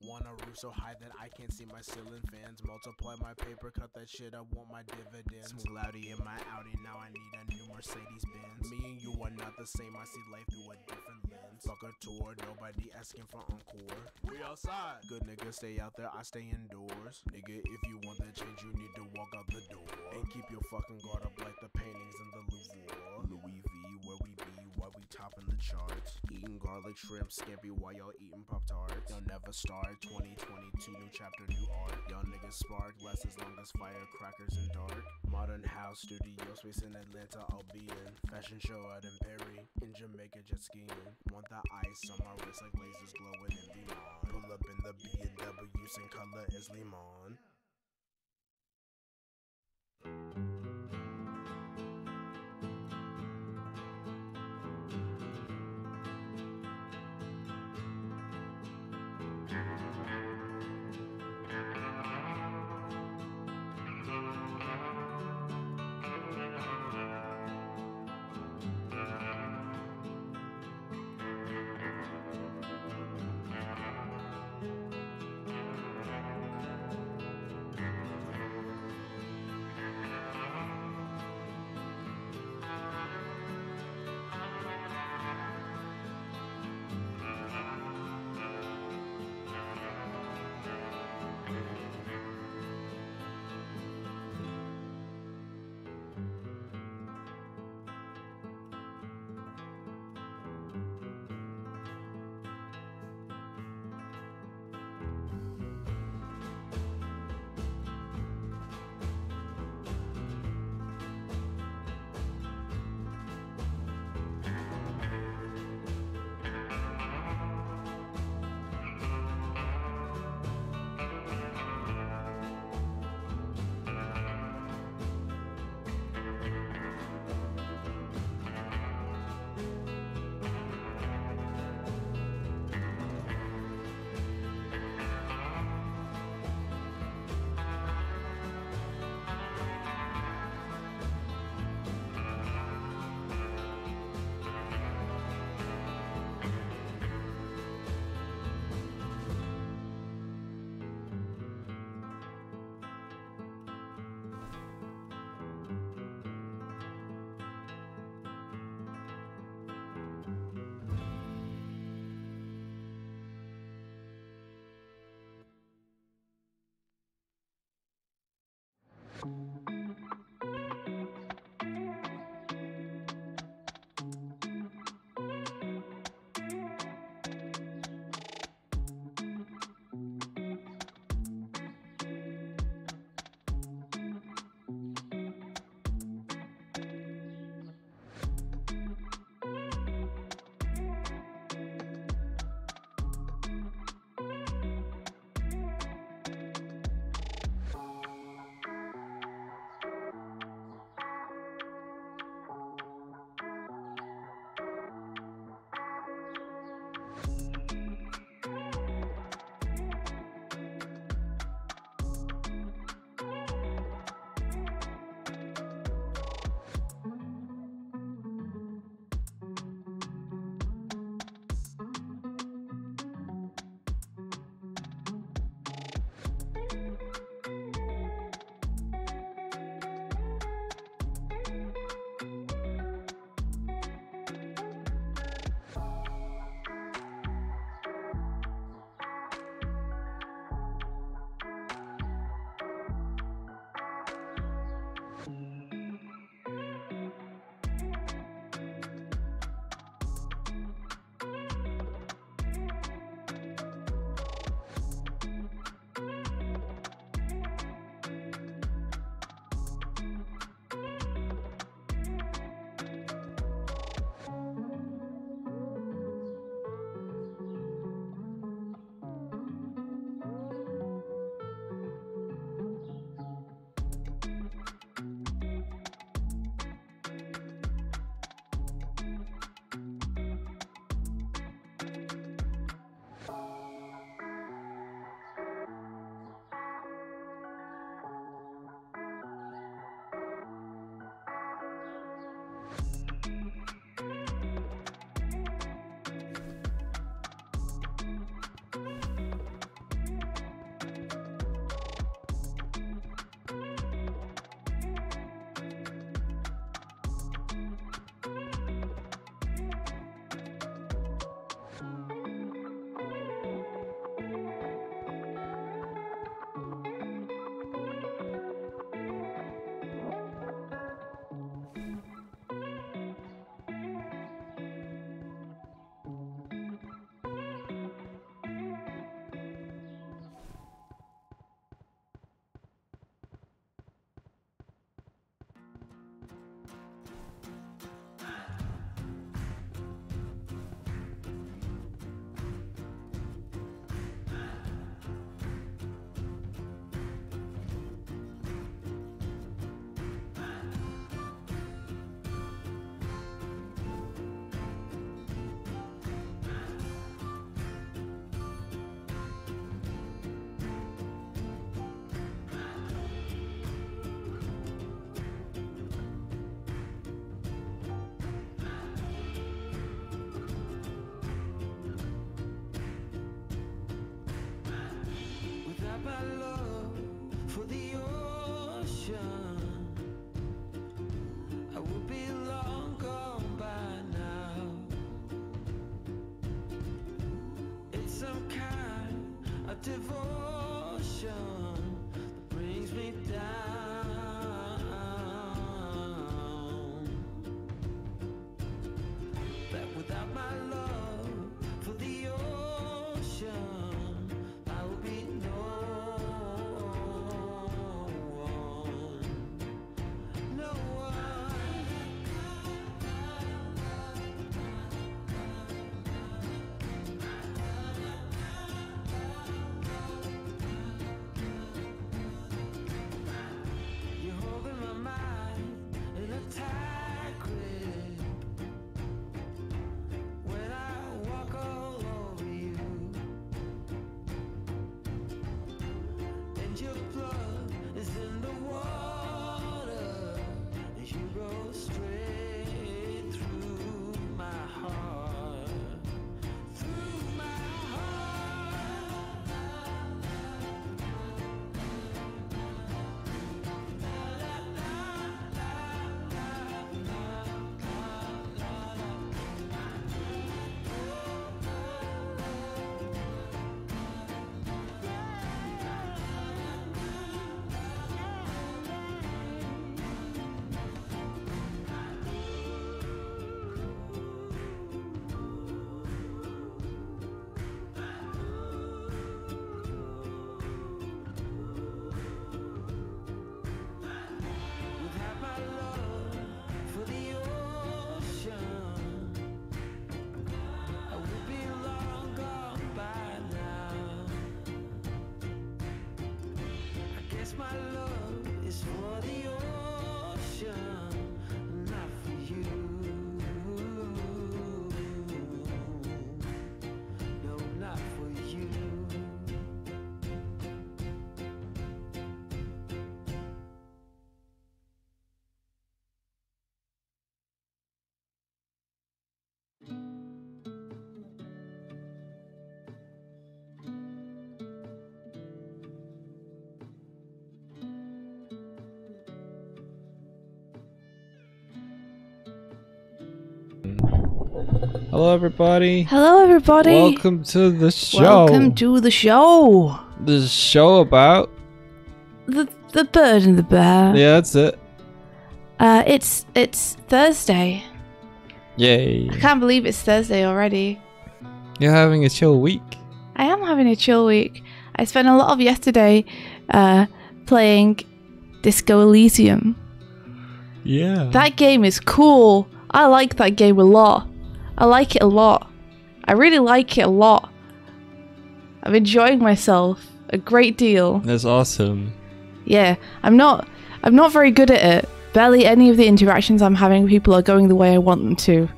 Want a roof so high that I can't see my ceiling fans. Multiply my paper, cut that shit up, want my dividends. Cloudy in my Audi, now I need a new Mercedes Benz. Me and you are not the same, I see life through a different lens. Fuck a tour, nobody asking for encore. We outside, good nigga stay out there, I stay indoors. Nigga, if you want the change, you need to walk out the door. And keep your fucking guard up like the paintings in the Louvre. Louis V, where we be, while we topping the charts. Eating garlic shrimp scampi while y'all eating Pop-Tarts. Y'all never start, 2022, new chapter, new art. Y'all niggas spark, lasts as long as firecrackers in dark. Modern house, studio space in Atlanta, I'll be in. Fashion show out in Perry, in Jamaica jet skiing. Want the ice on my wrist like lasers glowing in Limon. Pull up in the B&W, same color as Limon. Without my love for the ocean, I would be long gone by now. It's some kind of devotion that brings me down. That without my love for the ocean, I will be no one. No one. You're holding my mind in a tight grip when I walk all over you, and your blood is in the water as you go straight through my heart, through my Without my love for the ocean, I would be long gone by now. I guess my love is for the ocean, not for you. No, not for you. Hello, everybody. Hello, everybody. Welcome to the show. Welcome to the show. The show about. The bird and the bear. Yeah, that's it. It's Thursday. Yay. I can't believe it's Thursday already. You're having a chill week. I am having a chill week. I spent a lot of yesterday playing Disco Elysium. Yeah. That game is cool. I like that game a lot. I like it a lot. I really like it a lot. I'm enjoying myself a great deal. That's awesome. Yeah, I'm not very good at it. Barely any of the interactions I'm having with people are going the way I want them to.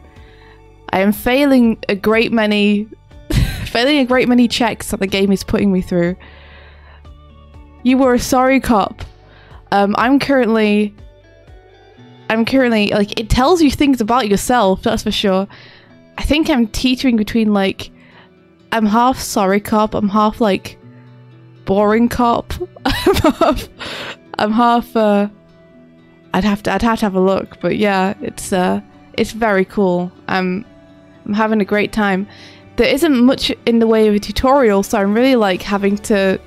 I am failing a great many checks that the game is putting me through. You were a sorry cop. I'm currently like, it tells you things about yourself, that's for sure. I think I'm teetering between, like, I'm half sorry cop, I'm half like boring cop. I'm half I'd have to have a look, but yeah, it's very cool. I'm having a great time. There isn't much in the way of a tutorial, so I'm really like having to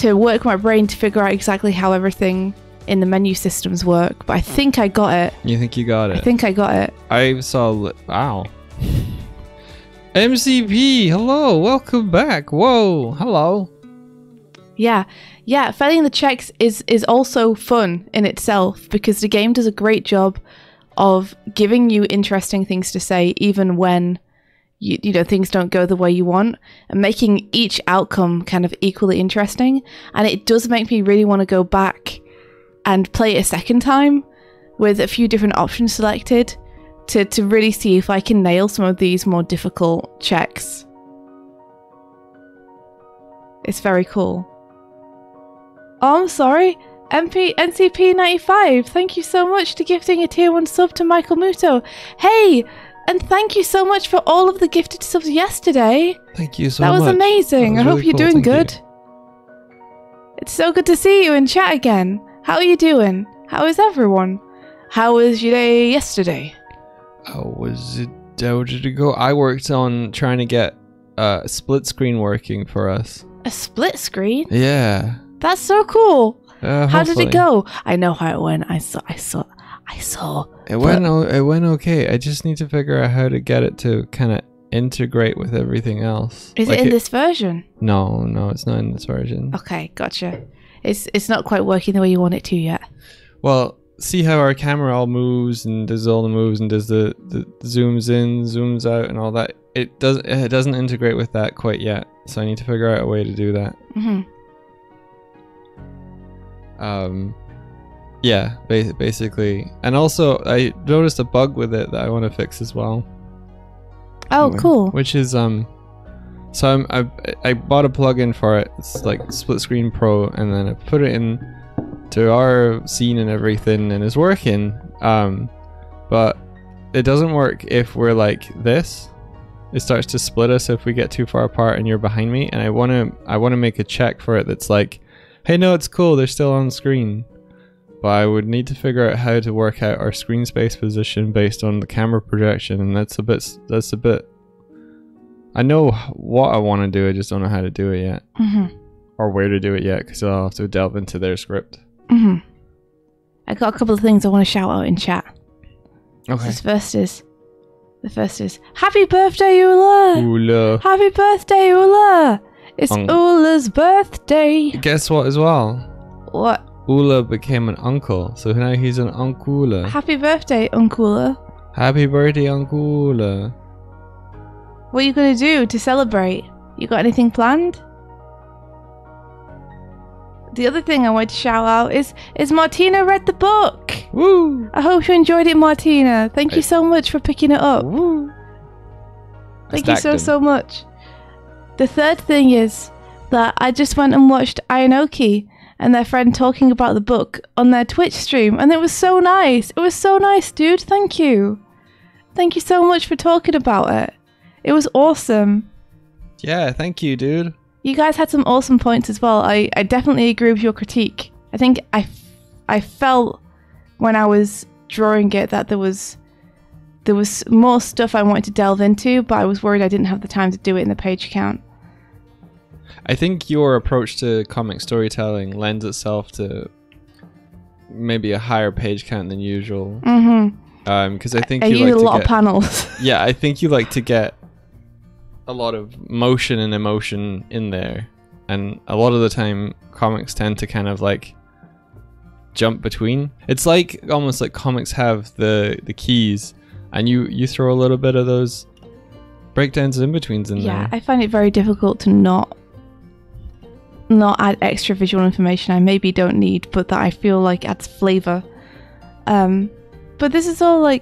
work my brain to figure out exactly how everything in the menu systems work, but I think I got it. You think you got it? I think I got it. I saw... Wow. MCP, hello, welcome back. Whoa, hello. Yeah, failing the checks is also fun in itself, because the game does a great job of giving you interesting things to say even when you know things don't go the way you want, and making each outcome kind of equally interesting. And it does make me really want to go back and play it a second time with a few different options selected to really see if I can nail some of these more difficult checks. It's very cool. Oh, I'm sorry. NCP95, thank you so much for gifting a tier 1 sub to Michael Muto. Hey, and thank you so much for all of the gifted subs yesterday. Thank you so much. That was amazing. I hope you're doing good. It's so good to see you in chat again. How are you doing? How is everyone? How was your day yesterday? How did it go? I worked on trying to get a split screen working for us. A split screen? Yeah. That's so cool. How did Hopefully. it go? I know how it went. I saw. It went okay. I just need to figure out how to get it to kind of integrate with everything else. Is it in this version? No, it's not in this version. Okay, gotcha. It's not quite working the way you want it to yet. Well, see how our camera all moves and does all the moves and does the zooms in, zooms out, and all that. It doesn't integrate with that quite yet. So I need to figure out a way to do that. Yeah, basically. And also, I noticed a bug with it that I want to fix as well. Oh, cool. Which is I bought a plugin for it. It's like Split Screen Pro, and then I put it in to our scene and everything, and it's working. But it doesn't work if we're like this. It starts to split us if we get too far apart and you're behind me. And I want to make a check for it that's like, hey, no, it's cool. They're still on screen. But I would need to figure out how to work out our screen space position based on the camera projection, and that's a bit. I know what I want to do, I just don't know how to do it yet, or where to do it yet, because I'll have to delve into their script. I got a couple of things I want to shout out in chat. Okay. The first is Happy birthday, Ula! Ula. Happy birthday, Ula! It's Ula's birthday. Guess what as well? What? Ula became an uncle, so now he's an Uncula. Happy birthday, Uncula. Happy birthday, Uncula. What are you going to do to celebrate? You got anything planned? The other thing I want to shout out is Martina read the book. Woo! I hope you enjoyed it, Martina. Thank you so much for picking it up. Woo! Thank you so much. The third thing is that I just went and watched Ionoki and their friend talking about the book on their Twitch stream, and it was so nice. It was so nice, dude. Thank you. Thank you so much for talking about it. It was awesome. Yeah, thank you, dude. You guys had some awesome points as well. I definitely agree with your critique. I think I felt when I was drawing it that there was more stuff I wanted to delve into, but I was worried I didn't have the time to do it in the page count. I think your approach to comic storytelling lends itself to maybe a higher page count than usual. Because I think I you use like a lot of panels. Yeah, I think you like to get a lot of motion and emotion in there, and a lot of the time comics tend to kind of like jump between. It's like almost like comics have the keys, and you throw a little bit of those breakdowns and in-betweens in there. Yeah, I find it very difficult to not add extra visual information I maybe don't need, but that I feel like adds flavor. But this is all a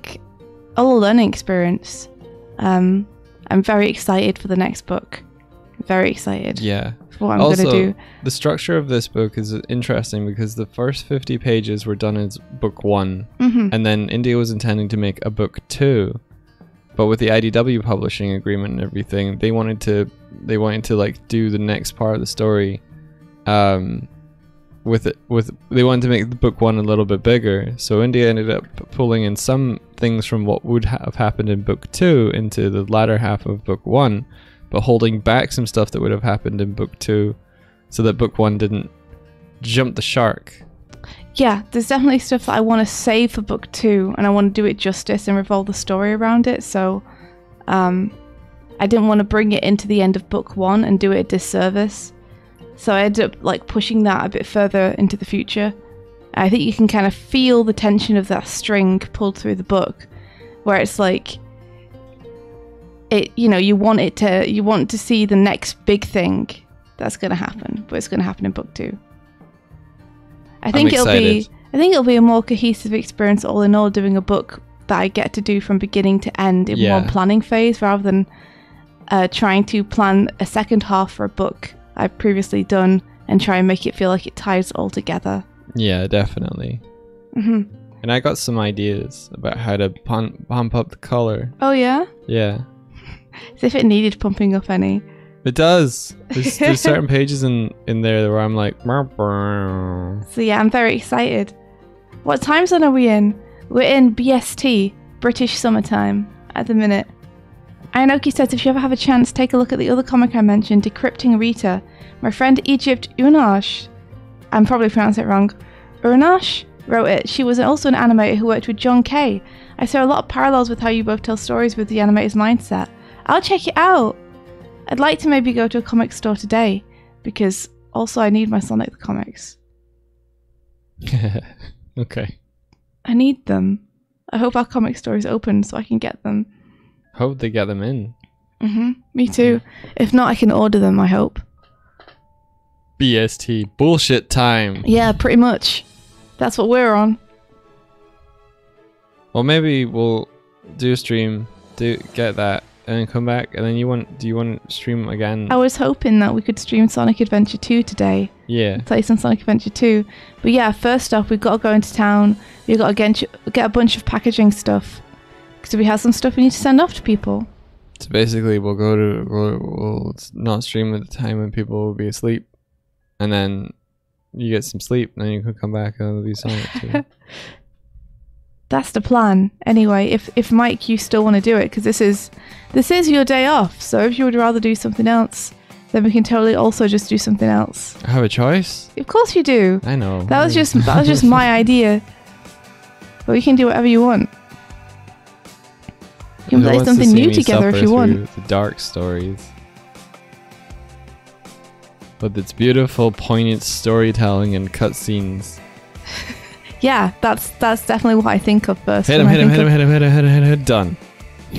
learning experience. I'm very excited for the next book. Very excited. Yeah. For what I'm going to do. The structure of this book is interesting because the first 50 pages were done as book 1, and then India was intending to make a book 2. But with the IDW publishing agreement and everything, they wanted to do the next part of the story. They wanted to make the book 1 a little bit bigger, so India ended up pulling in some things from what would have happened in book 2 into the latter half of book 1, but holding back some stuff that would have happened in book 2 so that book 1 didn't jump the shark. Yeah, there's definitely stuff that I want to save for book 2, and I want to do it justice and revolve the story around it, so I didn't want to bring it into the end of book 1 and do it a disservice. So I ended up pushing that a bit further into the future. I think you can kind of feel the tension of that string pulled through the book, where it's you want to see the next big thing that's going to happen, but it's going to happen in book 2. I think it'll be a more cohesive experience all in all, doing a book that I get to do from beginning to end in one planning phase, rather than trying to plan a second half for a book I've previously done and try and make it feel like it ties all together. Yeah, definitely. And I got some ideas about how to pump up the color. Oh yeah? Yeah. As if it needed pumping up any. It does. There's certain pages in there where I'm like, "Meow." So yeah, I'm very excited. What time zone are we in? We're in BST, British Summertime, at the minute. Ainoki says if you ever have a chance, take a look at the other comic I mentioned, Decrypting Rita. My friend Egypt Unash, I'm probably pronouncing it wrong, Unash, wrote it. She was also an animator who worked with John Kay. I saw a lot of parallels with how you both tell stories with the animator's mindset. I'll check it out. I'd like to maybe go to a comic store today, because also I need my Sonic the comics. Okay. I need them. I hope our comic store is open so I can get them. Hope they get them in. Me too. If not, I can order them, I hope. BST. Bullshit time. Yeah, pretty much. That's what we're on. Well, maybe we'll do a stream, get that, and then come back, and then do you want to stream again? I was hoping that we could stream Sonic Adventure 2 today. Yeah. Play some Sonic Adventure 2. But yeah, first off, we've got to go into town. We've got to get a bunch of packaging stuff. Because we have some stuff we need to send off to people. So basically, we'll not stream at the time when people will be asleep. And then you get some sleep, and then you can come back and it'll be Sonic 2. That's the plan. Anyway, if Mike, you still want to do it, because this is your day off. So if you would rather do something else, then we can totally also just do something else. I have a choice. Of course you do. I know. That was just my idea. But we can do whatever you want. You can play something new together if you want. The dark stories. With its beautiful, poignant storytelling and cutscenes. Yeah, that's definitely what I think of first. Hit him. Done.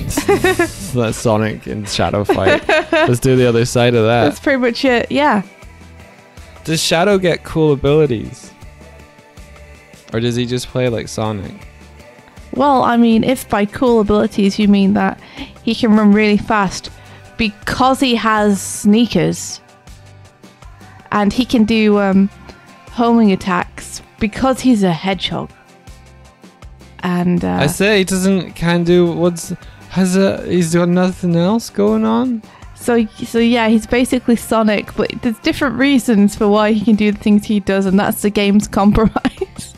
So that's Sonic and Shadow fight. Let's do the other side of that. That's pretty much it, yeah. Does Shadow get cool abilities? Or does he just play like Sonic? Well, I mean, if by cool abilities you mean that he can run really fast because he has sneakers. And he can do homing attacks because he's a hedgehog. And I say he can't do he's got nothing else going on. So yeah, he's basically Sonic, but there's different reasons for why he can do the things he does, and that's the game's compromise.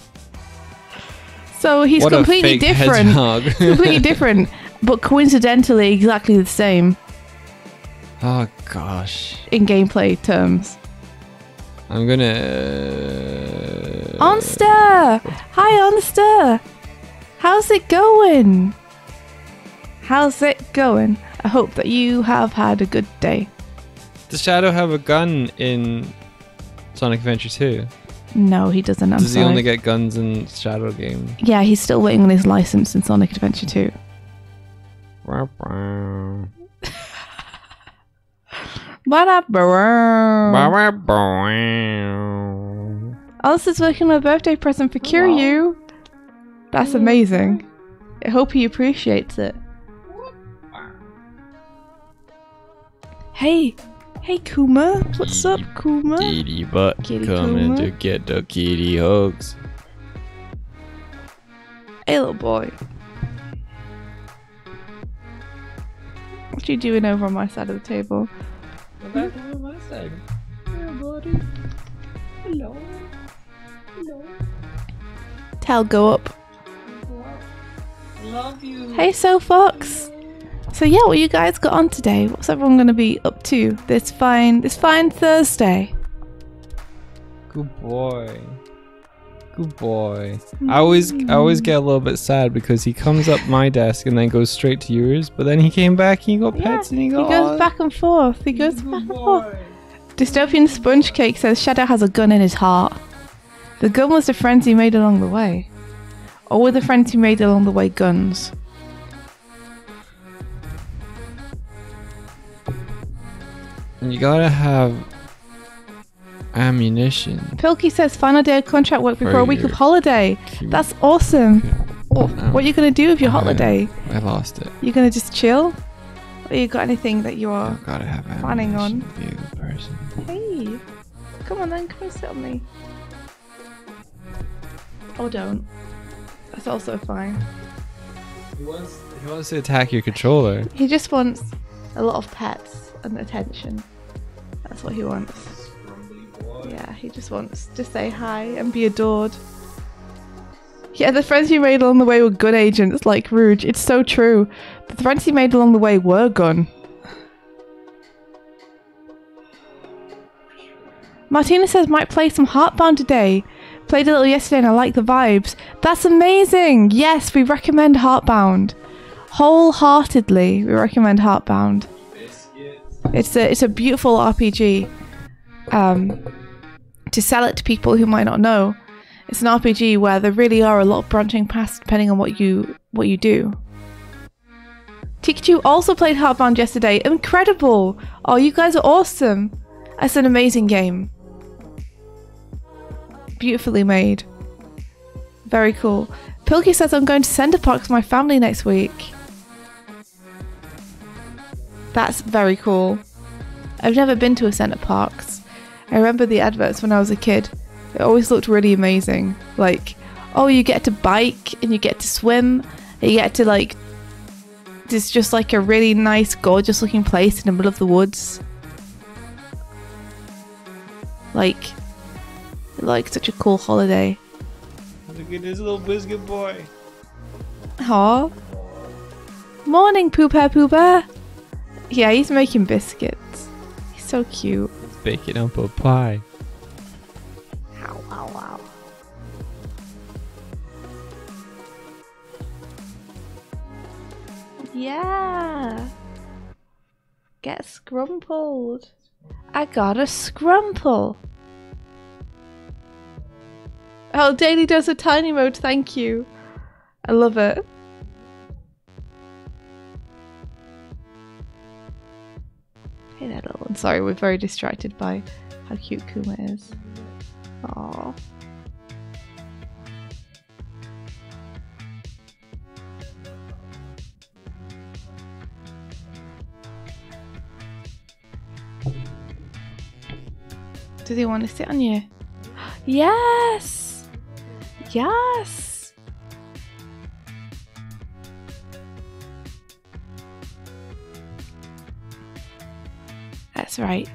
So he's completely different. Completely different, but coincidentally exactly the same. Oh gosh. In gameplay terms. I'm gonna Onster! Hi Onster! How's it going? I hope that you have had a good day. Does Shadow have a gun in Sonic Adventure 2? No, he doesn't. Does he only get guns in Shadow game? Yeah, he's still waiting on his license in Sonic Adventure 2. Alistair's working on a birthday present for Kiryu. That's amazing. I hope he appreciates it. Hey Kuma, what's up, Kuma? Kitty butt coming to get the kitty hugs. Hey, little boy. What you doing over on my side of the table? Back on my side. Hey, buddy. Hello. Tail go up. Love you. Hey, So Fox. So yeah, what you guys got on today? What's everyone gonna be up to this fine Thursday? Good boy. I always get a little bit sad because he comes up my desk and then goes straight to yours, but then he came back and he got pets and he goes back and forth. Dystopian Sponge Cake says Shadow has a gun in his heart. The gun was the friends he made along the way. Or were the friends he made along the way guns? You gotta have ammunition. Pilkey says final day of contract work before a week of holiday. That's awesome. What are you gonna do with your holiday? I lost it. You gonna just chill? Or you got anything that you are planning on? Be a good person. Hey, come on then, come and sit on me. Or don't. That's also fine. He wants to attack your controller. He just wants a lot of pets and attention. That's what he wants. Yeah, he just wants to say hi and be adored. Yeah, the friends you made along the way were good agents, like Rouge. It's so true. The friends you made along the way were gun. Martina says, might play some Heartbound today. Played a little yesterday and I like the vibes. That's amazing! Yes, we recommend Heartbound. Wholeheartedly, we recommend Heartbound. It's a beautiful RPG. To sell it to people who might not know, it's an RPG where there really are a lot of branching paths depending on what you do. Tikachu also played Heartbound yesterday. Incredible! Oh, you guys are awesome. That's an amazing game. Beautifully made. Very cool. Pilky says I'm going to Center Park with my family next week. That's very cool. I've never been to a Center Parks. I remember the adverts when I was a kid. It always looked really amazing. Like, oh, you get to bike and you get to swim. And you get to like, there's just like a really nice, gorgeous looking place in the middle of the woods. Like such a cool holiday. Look at this little biscuit boy. Aw. Morning, Pooh Bear, Pooh Bear. Yeah, he's making biscuits. He's so cute. He's baking up a pie. Ow, ow, ow. Yeah. Get scrumpled. I got a scrumple. Oh, Daily does a tiny mode, thank you. I love it. Hey there, little one. Sorry, we're very distracted by how cute Kuma is. Aww. Does he want to sit on you? Yes! Yes! That's right.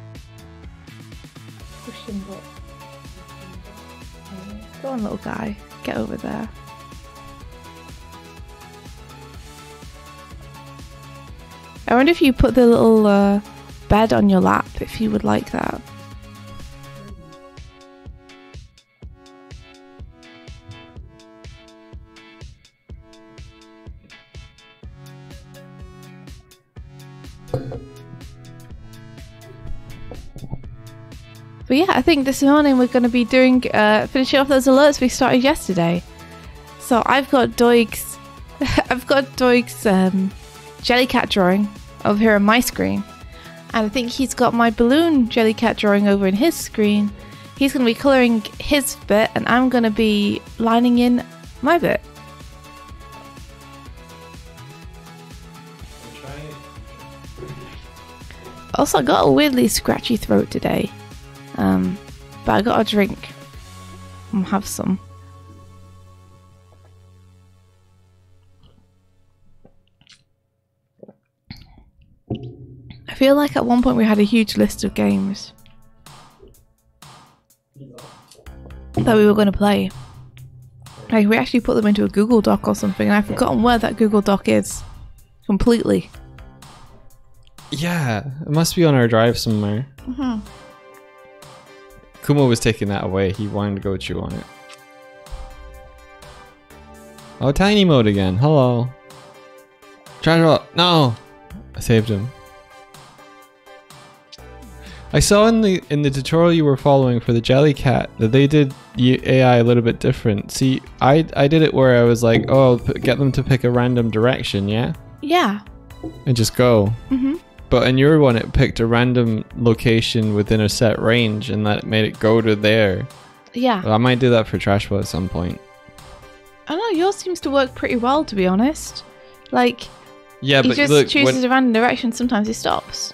Push him up. Go on, little guy. Get over there. I wonder if you put the little bed on your lap, if you would like that. But yeah, I think this morning we're going to be doing, finishing off those alerts we started yesterday. So I've got Doig's, Jellycat drawing over here on my screen. And I think he's got my balloon Jellycat drawing over in his screen. He's going to be colouring his bit and I'm going to be lining in my bit. Also, I got a weirdly scratchy throat today. But I got a drink. I'll have some. I feel like at one point we had a huge list of games that we were going to play. Like we actually put them into a Google Doc or something and I've forgotten where that Google Doc is. Completely. Yeah, it must be on our drive somewhere. Mm-hmm. Kuma was taking that away. He wanted to go chew on it. Oh, tiny mode again. Hello. Treasure. No, I saved him. I saw in the tutorial you were following for the Jellycat that they did AI a little bit different. See, I did it where I was like, oh, I'll get them to pick a random direction, yeah? Yeah. And just go. Mm-hmm. But in your one, it picked a random location within a set range and that made it go to there. Yeah. Well, I might do that for Trashball at some point. I don't know, yours seems to work pretty well, to be honest. Like, yeah, he but just look, chooses a random direction, sometimes he stops.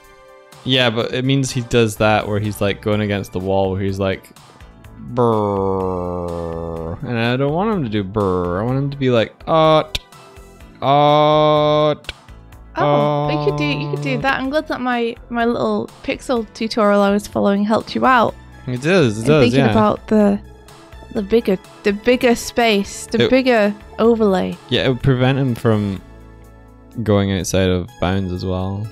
Yeah, but it means he does that where he's like going against the wall where he's like, brrr. And I don't want him to do brrr. I want him to be like, Oh, you could do that. I'm glad that my little pixel tutorial I was following helped you out. It does, Thinking yeah. about the bigger space, bigger overlay. Yeah, it would prevent him from going outside of bounds as well.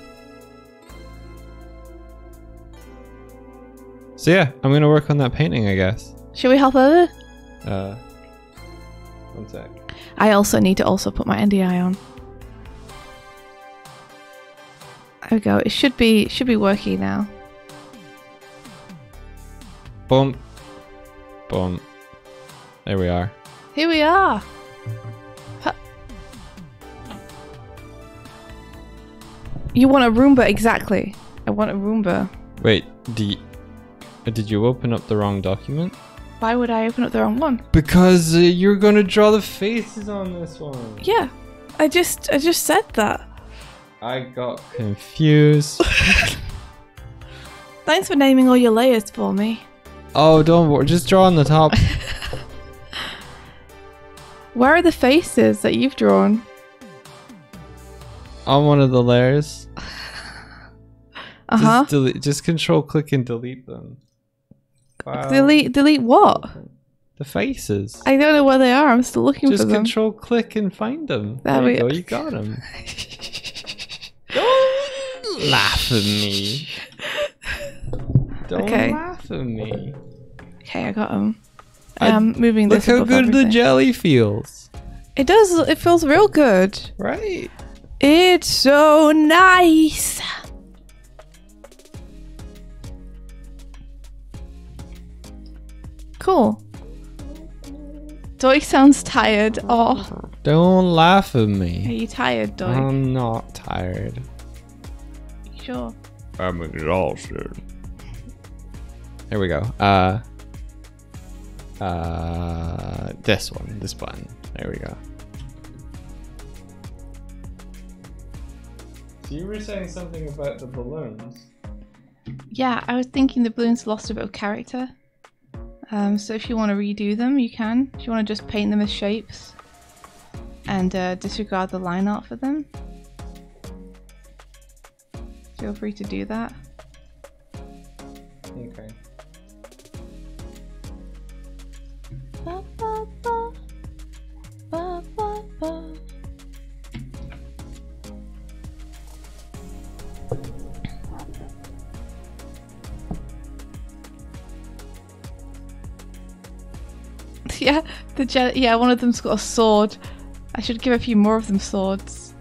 So yeah, I'm gonna work on that painting, I guess. Should we hop over? 1 sec. I also need to put my NDI on. There we go. It should be working now. Boom. Boom. There we are. Here we are. Huh. You want a Roomba, exactly. I want a Roomba. Wait, did you open up the wrong document? Why would I open up the wrong one? Because you're gonna draw the faces on this one. Yeah, I just said that. I got confused. Thanks for naming all your layers for me. Oh, don't worry. Just draw on the top. Where are the faces that you've drawn? On one of the layers. Uh-huh. Just control click and delete them. Wow. Delete what? The faces. I don't know where they are. I'm still looking for them. Just control click and find them. There you we go. You got them. Don't laugh at me. Don't laugh at me. Okay, I got them. Moving this. Look how good the jelly feels. It does. It feels real good. Right. It's so nice. Cool. Doig sounds tired. Oh. Don't laugh at Are me. you tired, Doig? I'm not tired. Sure. I'm exhausted. Here we go. This button. There we go. So you were saying something about the balloons. Yeah, I was thinking the balloons lost a bit of character. So if you want to redo them, you can. If you want to just paint them as shapes and disregard the line art for them, feel free to do that. Okay. Ba, ba, ba. Ba, ba, ba. Yeah, one of them's got a sword. I should give a few more of them swords.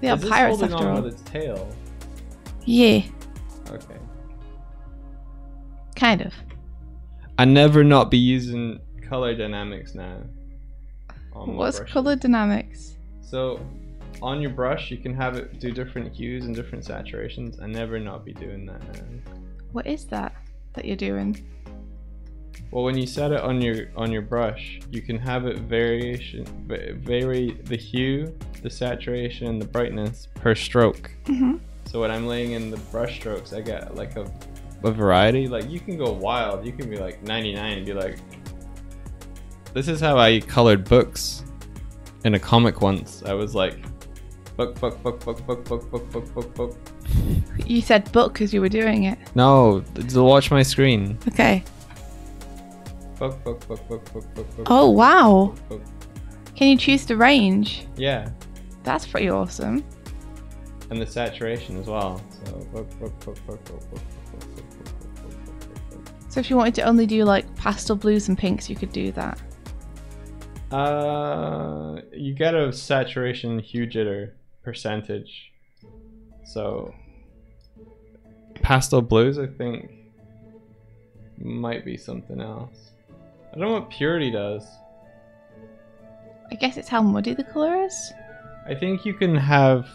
They are pirates after all. With its tail? Yeah, Okay. kind of. I never not be using color dynamics now. on my What's brushes. color dynamics? So on your brush you can have it do different hues and different saturations. I never not be doing that now. What is that you're doing? Well, when you set it on your brush, you can have it vary the hue, the saturation, and the brightness per stroke. Mm-hmm. So when I'm laying in the brush strokes, I get like a variety. Like you can go wild. You can be like 99 and be like, this is how I colored books in a comic once. I was like, book. You said book because you were doing it. No, watch my screen. Okay. Book. Oh wow. Book. Can you choose the range? Yeah, That's pretty awesome. and the saturation as well. So book. So if you wanted to only do like pastel blues and pinks, you could do that. You get a saturation hue jitter percentage. So pastel blues, I think, might be something else. I don't know what purity does. I guess it's how muddy the color is. I think you can have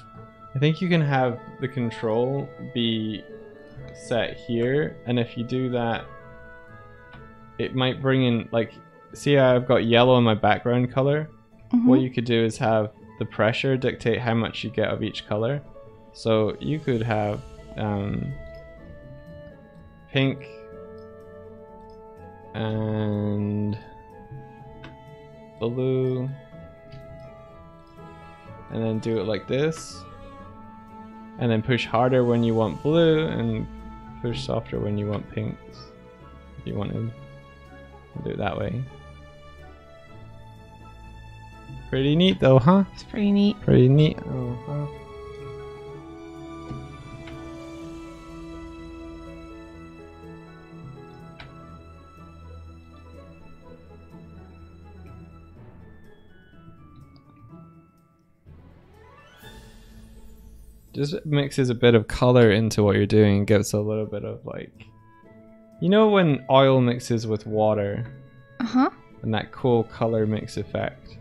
the control be set here, and if you do that, it might bring in, like, see how I've got yellow in my background color? Mm-hmm. What you could do is have the pressure dictate how much you get of each color. So you could have pink and blue and then do it like this, and then push harder when you want blue and push softer when you want pinks, if you wanted. I'll do it that way. Pretty neat though, huh? It's pretty neat. Pretty neat. Oh, huh? Just mixes a bit of color into what you're doing and gives a little bit of like, you know when oil mixes with water and that cool color mix effect.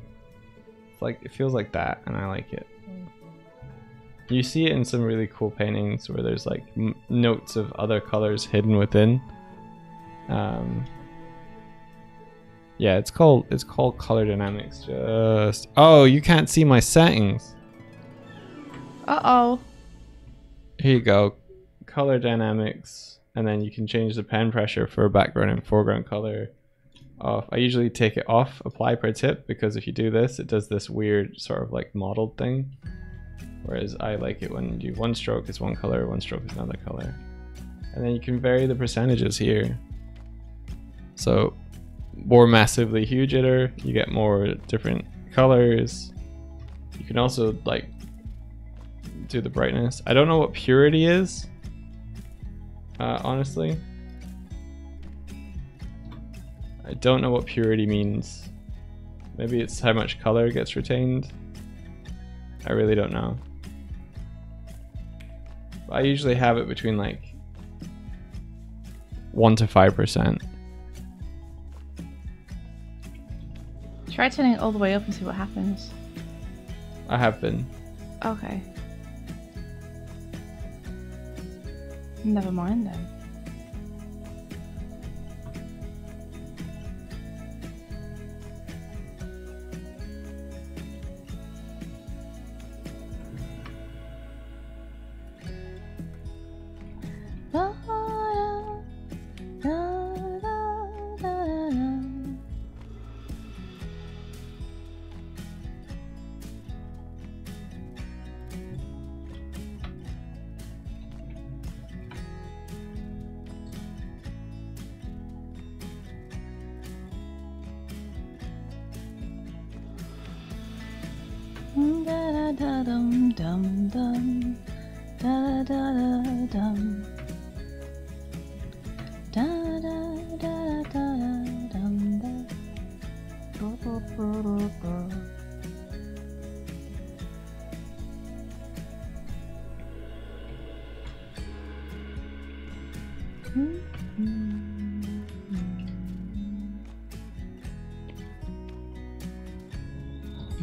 It's like, it feels like that, and I like it. You see it in some really cool paintings where there's like notes of other colors hidden within. Yeah, it's called color dynamics. Just, oh, you can't see my settings. Uh-oh. Here you go. Color dynamics. And then you can change the pen pressure for background and foreground color off. I usually take it off, apply per tip, because if you do this, it does this weird sort of like modeled thing. Whereas I like it when you do one stroke is one color, one stroke is another color. And then you can vary the percentages here. So more massively huge jitter, you get more different colors. You can also like do the brightness. I don't know what purity is, honestly. I don't know what purity means. Maybe it's how much color gets retained. I really don't know. I usually have it between like 1 to 5%. Try turning it all the way up and see what happens. I have been. Okay. Never mind then.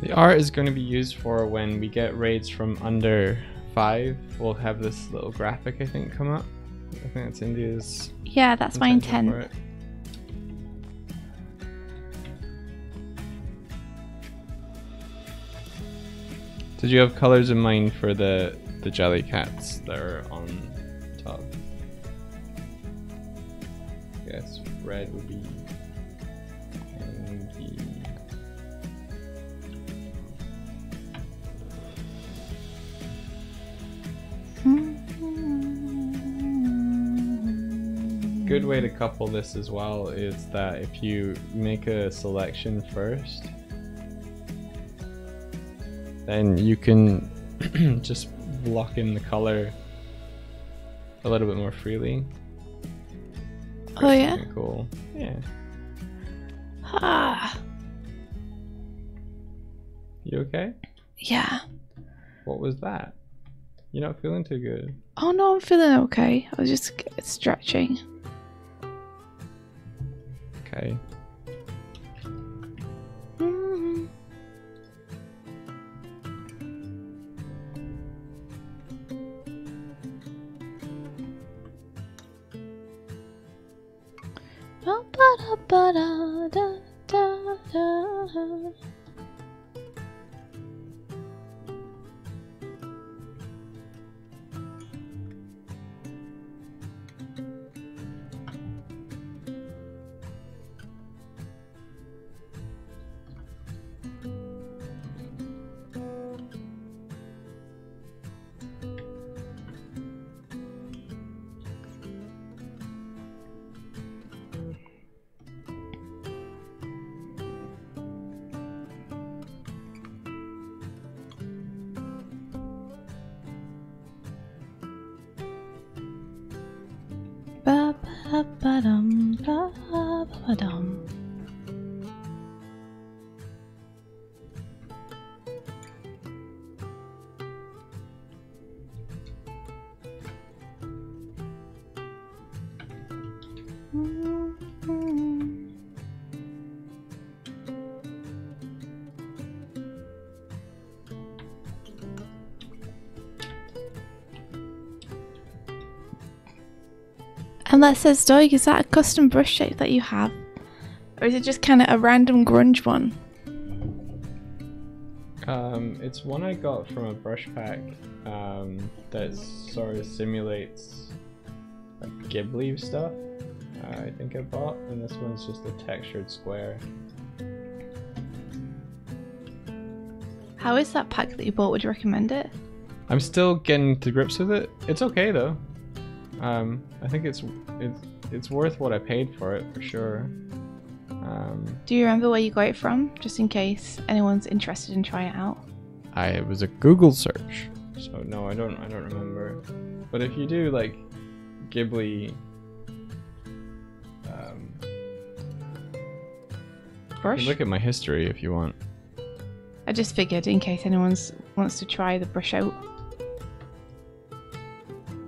The art is going to be used for when we get raids from under 5. We'll have this little graphic, I think, come up. I think that's India's. Yeah, that's my intention intent. for it. Did you have colors in mind for the jelly cats that are on top? I guess red would be tangy. Good way to couple this as well is that if you make a selection first, then you can just block in the color a little bit more freely. Oh yeah? Cool. Yeah. Ah. You okay? Yeah. What was that? You're not feeling too good. Oh no, I'm feeling okay. I was just stretching. Okay. Ba-ba-dum, ba-ba-ba-dum. And that says, Doig, is that a custom brush shape that you have? Or is it just kind of a random grunge one? It's one I got from a brush pack that sort of simulates like Ghibli stuff. I think I bought, and this one's just a textured square. How is that pack that you bought? Would you recommend it? I'm still getting to grips with it. It's okay though. I think it's worth what I paid for it for sure. Do you remember where you got it from, just in case anyone's interested in trying it out? It was a Google search, so no, I don't remember. But if you do like Ghibli, you Brush? can look at my history if you want. I just figured in case anyone wants to try the brush out.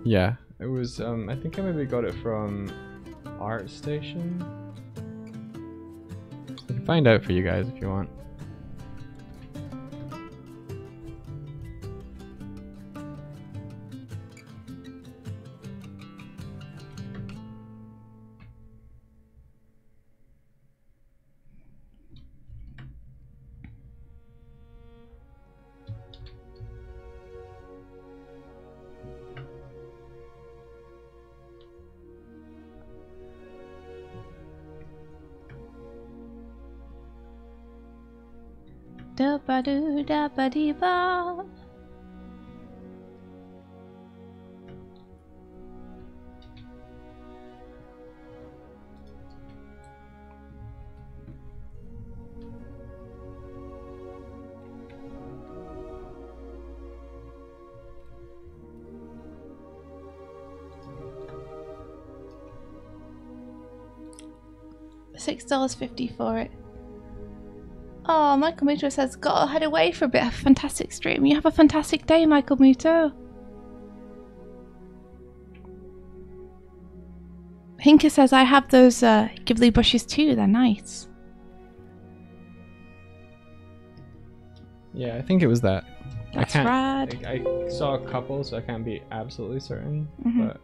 Yeah, it was. I think I maybe got it from ArtStation. I can find out for you guys if you want. Da ba doo da ba dee ba. $6.50 for it. Oh, Michael Muto says, gotta head away for a bit. Have a fantastic stream. You have a fantastic day, Michael Muto. Hinka says, I have those Ghibli brushes too. They're nice. Yeah, I think it was that. That's rad. I saw a couple, so I can't be absolutely certain. Mhm. But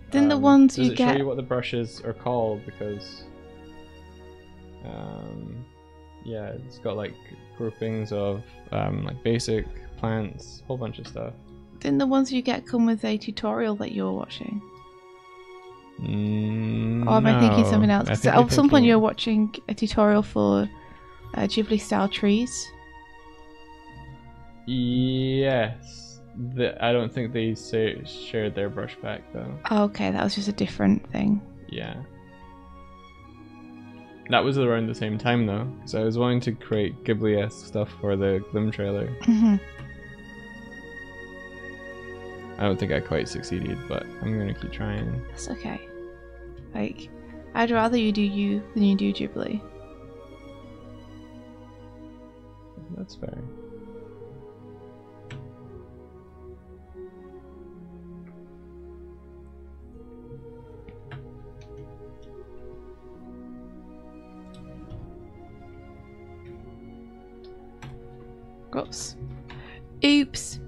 Then the ones does you it get. show you what the brushes are called? Because yeah, it's got like groupings of like basic plants, whole bunch of stuff. Didn't the ones you get come with a tutorial that you were watching? Or am I thinking something else? 'Cause at some point you were watching a tutorial for Ghibli style trees. Yes. I don't think they shared their brush pack though. Oh, okay, that was just a different thing. Yeah. That was around the same time though, because I was wanting to create Ghibli-esque stuff for the Glim trailer. Mm-hmm. I don't think I quite succeeded, but I'm gonna keep trying. That's okay. Like, I'd rather you do you than you do Ghibli. That's fair. Gross. Oops.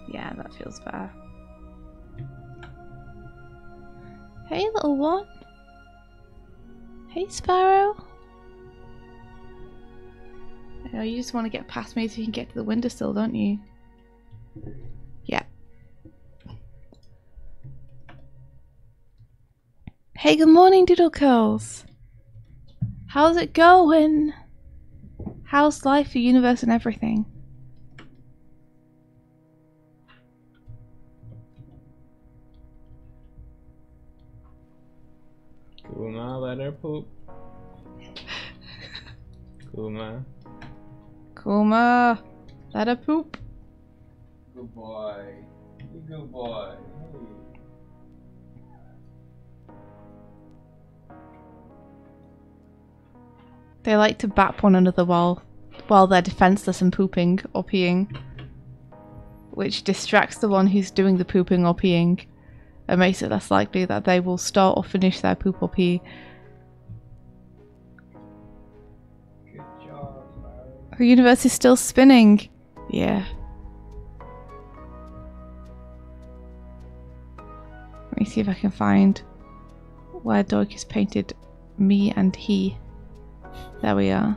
Yeah, that feels better. Hey, little one. Hey, Sparrow. Oh, you just want to get past me so you can get to the windowsill, don't you? Yeah. Hey, good morning, Doodle Curls. How's it going? How's life, the universe, and everything? Kuma, let her poop. Kuma. Kuma. Let her poop. Good boy. Good boy. They like to bap one another while they're defenseless and pooping or peeing, which distracts the one who's doing the pooping or peeing and makes it less likely that they will start or finish their poop or pee. Good job, Larry. The universe is still spinning. Yeah. Let me see if I can find where Doig has painted me and he. There we are.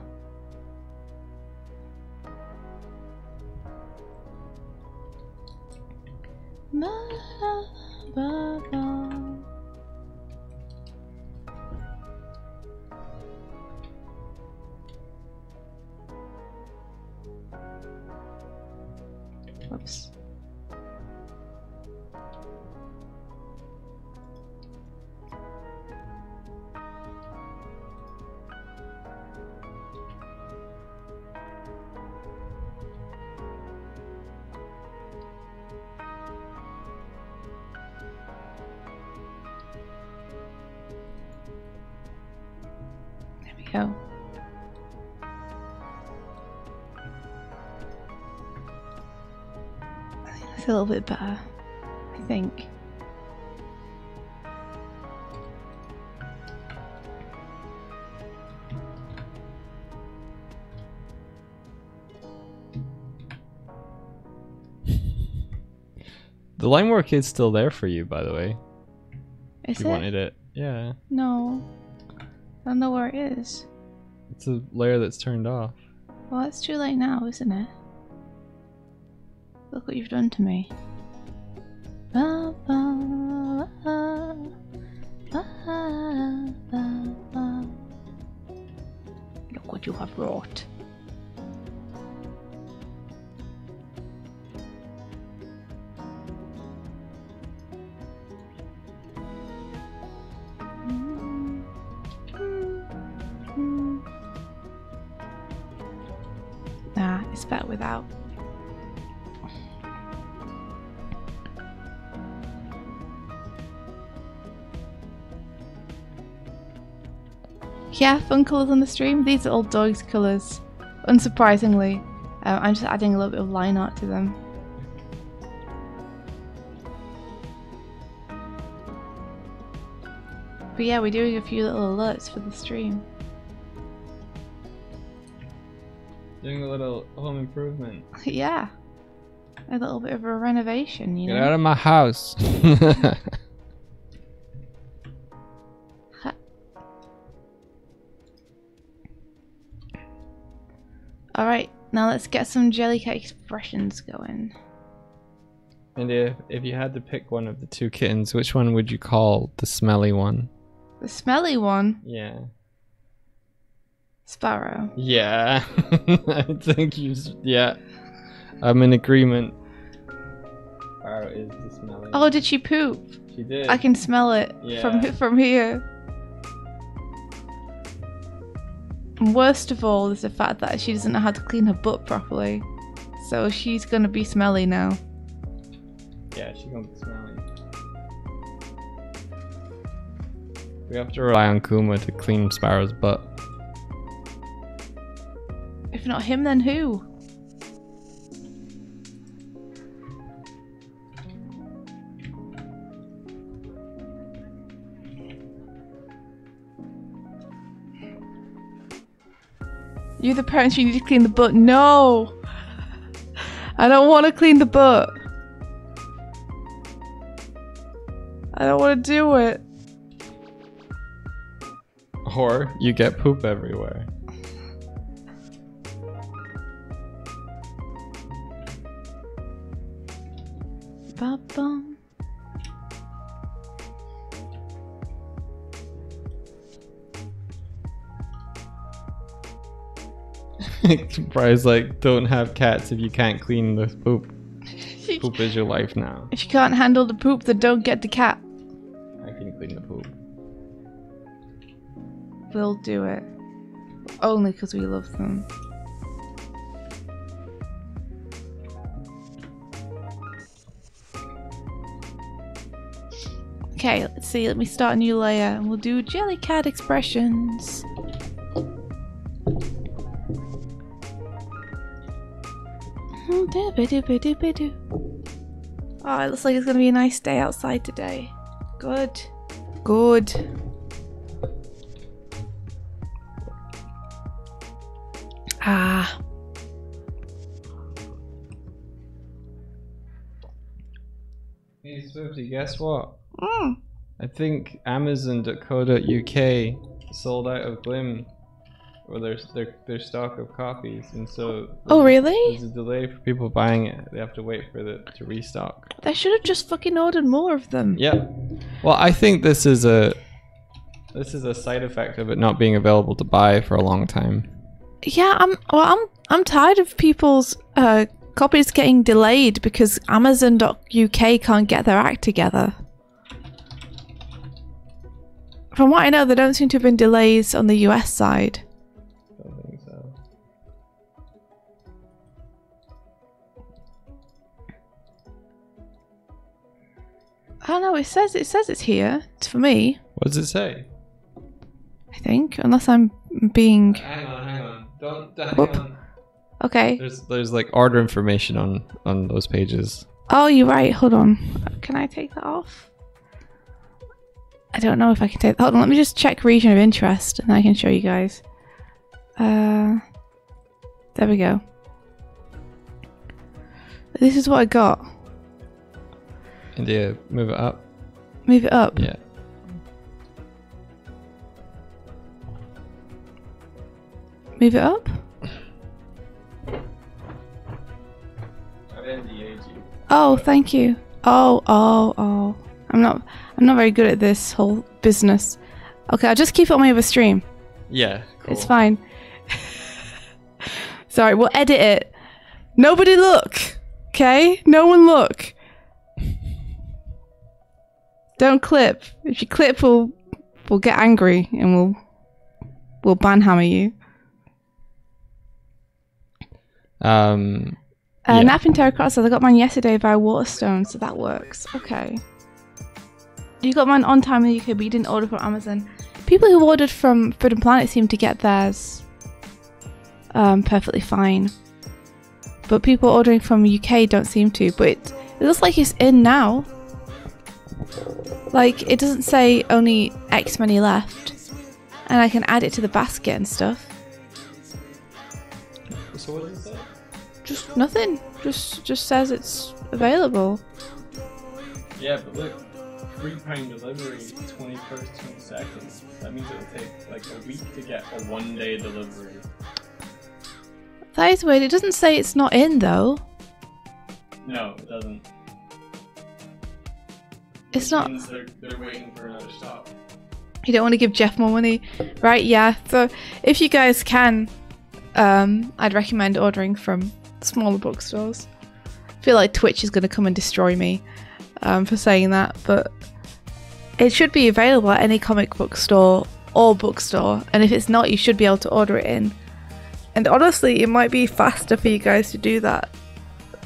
Whoops. There we go. I think that's a little bit better. I think. The line work is still there for you, by the way. Is If you it? wanted it. Yeah. No. I don't know where it is. It's a layer that's turned off. Well, it's too late now, isn't it? Look what you've done to me. Ba, ba, ba, ba, ba, ba. Look what you have wrought. Nah, it's better without. Yeah, fun colours on the stream. These are all Doig's colours. Unsurprisingly, I'm just adding a little bit of line art to them. But yeah, we're doing a few little alerts for the stream. Doing a little home improvement. Yeah. A little bit of a renovation, you Get know? out of my house. Alright, now let's get some Jellycat expressions going. And if you had to pick one of the two kittens, which one would you call the smelly one? The smelly one, Yeah. Sparrow. Yeah. I think yeah. I'm in agreement. Sparrow is the smelly Oh, did she poop? She did. I can smell it from here. And worst of all is the fact that she doesn't know how to clean her butt properly. So she's gonna be smelly now. Yeah, she's gonna be smelly. We have to rely on Kuma to clean Sparrow's butt. If not him, then who? You're the parents, you need to clean the butt. No! I don't want to clean the butt. I don't want to do it. Or you get poop everywhere. Ba-bum. Brian's like, don't have cats if you can't clean the poop. Poop is your life now. If you can't handle the poop, then don't get the cat. I can clean the poop. We'll do it. Only because we love them. Okay, let's see. Let me start a new layer and we'll do Jellycat expressions. Oh, it looks like it's gonna be a nice day outside today. Good. Good. Ah. Hey Swifty, guess what? Mm. I think Amazon.co.uk sold out of Glim, or their stock of copies, and so Oh really? there's a delay for people buying it. They have to wait for it to restock. They should have just fucking ordered more of them. Yep. Well, I think this is a side effect of it not being available to buy for a long time. Yeah, I'm tired of people's copies getting delayed because Amazon.uk can't get their act together. From what I know, there don't seem to have been delays on the US side. I don't think so. I don't know. It says it's here. It's for me, What does it say? I think, unless I'm being. Hang on. Don't hang Whoop. on. Okay. There's like order information on those pages. Oh, you're right. Hold on. Can I take that off? I don't know if I can take. Hold on. Let me just check region of interest, and I can show you guys. There we go. This is what I got. India, move it up. Move it up. Yeah. Move it up. I've NDA'd you. Oh, thank you. Oh. I'm not very good at this whole business. Okay, I'll just keep it on my other stream. Yeah, cool. It's fine. Sorry, we'll edit it. Nobody look. Okay? No one look. Don't clip. If you clip, we'll get angry and we'll banhammer you. Yeah. Napping Terracotta says I got mine yesterday via Waterstone, so that works. Okay. You got mine on time in the UK, but you didn't order from Amazon. People who ordered from Food & Planet seem to get theirs perfectly fine. But people ordering from UK don't seem to. But it looks like it's in now. Like, it doesn't say only X many left. And I can add it to the basket and stuff. So what does it say? Just nothing. Just says it's available. Yeah, but look, £3 delivery, 21st, 22nd. That means it'll take like a week to get a 1-day delivery. That is weird. It doesn't say it's not in though. No, it doesn't. It's not. Means they're waiting for another stop. You don't want to give Jeff more money, right? Yeah. So if you guys can, I'd recommend ordering from smaller bookstores. I feel like Twitch is going to come and destroy me for saying that, but it should be available at any comic book store or bookstore, and if it's not, you should be able to order it in. And honestly, it might be faster for you guys to do that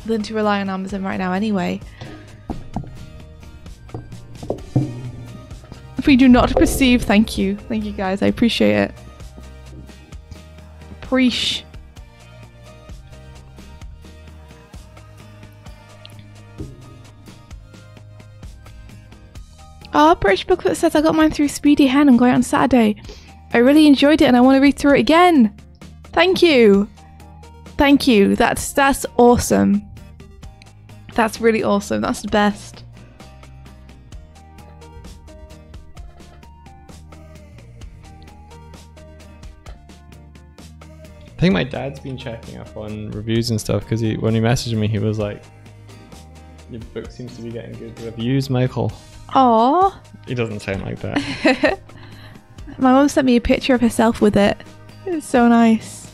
than to rely on Amazon right now anyway. If we do not perceive, thank you. Thank you guys, I appreciate it. Preach. Oh, British Booklet says I got mine through Speedy Hen and got it on Saturday. I really enjoyed it and I want to read through it again. Thank you. Thank you. That's awesome. That's really awesome. That's the best. I think my dad's been checking up on reviews and stuff because when he messaged me, he was like, "Your book seems to be getting good reviews, Michael." Aww. He doesn't sound like that. My mum sent me a picture of herself with it. It's so nice.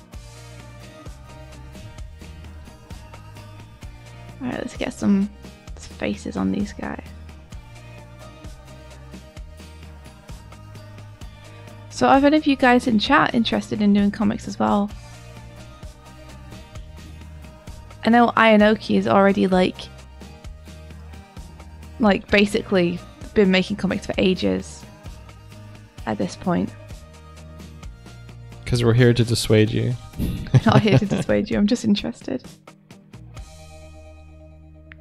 Alright, let's get some faces on these guys. So are any of you guys in chat interested in doing comics as well? I know Ionoki is already like basically been making comics for ages at this point. Because we're here to dissuade you. Not here to dissuade you, I'm just interested.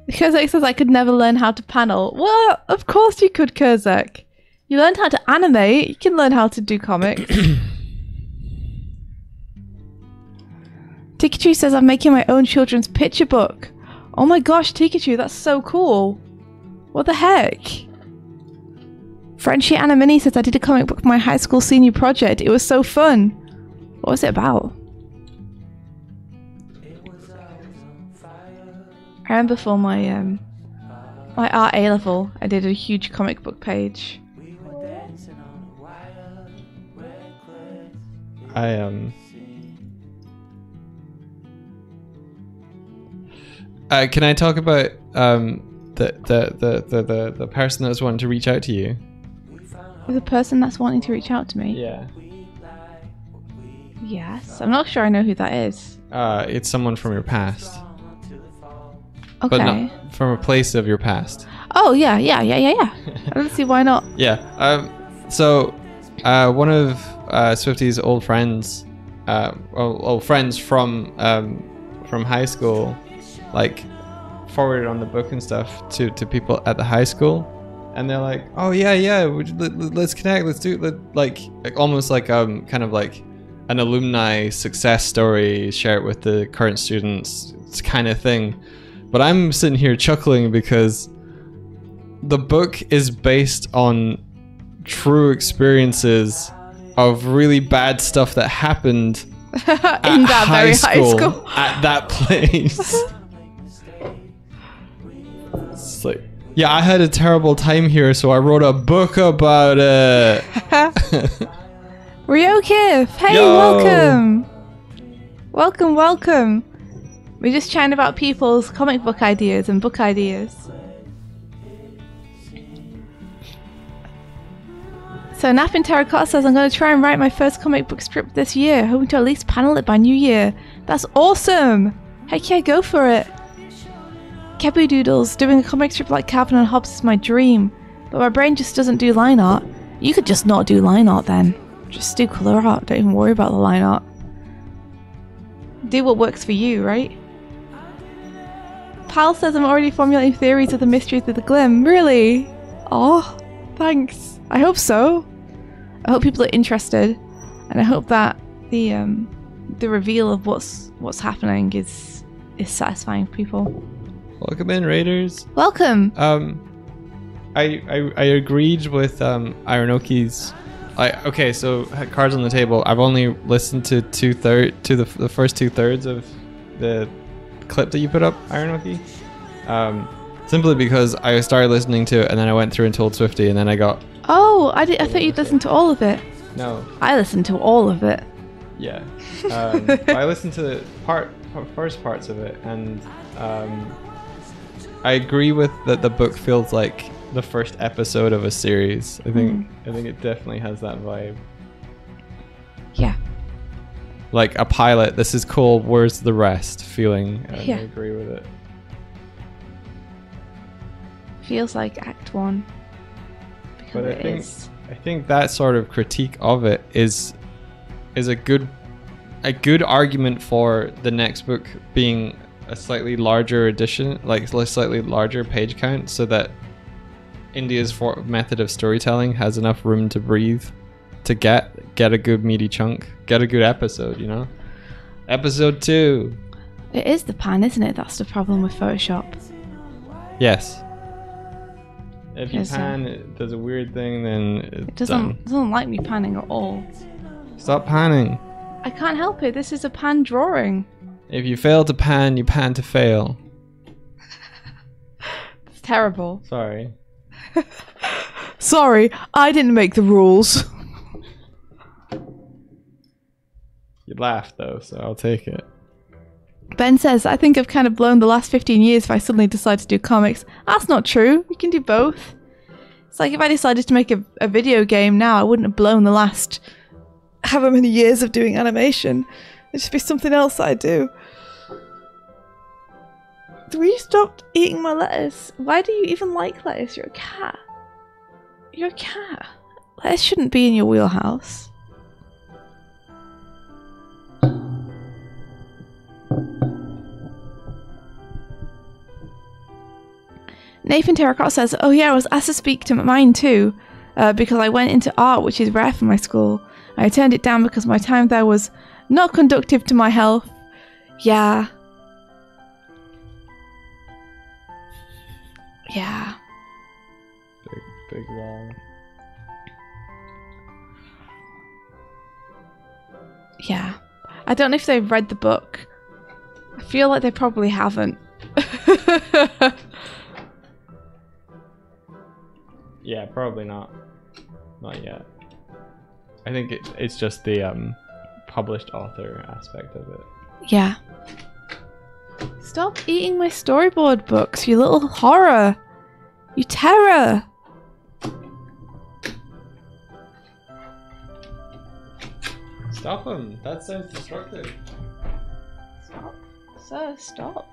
Kurzak says I could never learn how to panel. Well, of course you could, Kurzak. You learned how to animate, you can learn how to do comics. Tikachu says I'm making my own children's picture book. Oh my gosh, Tikachu, that's so cool. What the heck? Frenchie Anna Mini says I did a comic book for my high school senior project. It was so fun. What was it about? I remember for my my art A level, I did a huge comic book page. Can I talk about the person that was wanting to reach out to you? The person that's wanting to reach out to me? Yeah. Yes. I'm not sure I know who that is. It's someone from your past. Okay. But not from a place of your past. Oh, yeah. I don't see why not. Yeah. So, one of Swifty's old friends, friends from high school, like, forwarded on the book and stuff to people at the high school. And they're like, oh, yeah, let's connect, let's do it. Like almost like kind of like an alumni success story, share it with the current students, it's kind of thing. But I'm sitting here chuckling because the book is based on true experiences of really bad stuff that happened in that very high school at that place. It's like, yeah, I had a terrible time here, so I wrote a book about it. Ryokif, hey, Yo. welcome. We're just chatting about people's comic book ideas and book ideas. So Napping Terracotta says, I'm going to try and write my first comic book strip this year, hoping to at least panel it by New Year. That's awesome! Heck yeah, go for it! Kebu Doodles, doing a comic strip like Calvin and Hobbes is my dream, but my brain just doesn't do line art. You could just not do line art then. Just do colour art, don't even worry about the line art. Do what works for you, right? Pal says I'm already formulating theories of the mysteries of the Glim. Really? Oh, thanks. I hope so. I hope people are interested, and I hope that the reveal of what's happening is satisfying for people. Welcome in, Raiders. Welcome. I agreed with Ironoki's. Okay, so cards on the table. I've only listened to the first 2/3 of the clip that you put up, Ironoki. Simply because I started listening to it and then I went through and told Swifty and then I got. Oh, I thought you'd listened to all of it. No. I listened to all of it. Yeah. I listened to the first parts of it and I agree with that the book feels like the first episode of a series. I think it definitely has that vibe. Yeah. Like a pilot, this is cool, where's the rest feeling. Yeah. I agree with it. Feels like Act 1. But I think that sort of critique of it is a good argument for the next book being a slightly larger edition, like a slightly larger page count, so that India's method of storytelling has enough room to breathe, to get a good meaty chunk, get a good episode, you know? Episode 2. It is the pan, isn't it? That's the problem with Photoshop. Yes. If you pan, it does a weird thing, then it doesn't like me panning at all. Stop panning. I can't help it. This is a pan drawing. If you fail to pan, you pan to fail. It's terrible. Sorry. Sorry, I didn't make the rules. You laughed though, so I'll take it. Ben says, I think I've kind of blown the last 15 years if I suddenly decide to do comics. That's not true. You can do both. It's like if I decided to make a video game now, I wouldn't have blown the last however many years of doing animation. It'd just be something else that I do. Will you stop eating my lettuce? Why do you even like lettuce? You're a cat. You're a cat. That shouldn't be in your wheelhouse. Nathan Terracotta says, oh yeah, I was asked to speak to mine too, because I went into art, which is rare for my school. I turned it down because my time there was not conducive to my health. Yeah. Yeah. Big wall. Yeah. I don't know if they've read the book. I feel like they probably haven't. Yeah, probably not. Not yet. I think it's just the published author aspect of it. Yeah. Stop eating my storyboard books, you little horror. You terror. Stop him. That sounds destructive. Stop. Sir, stop.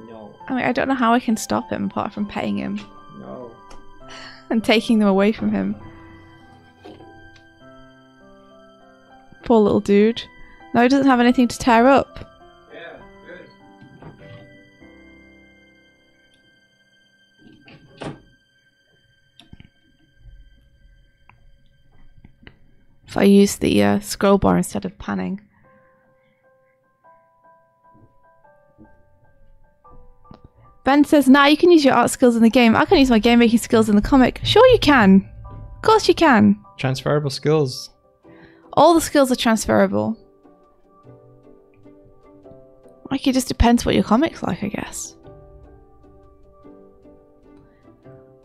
No. I mean, I don't know how I can stop him apart from petting him. No. And taking them away from him. Poor little dude. Now he doesn't have anything to tear up. Yeah, good. If I use the scroll bar instead of panning. Ben says, nah, you can use your art skills in the game. I can use my game making skills in the comic. Sure you can. Of course you can. Transferable skills. All the skills are transferable. Like, it just depends what your comic's like, I guess.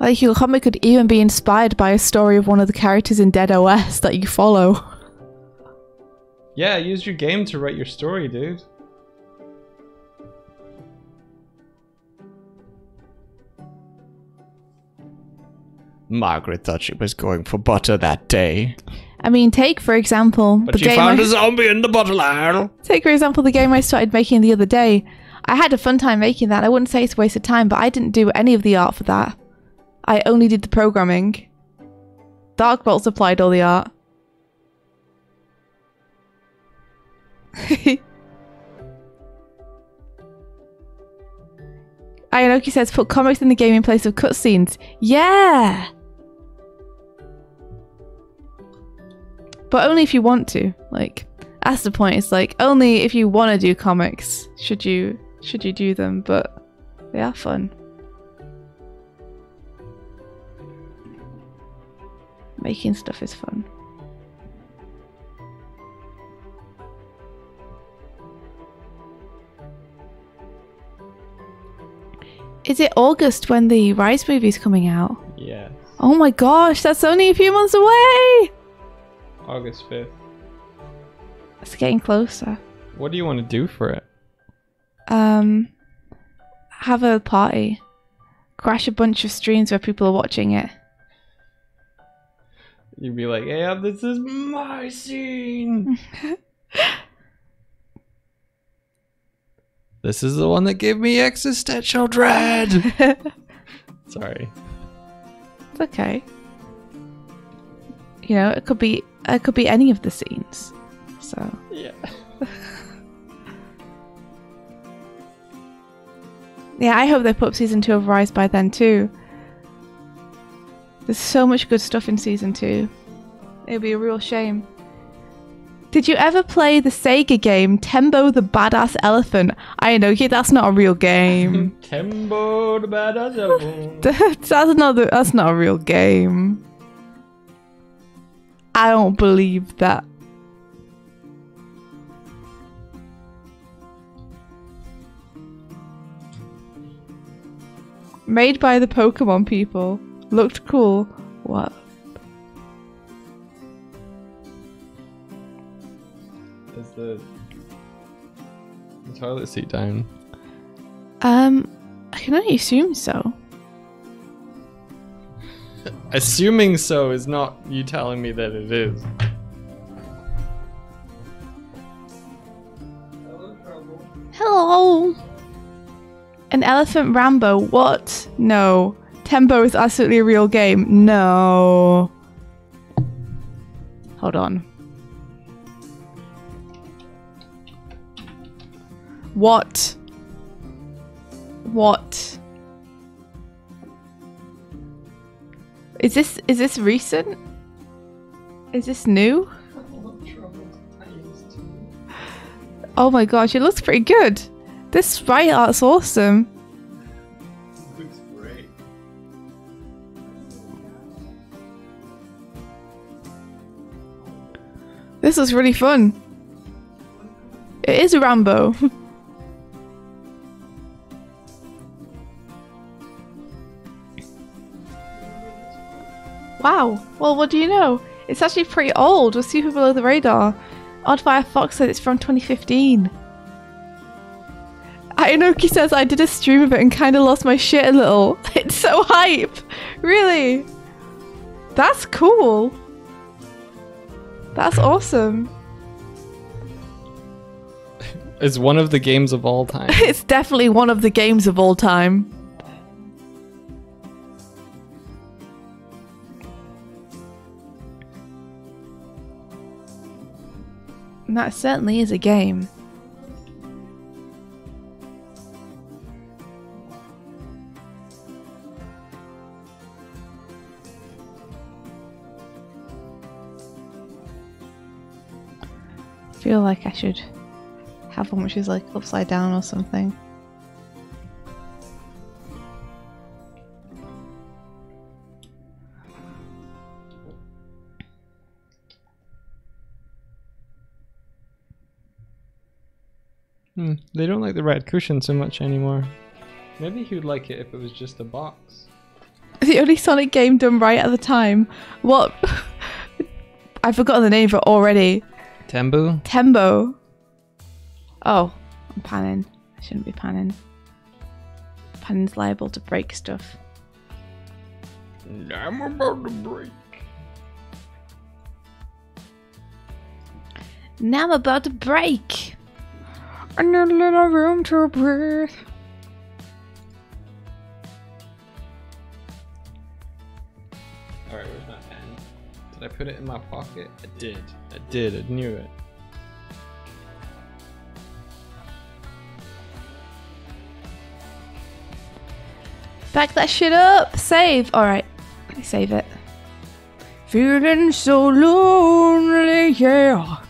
Like, your comic could even be inspired by a story of one of the characters in Dead OS that you follow. Yeah, use your game to write your story, dude. Margaret thought she was going for butter that day. I mean, take, for example, But she found a zombie in the butter aisle. Take, for example, the game I started making the other day. I had a fun time making that. I wouldn't say it's a waste of time, but I didn't do any of the art for that. I only did the programming. Darkbolt supplied all the art. Ayanoki says, put comics in the game in place of cutscenes. Yeah! But only if you want to. Like, that's the point. It's like, only if you want to do comics should you do them, but they are fun. Making stuff is fun. Is it August when the Rise movie's coming out? Yeah. Oh my gosh, that's only a few months away! August 5th. It's getting closer. What do you want to do for it? Have a party. Crash a bunch of streams where people are watching it. You'd be like, yeah, this is my scene. This is the one that gave me existential dread. Sorry. It's okay. You know, it could be any of the scenes. So Yeah. yeah, I hope they put up season 2 of Rise by then too. There's so much good stuff in season 2. It'd be a real shame. Did you ever play the Sega game Tembo the Badass Elephant? I know, that's not a real game. Tembo the Badass Elephant. That's not a real game. I don't believe that. Made by the Pokemon people. Looked cool. What? Is the toilet seat down? I can only assume so. Assuming so is not you telling me that it is. Hello. An elephant Rambo. What? No. Tembo is absolutely a real game. No. Hold on. What? What? Is this recent? Is this new? Oh my gosh, it looks pretty good. This sprite art's awesome. Looks great. This is really fun. It is a Rambo. Wow. Well, what do you know? It's actually pretty old. We're super below the radar. Oddfire Fox said it's from 2015. Ainoki says I did a stream of it and kind of lost my shit a little. It's so hype. Really? That's cool. That's awesome. It's one of the games of all time. It's definitely one of the games of all time. And that certainly is a game. I feel like I should have one which is like upside down or something. They don't like the red cushion so much anymore. Maybe he would like it if it was just a box. The only Sonic game done right at the time. What? I've forgotten the name of it already. Tembo? Tembo. Oh, I'm panning. I shouldn't be panning. Panning's liable to break stuff. I'm about to break. Now I'm about to break. I need a little room to breathe. Alright, where's my pen? Did I put it in my pocket? I did. I knew it. Back that shit up. Save. Alright. Let me save it. Feeling so lonely, yeah.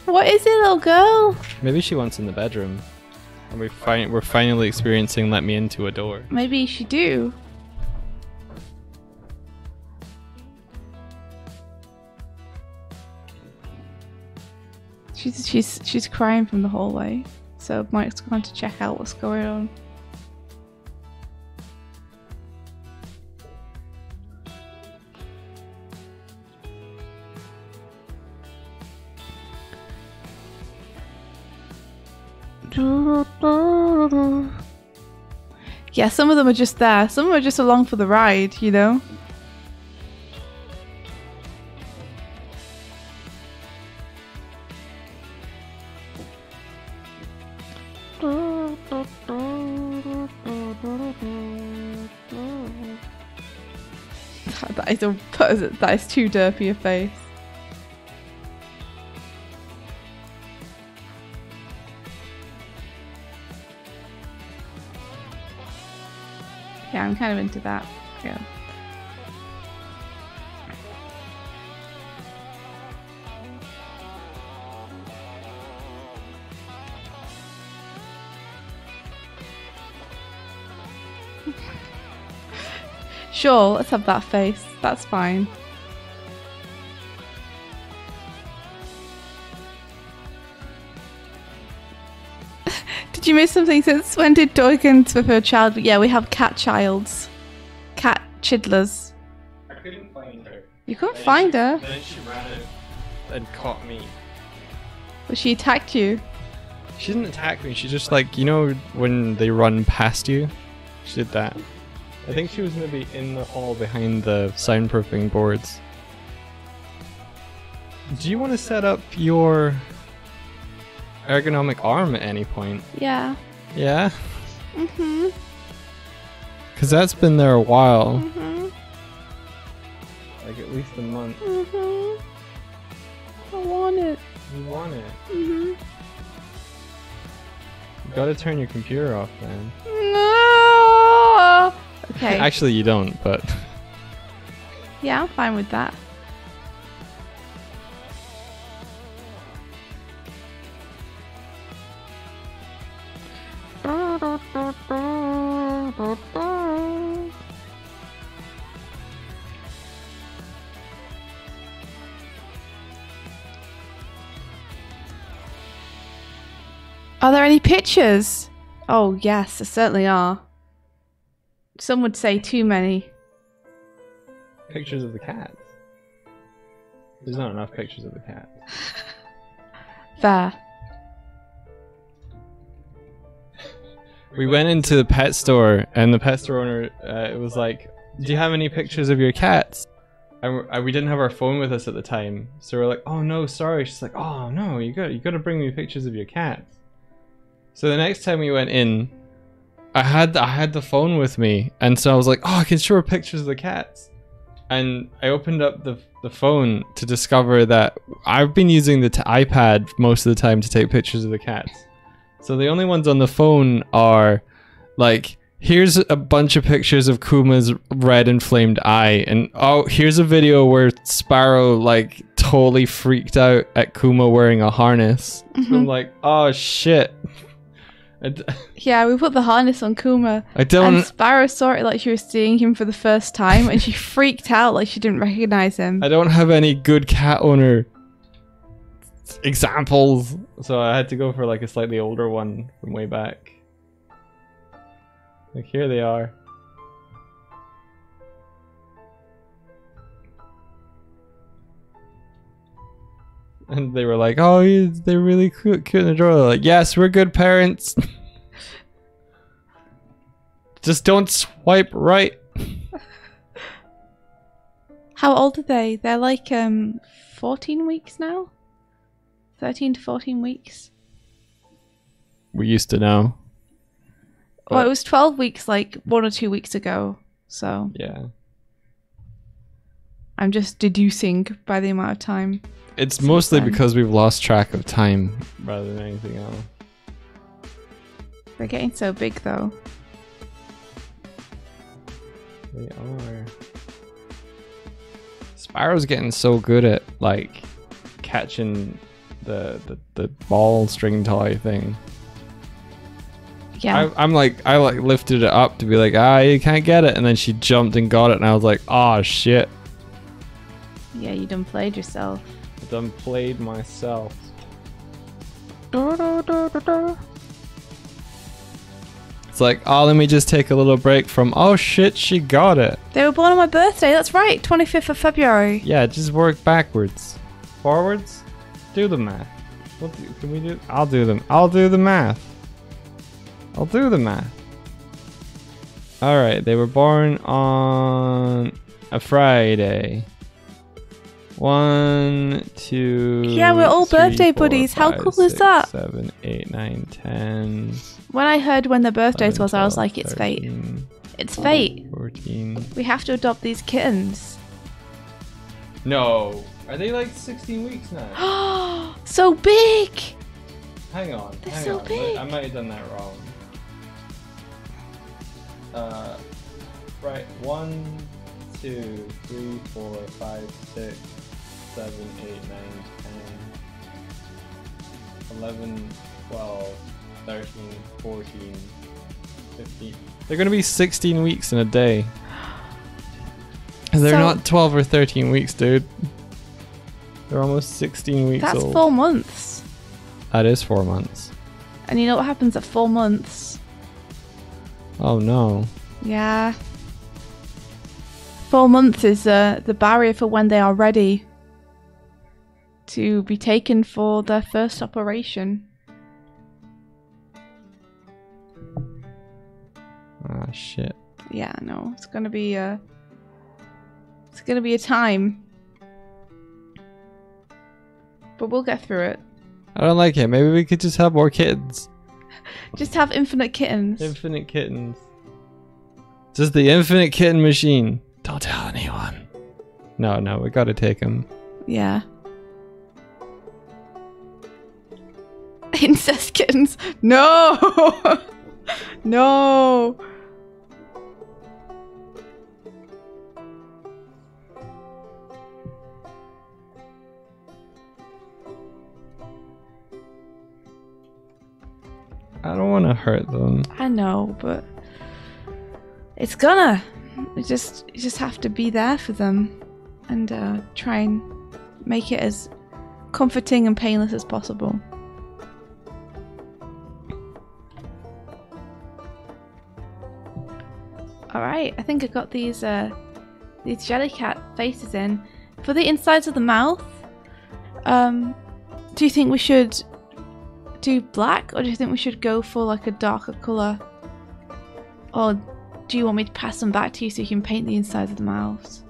What is it, little girl? Maybe she wants in the bedroom. And we're finally experiencing Let Me Into a Door. Maybe you should do. She's crying from the hallway, so Mike's going to check out what's going on. Yeah, some of them are just there. Some of them are just along for the ride, you know? That is too derpy a face. Yeah, I'm kind of into that. Yeah. Sure, let's have that face. That's fine. Did you miss something? Since when did Doig and Swift have a child? Yeah, we have cat childs. Cat chidlers. I couldn't find her. You couldn't find her? Then she ran out and caught me. But she attacked you. She didn't attack me, she just like, you know when they run past you? She did that. I think she was maybe in the hall behind the soundproofing boards. Do you want to set up your ergonomic arm at any point? Yeah. Yeah? Mm-hmm. Because that's been there a while. Mm-hmm. Like at least a month. Mm-hmm. I want it. You want it? Mm-hmm. You gotta turn your computer off, man. No! Okay. Actually, you don't, but... Yeah, I'm fine with that. Are there any pictures? Oh, yes, there certainly are. Some would say too many. Pictures of the cats. There's not enough pictures of the cats. Fair. We went into the pet store, and the pet store owner it was like, "Do you have any pictures of your cats?" And we didn't have our phone with us at the time, so we're like, "Oh no, sorry." She's like, "Oh no, you got to bring me pictures of your cats." So the next time we went in, I had the phone with me, and so I was like, "Oh, I can show her pictures of the cats." And I opened up the phone to discover that I've been using the iPad most of the time to take pictures of the cats. So the only ones on the phone are like, here's a bunch of pictures of Kuma's red inflamed eye, and oh, here's a video where Sparrow like totally freaked out at Kuma wearing a harness. Mm-hmm. So I'm like, oh shit. Yeah, we put the harness on Kuma. And Sparrow saw it like she was seeing him for the first time, and she freaked out like she didn't recognize him. I don't have any good cat owner examples, so I had to go for like a slightly older one from way back. Like here they are. And they were like, "Oh, they're really cute and adorable." Like, yes, we're good parents. Just don't swipe right. How old are they? They're like 14 weeks now? 13 to 14 weeks. We used to know. Well, it was 12 weeks like 1 or 2 weeks ago, so... Yeah. I'm just deducing by the amount of time. It's mostly because we've lost track of time rather than anything else. They're getting so big though. They are. Sparrow's getting so good at like catching the ball string toy thing. Yeah. I like lifted it up to be like, you can't get it, and then she jumped and got it, and I was like, oh shit. Yeah, you done played yourself. I done played myself. It's like, oh, let me just take a little break from, oh shit, she got it. They were born on my birthday, that's right, 25th of February. Yeah, just work backwards. Forwards? Do the math. Can we do? I'll do them. I'll do the math. I'll do the math. Alright, they were born on a Friday. 1, 2. Yeah, we're all 3, birthday 4, buddies. 5, How cool 6, is that? 7, 8, 9, 10. When I heard when their birthdays 11, was, I was 12, like, it's 13, fate. It's fate. 14. We have to adopt these kittens. No. Are they like 16 weeks now? So big! Hang on. They're hang so on. big. I might have done that wrong. Right. 1, 2, 3, 4, 5, 6, 7, 8, 9, 10, 11, 12, 13, 14, 15. They're gonna be 16 weeks in a day. They're not 12 or 13 weeks, dude. They're almost 16 weeks That's old. 4 months. That is 4 months. And you know what happens at 4 months? Oh no. Yeah. 4 months is the barrier for when they are ready to be taken for their first operation. Ah, shit. Yeah, no, it's gonna be a time. but we'll get through it. I don't like it. Maybe we could just have more kittens. Just have infinite kittens. Infinite kittens. Just the infinite kitten machine. Don't tell anyone. No, we gotta take him. Yeah. Incest kittens. No! No! I don't want to hurt them. I know, but it's gonna. You just have to be there for them and try and make it as comforting and painless as possible. Alright, I think I got these Jellycat faces in. For the insides of the mouth, do you think we should do black, or do you think we should go for like a darker colour? Or do you want me to pass them back to you so you can paint the insides of the mouths?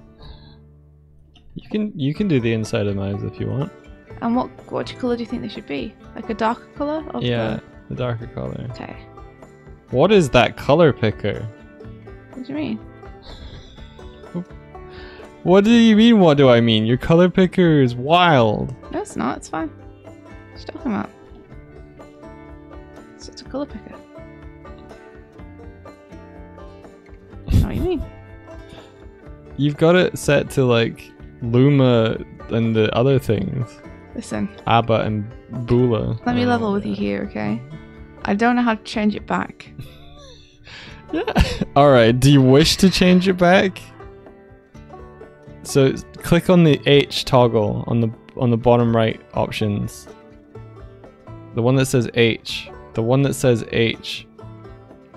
You can do the inside of the mouths if you want. And what colour do you think they should be? Like a darker colour? Yeah, the darker colour. Okay. What is that colour picker? What do you mean? What do you mean, what do I mean? Your colour picker is wild. No, it's not. It's fine. What are you talking about? It's just a colour picker. I know what you mean. You've got it set to like Luma and the other things. Listen. Abba and Bula. Let me level with you here, okay? I don't know how to change it back. Yeah. Alright, do you wish to change it back? So click on the H toggle on the bottom right options. The one that says H. The one that says H.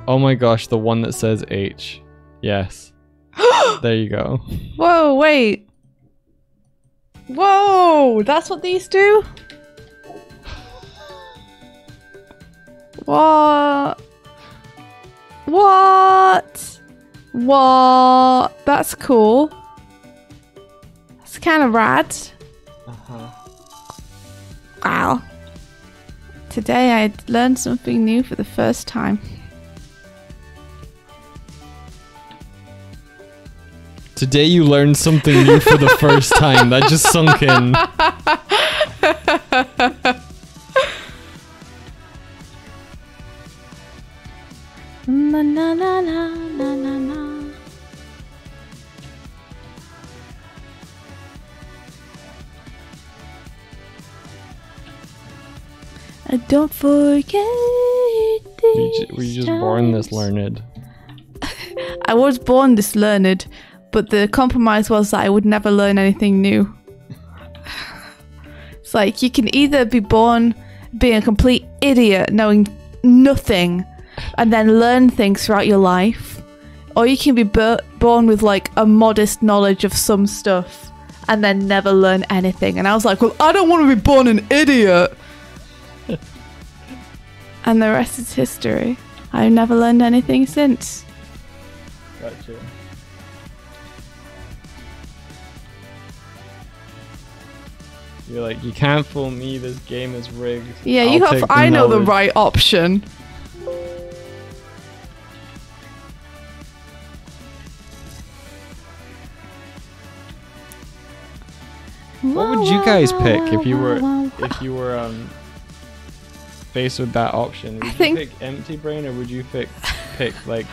Oh my gosh, the one that says H. Yes. There you go. Whoa, wait. Whoa, that's what these do? What? What? What? That's cool. That's kind of rad. Wow. Today I learned something new for the first time. Today you learned something new for the first time. That just sunk in. Na na na na na na na. Don't forget Were you just born this learned? I was born this learned, but the compromise was that I would never learn anything new. It's like you can either be born being a complete idiot, knowing nothing, and then learn things throughout your life, or you can be born with like a modest knowledge of some stuff and then never learn anything. And I was like, well, I don't want to be born an idiot. And the rest is history. I've never learned anything since. Gotcha. You're like, you can't fool me, this game is rigged. Yeah, you have. I know the right option. What would you guys pick if you were faced with that option? Would you pick empty brain, or would you pick like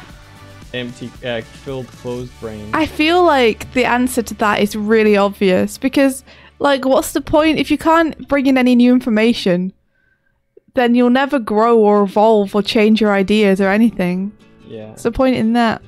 empty filled closed brain? I feel like the answer to that is really obvious, because like, what's the point if you can't bring in any new information? Then you'll never grow or evolve or change your ideas or anything. Yeah. What's the point in that?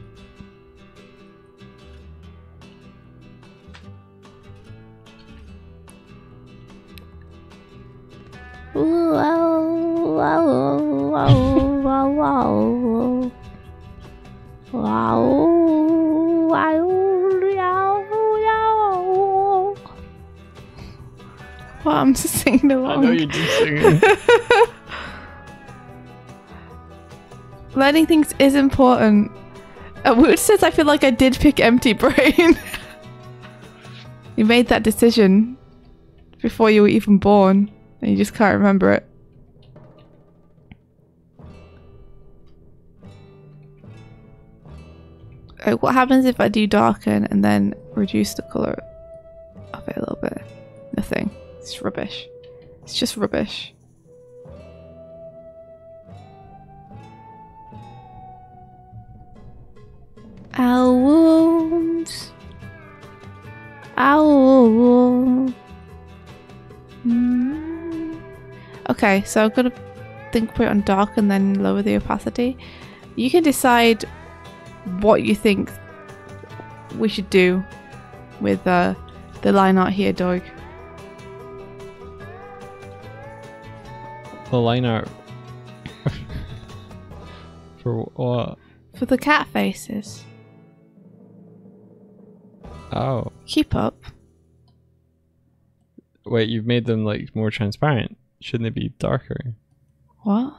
Well, I'm just singing along. I know you're just singing. Learning things is important. Which says I feel like I did pick empty brain. You made that decision before you were even born, and you just can't remember it. What happens if I do darken and then reduce the colour of it a little bit? Nothing. It's rubbish. It's just rubbish. Our wounds. Our wounds. Okay, so I'm gonna put it on dark and then lower the opacity. You can decide what you think we should do with the line art here, Doig. The line art for what? For the cat faces. Oh. Keep up. Wait, you've made them like more transparent. Shouldn't they be darker? What?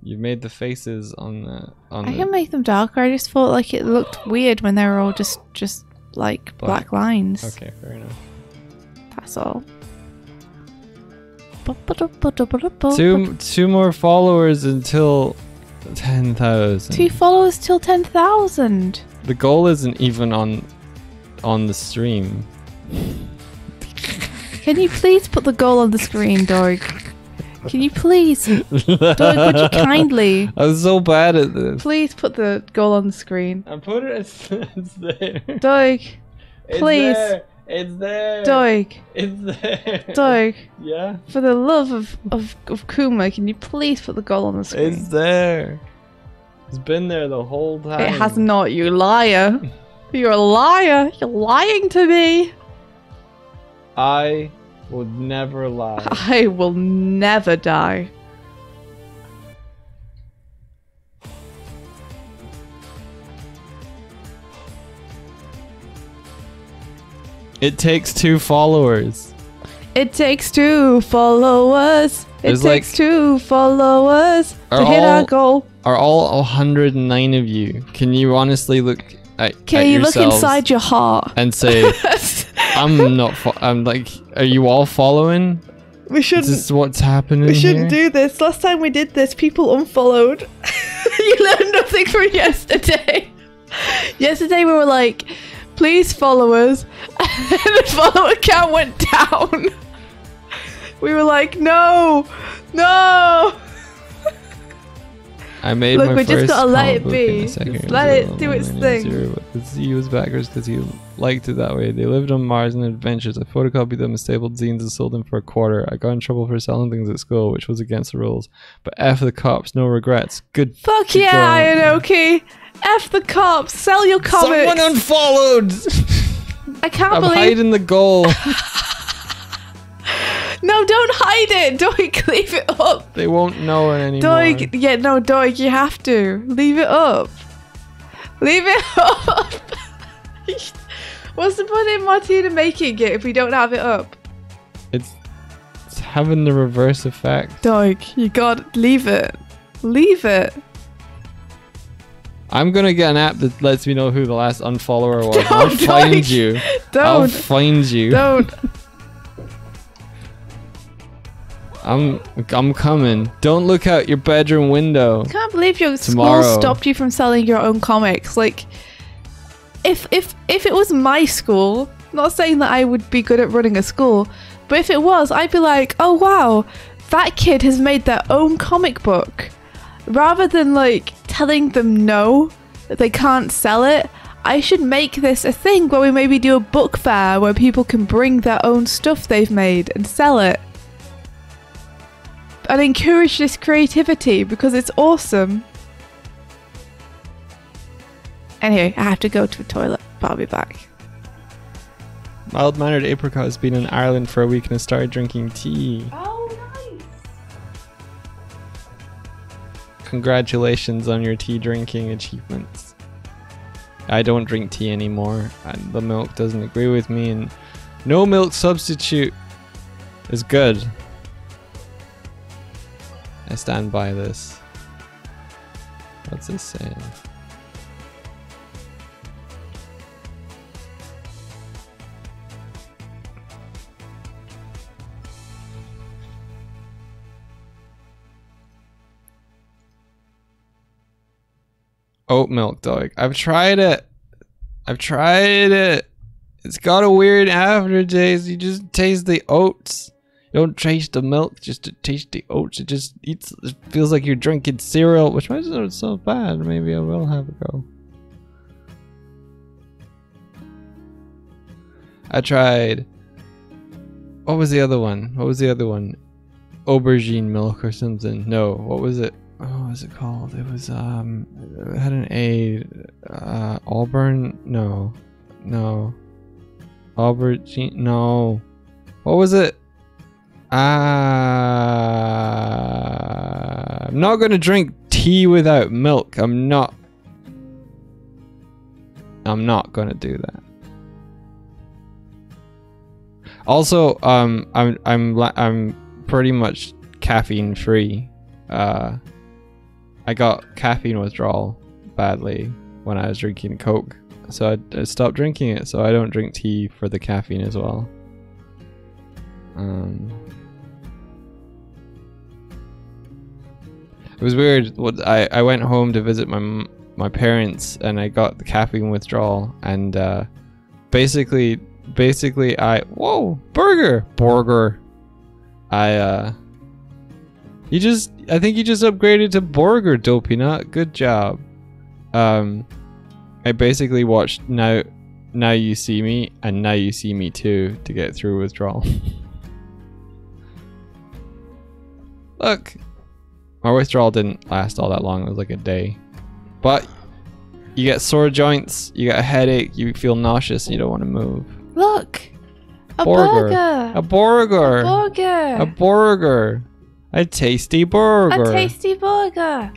You've made the faces on the I can make them darker. I just thought like it looked weird when they were all just like black lines. Okay, fair enough. That's all. Two more followers until 10,000. 2 followers till 10,000. The goal isn't even on the stream. Can you please put the goal on the screen, Doig? Can you please? Doig, would you kindly? I'm so bad at this. Please put the goal on the screen. I put it, it's there. Doig, please. It's there. Doig. It's there. Doig. Yeah. For the love of Kuma, can you please put the goal on the screen? It's there. It's been there the whole time. It has not, you liar. You're a liar. You're lying to me. I will never lie. I will never die. It takes 2 followers. It takes 2 followers. It There's takes like- 2 followers to Are hit our all- goal. Are all 109 of you? Can you honestly look at Can you look yourselves inside your heart? and say, I'm not. I'm like, are you all following? We Is shouldn't. this what's happening We shouldn't here? do this. Last time we did this, people unfollowed. You learned nothing from yesterday. Yesterday we were like, please follow us. And the follower count went down. We were like, no, no. I made Look, my we just first gotta let it comic book in be. a second. Just let it do its thing. He was backers because he liked it that way. They lived on Mars and adventures. I photocopied them and stapled zines and sold them for $0.25. I got in trouble for selling things at school, which was against the rules. But F the cops, no regrets. Good. Fuck good yeah, going. Inoki. F the cops. Sell your comics. Someone unfollowed. I can't I'm believe. hiding the goal. No, don't hide it. Doig, leave it up. They won't know it anymore. Doig, yeah, no, Doig, you have to. Leave it up. Leave it up. What's the point in Martina making it if we don't have it up? It's having the reverse effect. Doig, you got leave it. Leave it. I'm gonna get an app that lets me know who the last unfollower was. Don't, I'll find Doig. you. Don't. I'll find you. Don't. I'm coming. Don't look out your bedroom window. I can't believe your Tomorrow. school stopped you from selling your own comics. Like, if it was my school, not saying that I would be good at running a school, but if it was, I'd be like, oh wow, that kid has made their own comic book. Rather than like telling them no, that they can't sell it, I should make this a thing where we maybe do a book fair where people can bring their own stuff they've made and sell it. And encourage this creativity because it's awesome. Anyway, I have to go to the toilet, but I'll be back. Mild-mannered apricot has been in Ireland for a week and has started drinking tea. Oh, nice. Congratulations on your tea drinking achievements. I don't drink tea anymore, and the milk doesn't agree with me, and no milk substitute is good. I stand by this. What's this saying? oat milk, Doig. I've tried it. It's got a weird aftertaste. You just taste the oats. You don't taste the milk, just to taste the oats. It feels like you're drinking cereal, which might not so bad. Maybe I will have a go. I tried. What was the other one? Aubergine milk or something. No, what was it? Oh, what was it called? It was it had an A. Auburn? No. Aubergine? No. What was it? I'm not gonna drink tea without milk. I'm not gonna do that. Also, I'm pretty much caffeine free. I got caffeine withdrawal badly when I was drinking Coke, so I stopped drinking it. So I don't drink tea for the caffeine as well. It was weird. I went home to visit my parents, and I got the caffeine withdrawal, and basically whoa, burger. I think you just upgraded to burger, Dopey Nut. Good job. I basically watched Now You See Me and Now You See Me Too to get through withdrawal. Look, my withdrawal didn't last all that long. It was like a day, but you get sore joints, you get a headache, you feel nauseous, and you don't want to move. Look, a burger. A burger. A burger. A burger. A tasty burger. A tasty burger.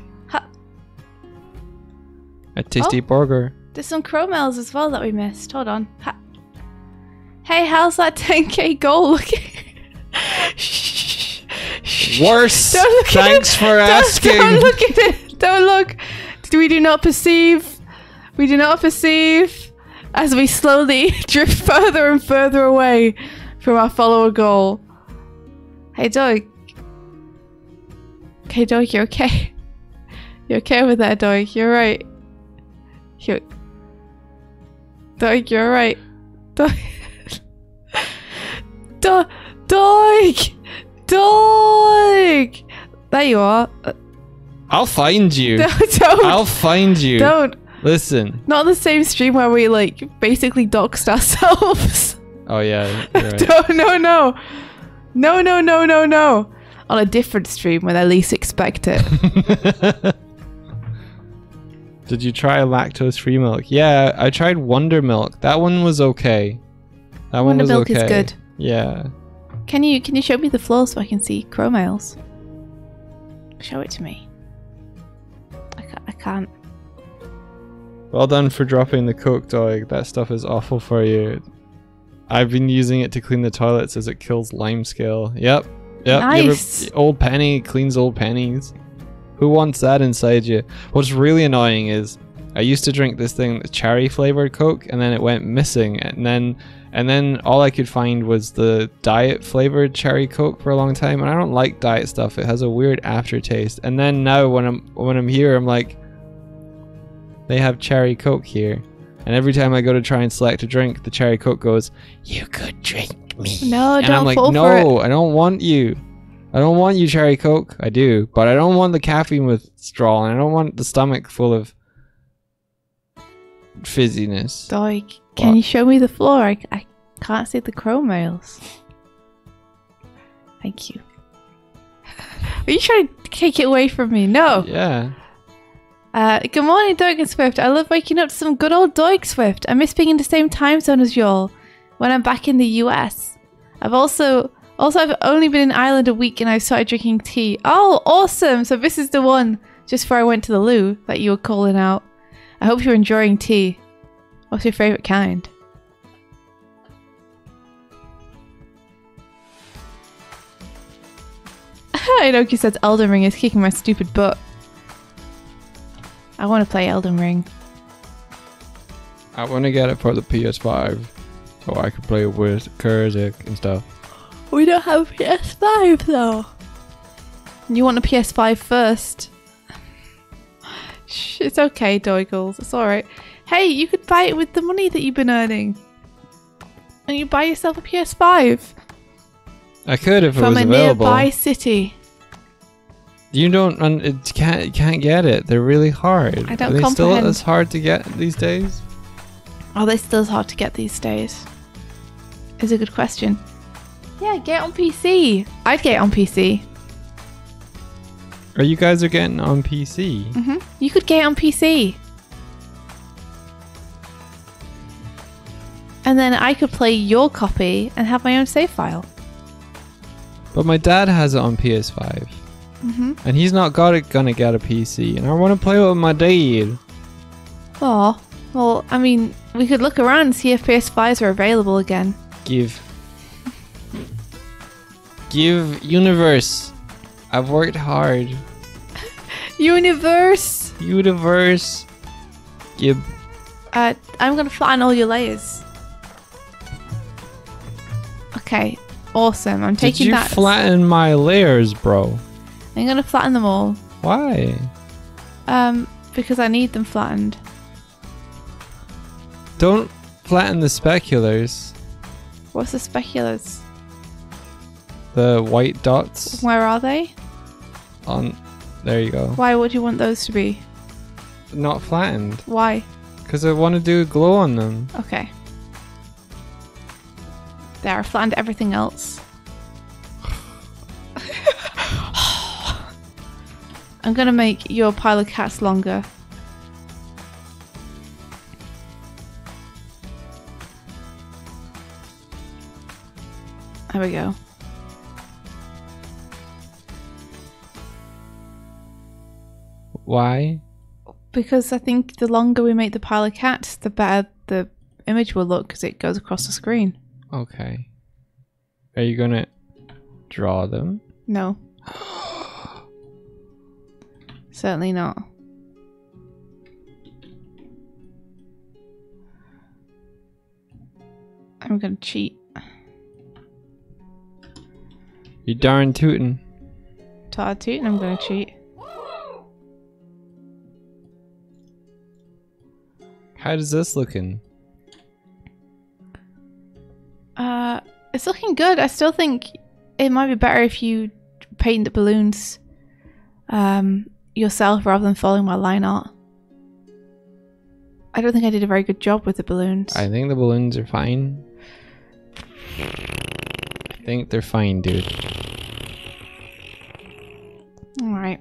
A tasty burger. There's some Chromels as well that we missed. Hold on. Hey, how's that 10k goal looking? Worse. Thanks for asking. Don't look at it. Don't look. We do not perceive. We do not perceive as we slowly drift further and further away from our follower goal. Hey, Doig. Okay, Doig, you're okay. You're okay with that, Doig. You're right. Doig, you're right. Doig. Doig! Doig! There you are. I'll find you. Don't. I'll find you. Don't. Listen. Not the same stream where we like basically doxed ourselves. Oh yeah. You're right. No. On a different stream when I least expect it. Did you try lactose-free milk? Yeah, I tried Wonder Milk. That one was okay. Wonder Milk is good. Yeah. Can you show me the floor so I can see Chromales? Show it to me. I can't. Well done for dropping the Coke, Doig. That stuff is awful for you. I've been using it to clean the toilets as it kills limescale. Yep. Nice. Old penny cleans old pennies. Who wants that inside you? What's really annoying is I used to drink this thing, cherry flavored Coke, and then it went missing, and then all I could find was the diet flavored cherry Coke for a long time, and I don't like diet stuff. It has a weird aftertaste. And then now when I'm here, I'm like, they have cherry Coke here, and every time I go to try and select a drink, the cherry Coke goes, "You could drink me." No, and don't I'm like, fall no, for it. I don't want you. I don't want you, cherry Coke. I do, but I don't want the caffeine withdrawal, and I don't want the stomach full of fizziness. Doig, can you show me the floor? I can't see the Chromales. Thank you. Are you trying to take it away from me? No. Yeah. Good morning, Doig and Swift. I love waking up to some good old Doig Swift. I miss being in the same time zone as y'all when I'm back in the US. I've only been in Ireland a week and I started drinking tea. Oh, awesome! So this is the one just before I went to the loo that you were calling out. I hope you're enjoying tea. What's your favourite kind? Inoki says Elden Ring is kicking my stupid butt. I want to play Elden Ring. I want to get it for the PS5 so I can play with Kurzik and stuff. We don't have a PS5 though. You want a PS5 first? Shh, it's okay, Doigles. It's alright. Hey, you could buy it with the money that you've been earning. And you buy yourself a PS5. I could if it from was a available. nearby city. You can't get it. They're really hard. I don't Are they still comprehend. as hard to get these days? Are they still as hard to get these days? Is a good question. Yeah, get on PC. I'd get on PC. Or you guys are getting on PC? You could get on PC. And then I could play your copy and have my own save file. But my dad has it on PS5. And he's not gonna get a PC. And I want to play with my dad. Oh, well, I mean, we could look around and see if PS5s are available again. Give Universe. I've worked hard. Universe! Give. I'm gonna flatten all your layers. Okay, awesome. I'm Did taking you that. flatten my layers, bro? I'm gonna flatten them all. Why? Because I need them flattened. Don't flatten the speculars. What's the speculars? The white dots Where are they? on. There you go. Why would you want those to be? Not flattened. Why? Because I want to do a glow on them. Okay. There, I flattened everything else. I'm gonna make your pile of cats longer. There we go. Why? Because I think the longer we make the pile of cats, the better the image will look because it goes across the screen. Okay. Are you gonna draw them? No. Certainly not. I'm gonna cheat. You darn tootin'. Todd tootin', I'm gonna cheat. How does this looking? It's looking good. I still think it might be better if you paint the balloons yourself rather than following my line art. I don't think I did a very good job with the balloons. I think the balloons are fine. I think they're fine, dude. Alright.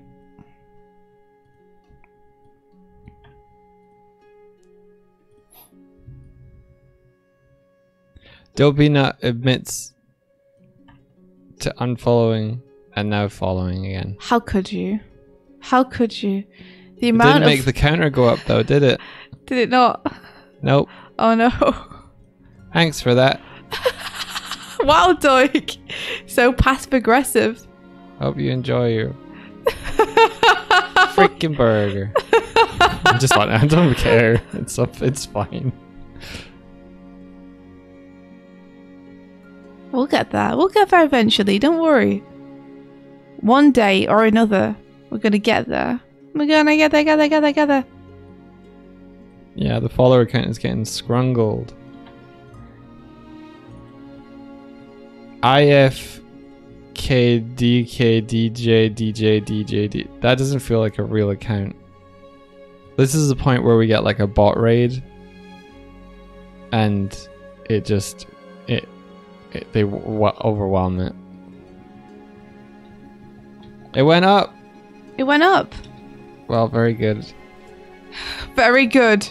Dobina admits to unfollowing and now following again. How could you? How could you? The It amount didn't of... make the counter go up though, did it? Did it not? Nope. Oh no. Thanks for that. Wow, Doig. So passive aggressive. Hope you enjoy your freaking burger. I'm just like, I don't care. It's fine. We'll get there. We'll get there eventually. Don't worry. One day or another, we're gonna get there. We're gonna get there. Yeah, the follower count is getting scrungled. IFKDKDJ. That doesn't feel like a real account. This is the point where we get like a bot raid, and it just they overwhelm it. It went up. It went up. Well, very good. Very good.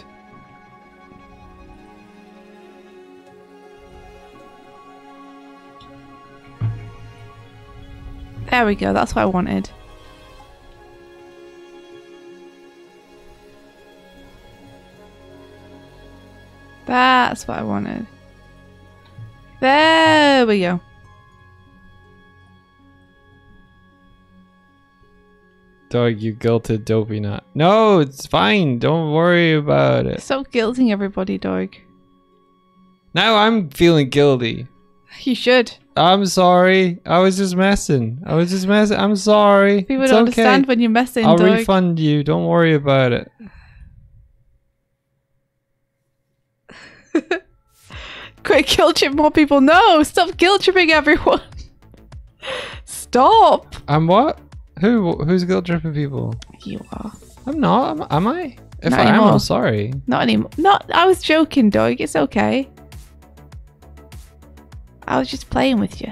There we go. That's what I wanted. That's what I wanted. There we go. Doig, you guilted Dopey Nut. No, it's fine. Don't worry about it. Stop guilting everybody, Doig. Now I'm feeling guilty. You should. I'm sorry. I was just messing. I'm sorry. People It's don't okay. understand when you're messing, I'll Doig. refund you. Don't worry about it. Quick, guilt trip more people. No, stop guilt tripping everyone. Stop. I'm what? Who's guilt tripping people? You are. I'm not. Am I? If Not I am, anymore. I'm sorry. Not anymore. Not. I was joking, Doig. It's okay. I was just playing with you.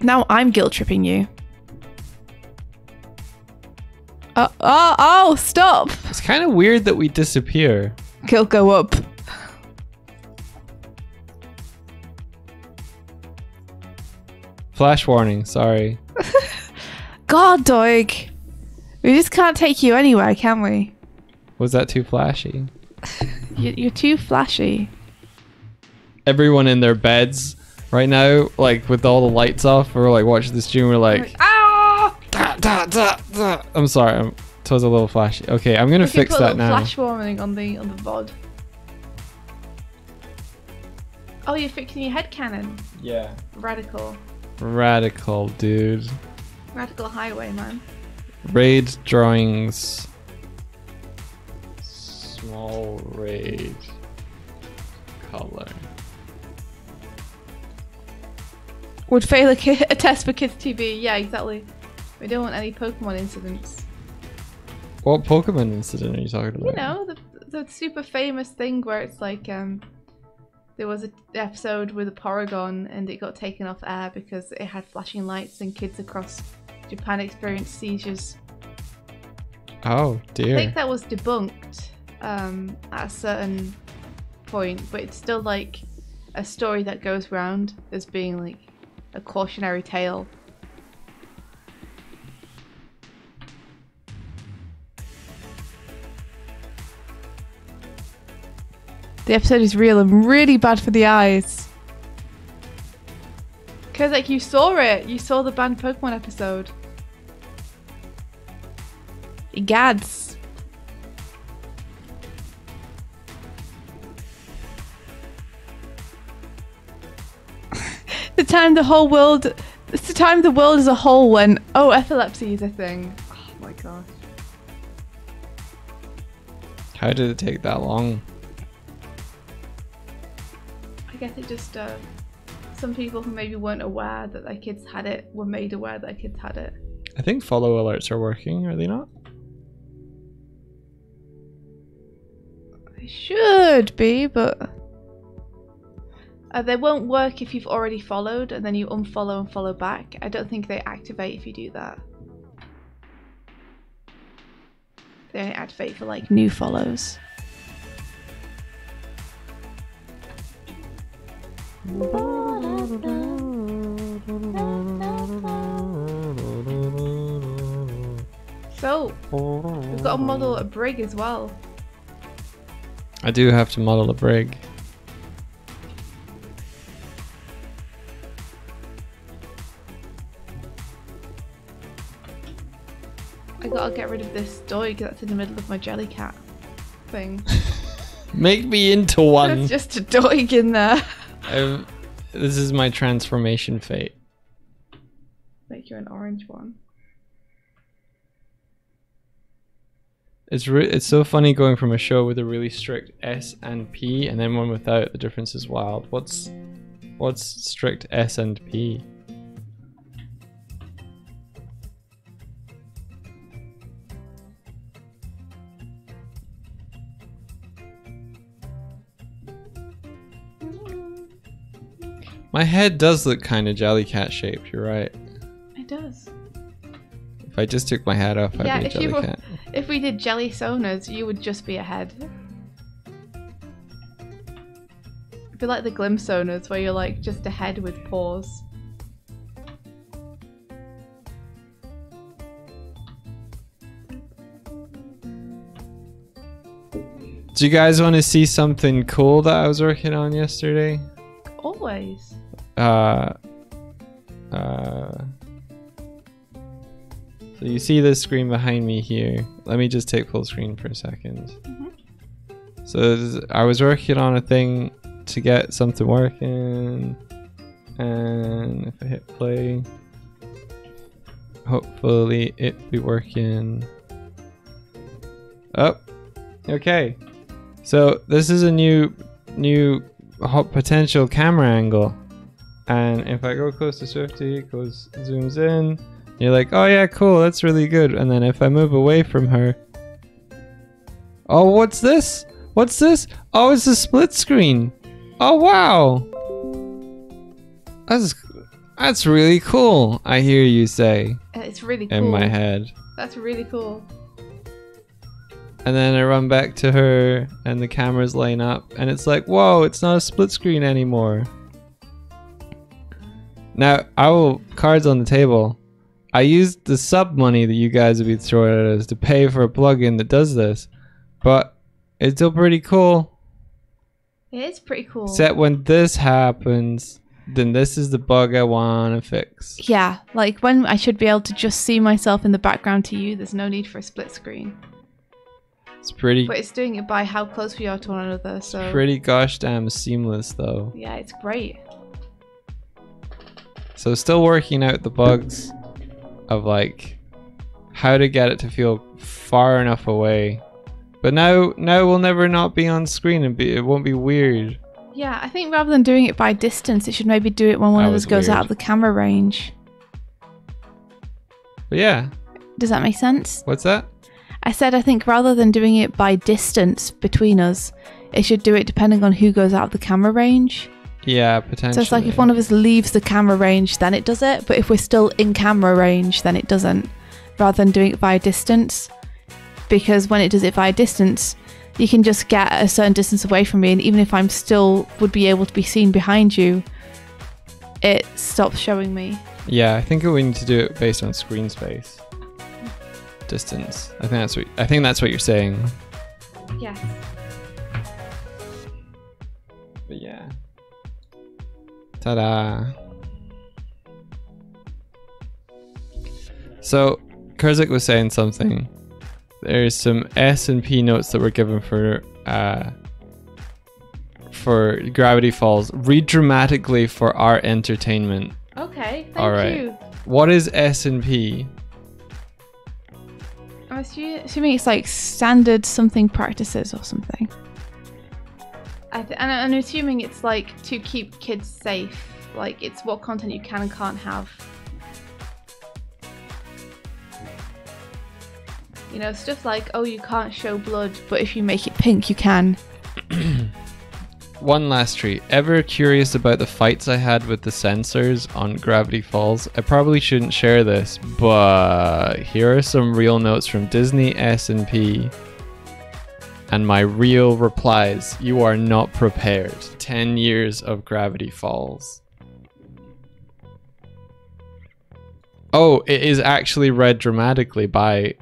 Now I'm guilt tripping you. Oh, stop. It's kind of weird that we disappear. Guilt go up. Flash warning. Sorry. God, Doig. We just can't take you anywhere, can we? Was that too flashy? You're too flashy. Everyone in their beds right now, like with all the lights off, we're like watching the stream. We're like, Ah! I'm sorry. It was a little flashy. Okay, I'm gonna fix that now. Flash warning on the VOD. Oh, you're fixing your headcanon. Yeah. Radical. Radical, dude. Radical highway, man. Raid drawings. Small raid. Color. Would fail a test for Kids TV. Yeah, exactly. We don't want any Pokemon incidents. What Pokemon incident are you talking about? You know, the super famous thing where it's like, there was an episode with a Porygon and it got taken off air because it had flashing lights and kids across Japan experienced seizures. Oh dear. I think that was debunked at a certain point, but it's still like a story that goes round as being like a cautionary tale. The episode is real and really bad for the eyes. Cause like you saw it, you saw the banned Pokemon episode. Gads. It's the time the world as a whole went, oh, epilepsy is a thing. Oh my gosh. How did it take that long? I guess it just, some people who maybe weren't aware that their kids had it were made aware that their kids had it. I think follow alerts are working, are they not? They should be, but they won't work if you've already followed and then you unfollow and follow back. I don't think they activate if you do that. They only activate for like new follows. So, we've got to model a brig as well. I do have to model a brig. I gotta get rid of this Doig that's in the middle of my Jellycat thing. Make me into one. There's just a Doig in there. This is my transformation fate. Make you an orange one. It's so funny going from a show with a really strict S and P and then one without. The difference is wild. What's strict S and P? My head does look kind of Jellycat shaped, you're right. It does. If I just took my hat off, I'd Yeah, be a Jellycat. if we did jelly sonas, you would just be a head. It'd be like the glim sonas where you're like just a head with paws. Do you guys want to see something cool that I was working on yesterday? Always. So you see this screen behind me here. Let me just take full screen for a second. So I was working on a thing to get something working. And if I hit play, hopefully it be working. Oh, okay. So this is a new hot potential camera angle. And if I go close to Swifty, it goes, zooms in. You're like, oh yeah, cool, that's really good. And then if I move away from her, oh, what's this? What's this? Oh, it's a split screen. Oh wow, that's really cool. I hear you say. It's really cool. In my head. That's really cool. And then I run back to her, and the cameras line up, and it's like, whoa, it's not a split screen anymore. Now, cards on the table. I used the sub money that you guys would be throwing at us to pay for a plugin that does this, but it's still pretty cool. It is pretty cool. Except when this happens, then this is the bug I want to fix. Yeah, like when I should be able to just see myself in the background to you, there's no need for a split screen. It's pretty... But it's doing it by how close we are to one another, so... Pretty gosh damn seamless, though. Yeah, it's great. So still working out the bugs of like how to get it to feel far enough away. But now we'll never not be on screen and it won't be weird. Yeah, I think rather than doing it by distance, it should maybe do it when one of us goes out of the camera range. But yeah. Does that make sense? What's that? I said I think rather than doing it by distance between us, it should do it depending on who goes out of the camera range. Yeah, potentially. So it's like if one of us leaves the camera range, then it does it. But if we're still in camera range, then it doesn't. Rather than doing it via distance. Because when it does it via distance, you can just get a certain distance away from me. And even if I'm still would be able to be seen behind you, it stops showing me. Yeah, I think we need to do it based on screen space. Distance. I think that's what you're saying. Yes. But yeah. Ta-da. So, Kurzik was saying something. There's some S&P notes that were given for Gravity Falls. Read dramatically for our entertainment. Okay, thank you. What is S&P? I'm assuming it's like standard something practices or something. And I'm assuming it's like to keep kids safe. Like it's what content you can and can't have. You know, stuff like, oh, you can't show blood, but if you make it pink, you can. One last treat. Ever curious about the fights I had with the censors on Gravity Falls? I probably shouldn't share this, but here are some real notes from Disney S&P. And my real replies. You are not prepared. 10 years of Gravity Falls. Oh, it is actually read dramatically by...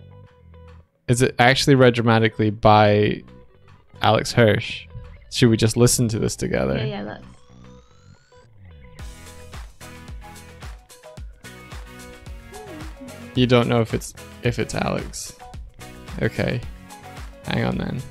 Is it actually read dramatically by Alex Hirsch? Should we just listen to this together? Yeah, let's. You don't know if it's Alex. Okay. Hang on then.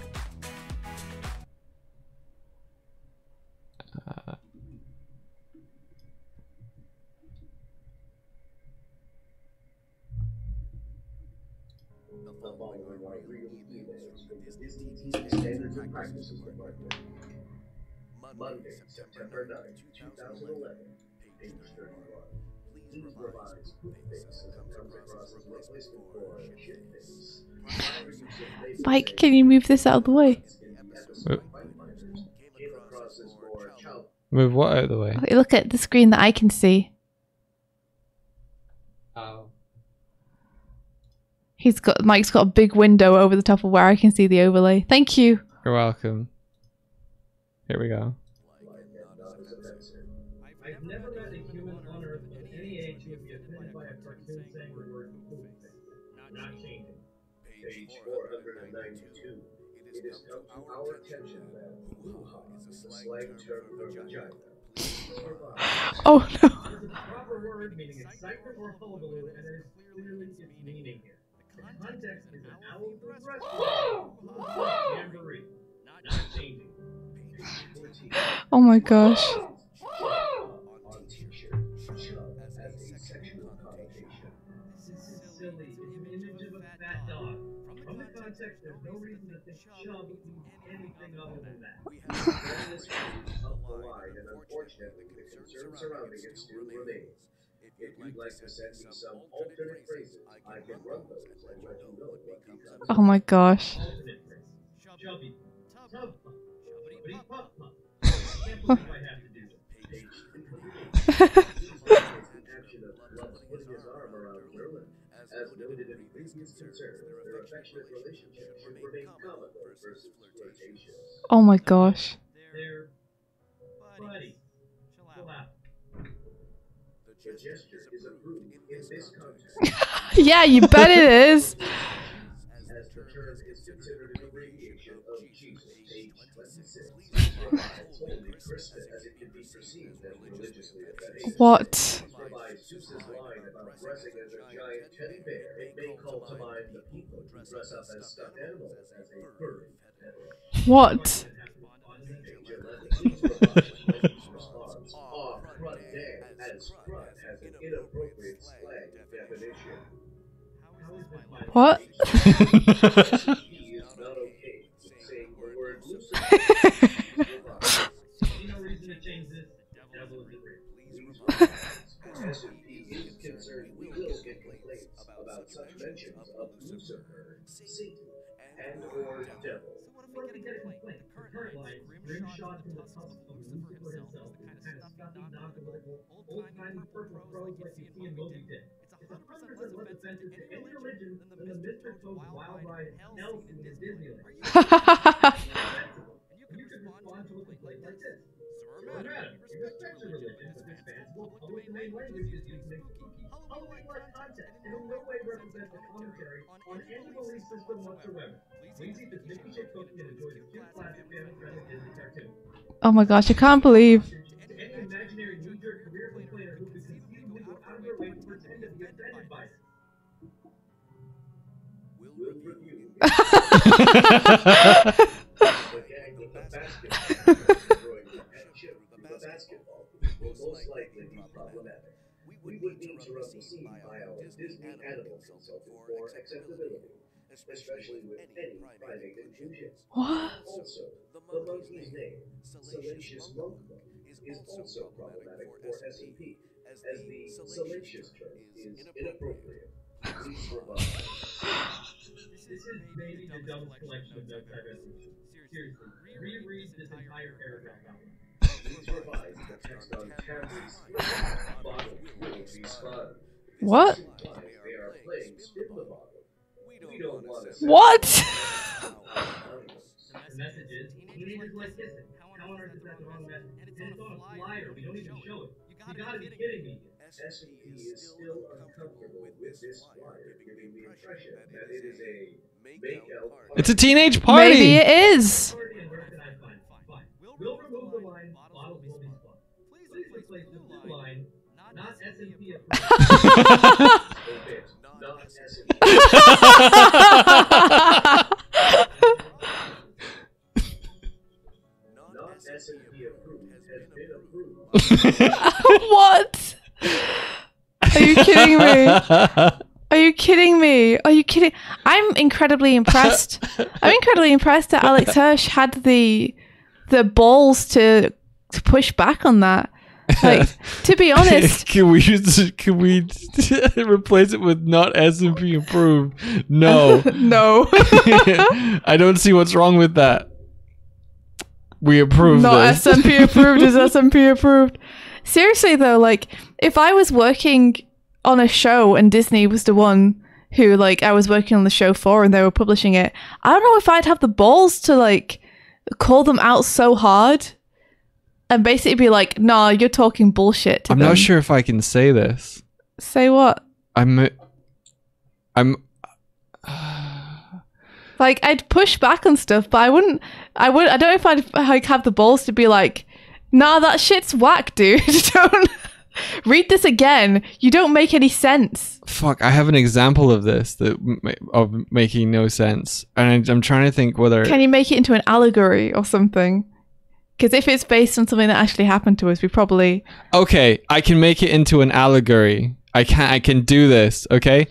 Monday, September 9, 2011, page 31. Please revise face comes across as replacement for shit face. Mike, can you move this out of the way? Move what out of the way? Okay, look at the screen that I can see. Oh. Mike's got a big window over the top of where I can see the overlay. Thank you. You're welcome. Here we go. I've never met a human on Earth of any age who would be offended by a cartoon saying the word poop. Not changing. Page 492. It has come to our attention that hoo-ha is a slang term for vagina. Oh no. There's a proper word meaning excitement or hullabaloo, and there is clearly its meaning here. The context is an owl food restaurant. Jamboree. Not changing. Oh my gosh. context, there's no reason to think chub means anything other than that. Then this phrase up the line, and unfortunately, the concern surrounding it still remains. If you'd like to send me some alternate phrases, I can run those and let you know what becomes. Oh my gosh. Alternate phrase. Chubby. Tub. Chubbity pup. Can't believe I have to do this. Page 3. Action of Love's putting his arm around Merlin. As noted in previous concerns, their affectionate relationship should remain comical versus flirtatious. Oh my gosh. They're buddy. Chill out. The gesture is approved in this context. Yeah, you bet it is. As the term is considered an abbreviation of Jesus, age 26. Provides only Krista as it can be perceived as religiously offensive. What? Provides Zeus's line about dressing as a giant teddy bear. It may call to mind the people who dress up as stuffed animals as a furry pet. What? Response. Aw, crud damn, as crud has an inappropriate slang definition. What? He is not okay with saying the word Lucifer. See no reason to change this. Devil is real. S&P is concerned we will get complaints about such mentions of Lucifer, Satan, and or devil. What if we get a complaint? The current line, rim shot from the top of Lucifer himself, with kind of stuffy, non-political, old-timey purple prose like you see in Moby Dick. It's 100% less offensive to any religion than the Mr. Toad's wild ride hell scene in Disneyland. You could respond to a complaint like this. Sir Madam, you respect your religion, but this fanciful public domain language is used to make spooky, Halloween-like content and in no way represents a commentary on any belief system whatsoever. Please eat this Mickey shit cookie and enjoy the cute classic family-friendly Disney cartoon. Oh my gosh, I can't believe. To any imaginary knee-jerk career complainer who could conceivably go out of their way to pretend to be offended by it. We'll review. The gang with the basketball throwing the head chip through the basketball will most likely be problematic. We would need to run the scene by our Disney animal consultant for acceptability, especially with any primate inclusion. What? Also, the monkey's name, Salacious Monkey, is also problematic for S&P, as the salacious term is inappropriate. Please revise. This is maybe the dumbest collection of notes I've ever seen. Seriously, reread this entire paragraph out. Please revise the text on Tammy's bottle will be spun. What? They are playing spin the bottle. We don't want to. What? The message is, teenagers like kissing. How on earth is that the wrong message? And it's on a flyer, we don't even show it. You gotta be kidding me. S&P is still uncomfortable with this flyer, giving the impression that it is a make-out party. It's a teenage party. Maybe it is. And where can I find it? Fine. We'll remove the line, bottles will be spun. Please replace the new line, not S&P approved. Not S&P. Not S&P approved has been approved. What? Are you kidding me? Are you kidding me? Are you kidding? I'm incredibly impressed. I'm incredibly impressed that Alex Hirsch had the balls to push back on that. Like, to be honest, can we replace it with not S&P approved? No. no. I don't see what's wrong with that. We approve Not this. S&P approved is S&P approved. Seriously though, like, if I was working on a show and Disney was the one who, like, I was working on the show for and they were publishing it, I don't know if I'd have the balls to, like, call them out so hard and basically be like, nah, you're talking bullshit to I'm them. not sure if I can say this. Say what? I'm Like, I'd push back on stuff, but I don't know if I'd, like, have the balls to be like, nah, that shit's whack, dude. Don't read this again. You don't make any sense. fuck. I have an example of this of making no sense, and I'm trying to think whether Can you make it into an allegory or something? Because if it's based on something that actually happened to us, we probably... Okay, I can make it into an allegory. I can do this. Okay.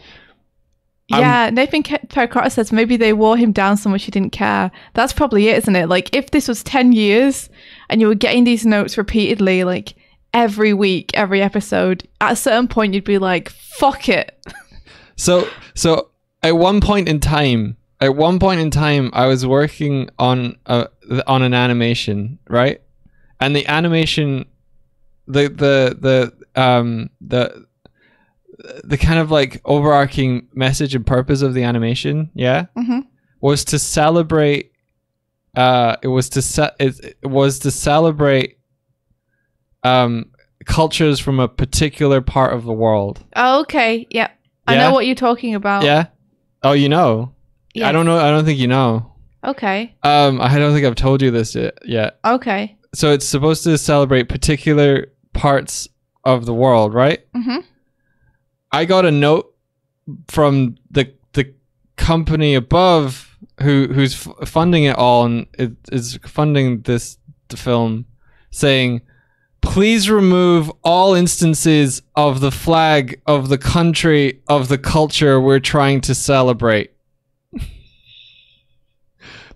Yeah, Nathan Terracotta says maybe they wore him down so much he didn't care. That's probably it, isn't it? Like, if this was 10 years and you were getting these notes repeatedly, like, every week, every episode, at a certain point you'd be like, fuck it. So at one point in time, I was working on an animation, right? And the animation, the kind of like overarching message and purpose of the animation, was to celebrate. It was to celebrate cultures from a particular part of the world. Oh, okay. Yeah. I know what you're talking about. Yeah. Oh, you know. Yes. I don't know. I don't think you know. Okay. I don't think I've told you this yet. Okay. So it's supposed to celebrate particular parts of the world, right? Mm-hmm. I got a note from the company above who's funding it all and is funding the film, saying, please remove all instances of the flag of the country of the culture we're trying to celebrate.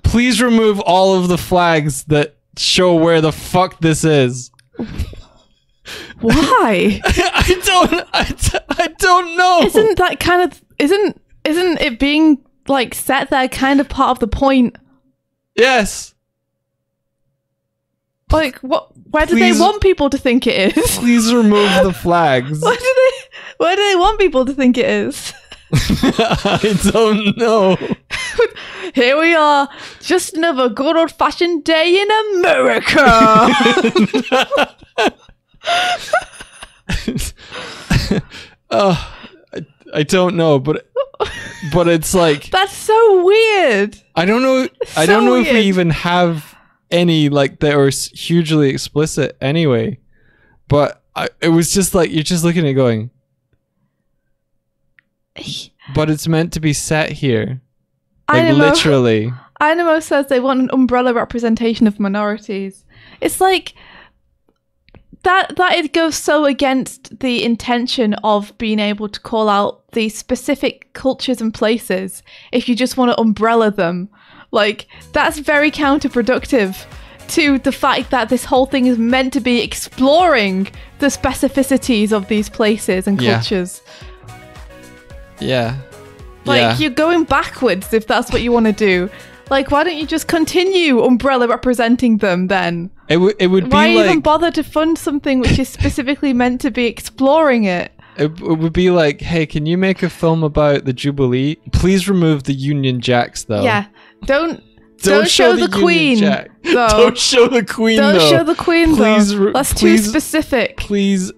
Please remove all of the flags that show where the fuck this is. Why? I don't know. Isn't that kind of isn't it being like set there kind of part of the point? Yes. Like, what? Where do they want people to think it is? Please remove the flags. Where do they want people to think it is? I don't know. Here we are, just another good old-fashioned day in America. I don't know, but it's like, that's so weird. I don't know. I don't know if we even have any like that are hugely explicit anyway. But it was just like, you're just looking at it going, but it's meant to be set here. Like, literally. Dynamo says they want an umbrella representation of minorities. It's like that it goes so against the intention of being able to call out these specific cultures and places if you just want to umbrella them. Like, that's very counterproductive to the fact that this whole thing is meant to be exploring the specificities of these places and cultures. Yeah. Like, you're going backwards if that's what you want to do. Like, why don't you just continue umbrella representing them then? It would be why like, even bother to fund something which is specifically meant to be exploring it? It would be like, hey, can you make a film about the Jubilee? Please remove the Union Jacks, though. Yeah, don't show the Queen. Don't show the Queen. Don't though. show the Queen. Though. That's too specific. Please,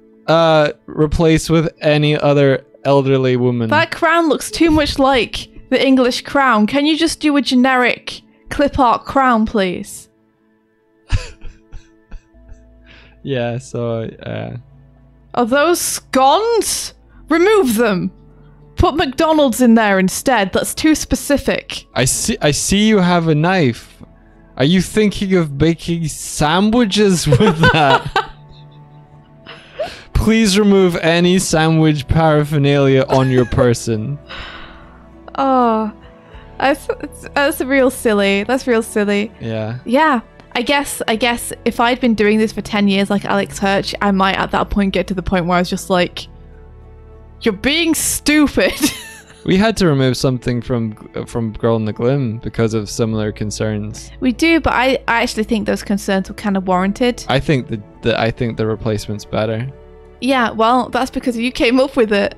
replace with any other elderly woman. That crown looks too much like the English crown. Can you just do a generic clip art crown, please? Yeah, so are those scones? Remove them. Put McDonald's in there instead. That's too specific. I see you have a knife. Are you thinking of baking sandwiches with that? Please remove any sandwich paraphernalia on your person. Oh, that's real silly. That's real silly. Yeah. Yeah. I guess if I'd been doing this for 10 years like Alex Hirsch, I might at that point get to the point where I was just like, you're being stupid. We had to remove something from Girl in the Glim because of similar concerns. We do, but I actually think those concerns were kind of warranted. I think the replacement's better. Yeah, well, that's because you came up with it.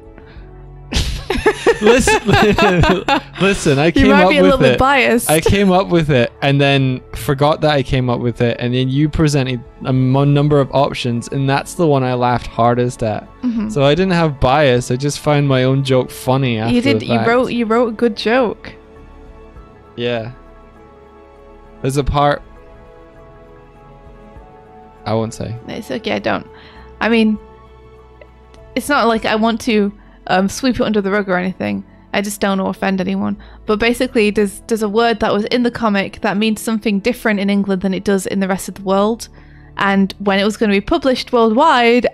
Listen, I came you might up be a with little bit biased. I came up with it and then forgot that I came up with it, and then you presented a number of options, and that's the one I laughed hardest at. Mm-hmm. So I didn't have bias. I just found my own joke funny after the fact. You wrote a good joke. Yeah. There's a part I won't say. It's okay, I don't. I mean, it's not like I want to sweep it under the rug or anything. I just don't want to offend anyone. But basically, there's a word that was in the comic that means something different in England than it does in the rest of the world. And when it was going to be published worldwide,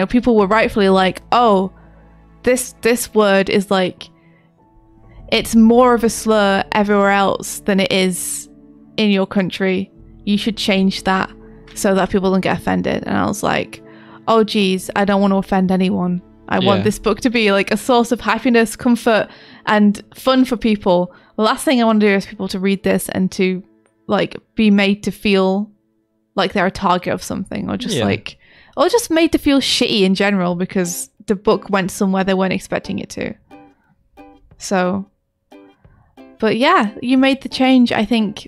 people were rightfully like, oh, this word is like it's more of a slur everywhere else than it is in your country. You should change that so that people don't get offended. And I was like, oh geez, I don't want to offend anyone. I want this book to be like a source of happiness, comfort, and fun for people. The last thing I want to do is people to read this and to like be made to feel like they're a target of something, or just or just made to feel shitty in general because the book went somewhere they weren't expecting it to. So, but yeah, you made the change. I think,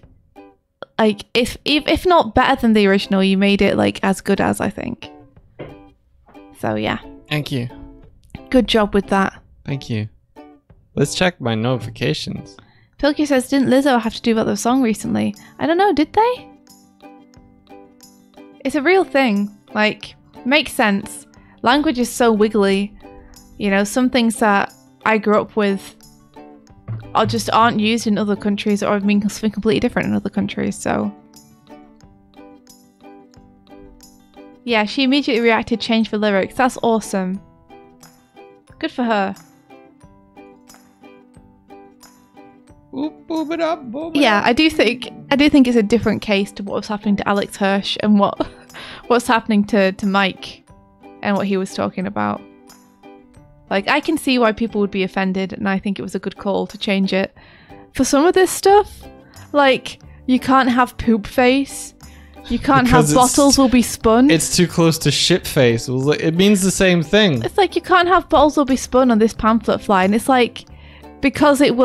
like, if not better than the original, you made it like as good as, I think. So yeah. Thank you. Good job with that. Thank you. Let's check my notifications. Pilky says, didn't Lizzo have to do about the song recently? I don't know, did they? It's a real thing. Like, makes sense. Language is so wiggly. You know, some things that I grew up with are just aren't used in other countries or mean something completely different in other countries, so. Yeah, she immediately reacted, changed the lyrics. That's awesome. Good for her. Yeah, I do think it's a different case to what was happening to Alex Hirsch and what's happening to Mike and what he was talking about. Like, I can see why people would be offended, and I think it was a good call to change it. For some of this stuff, like, you can't have poop face. You can't have bottles will be spun. It's too close to shit face. It means the same thing. It's like you can't have bottles will be spun on this pamphlet fly, and it's like, because it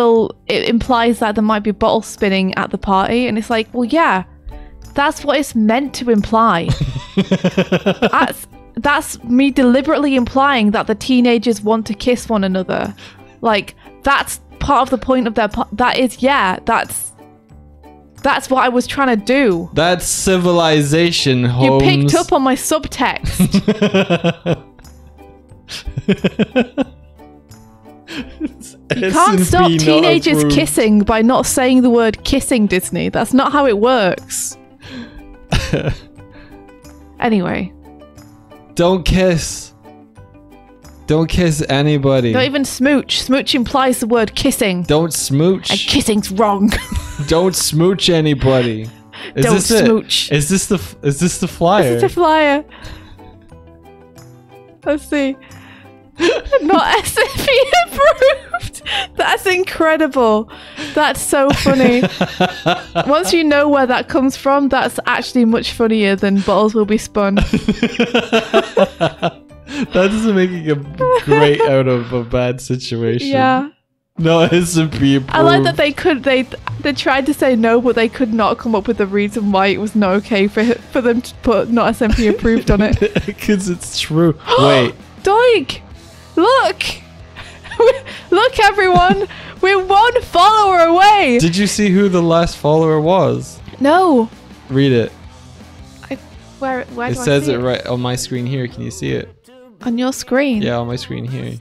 implies that there might be bottle spinning at the party, and it's like, well, yeah, that's what it's meant to imply. That's me deliberately implying that the teenagers want to kiss one another. Like, that's part of the point of their that's what I was trying to do. That's civilization, Holmes. You picked up on my subtext. You can't stop teenagers kissing by not saying the word kissing, Disney. That's not how it works. Anyway. Don't kiss. Don't kiss anybody. Don't even smooch. Smooch implies the word kissing. Don't smooch. And kissing's wrong. Don't smooch anybody. Don't smooch. Is this the flyer? Is this the flyer? Let's see. Not SFP approved. That's incredible. That's so funny. Once you know where that comes from, that's actually much funnier than bottles will be spun. That doesn't make a great out of a bad situation. Yeah. No, SMP approved. I like that they tried to say no, but they could not come up with a reason why it was not okay for them to put not SMP approved on it. Because it's true. Wait. Doig! Look! Look, everyone! We're one follower away! Did you see who the last follower was? No. Read it. Where do I see it? It says it right on my screen here. Can you see it? On your screen? Yeah, on my screen here.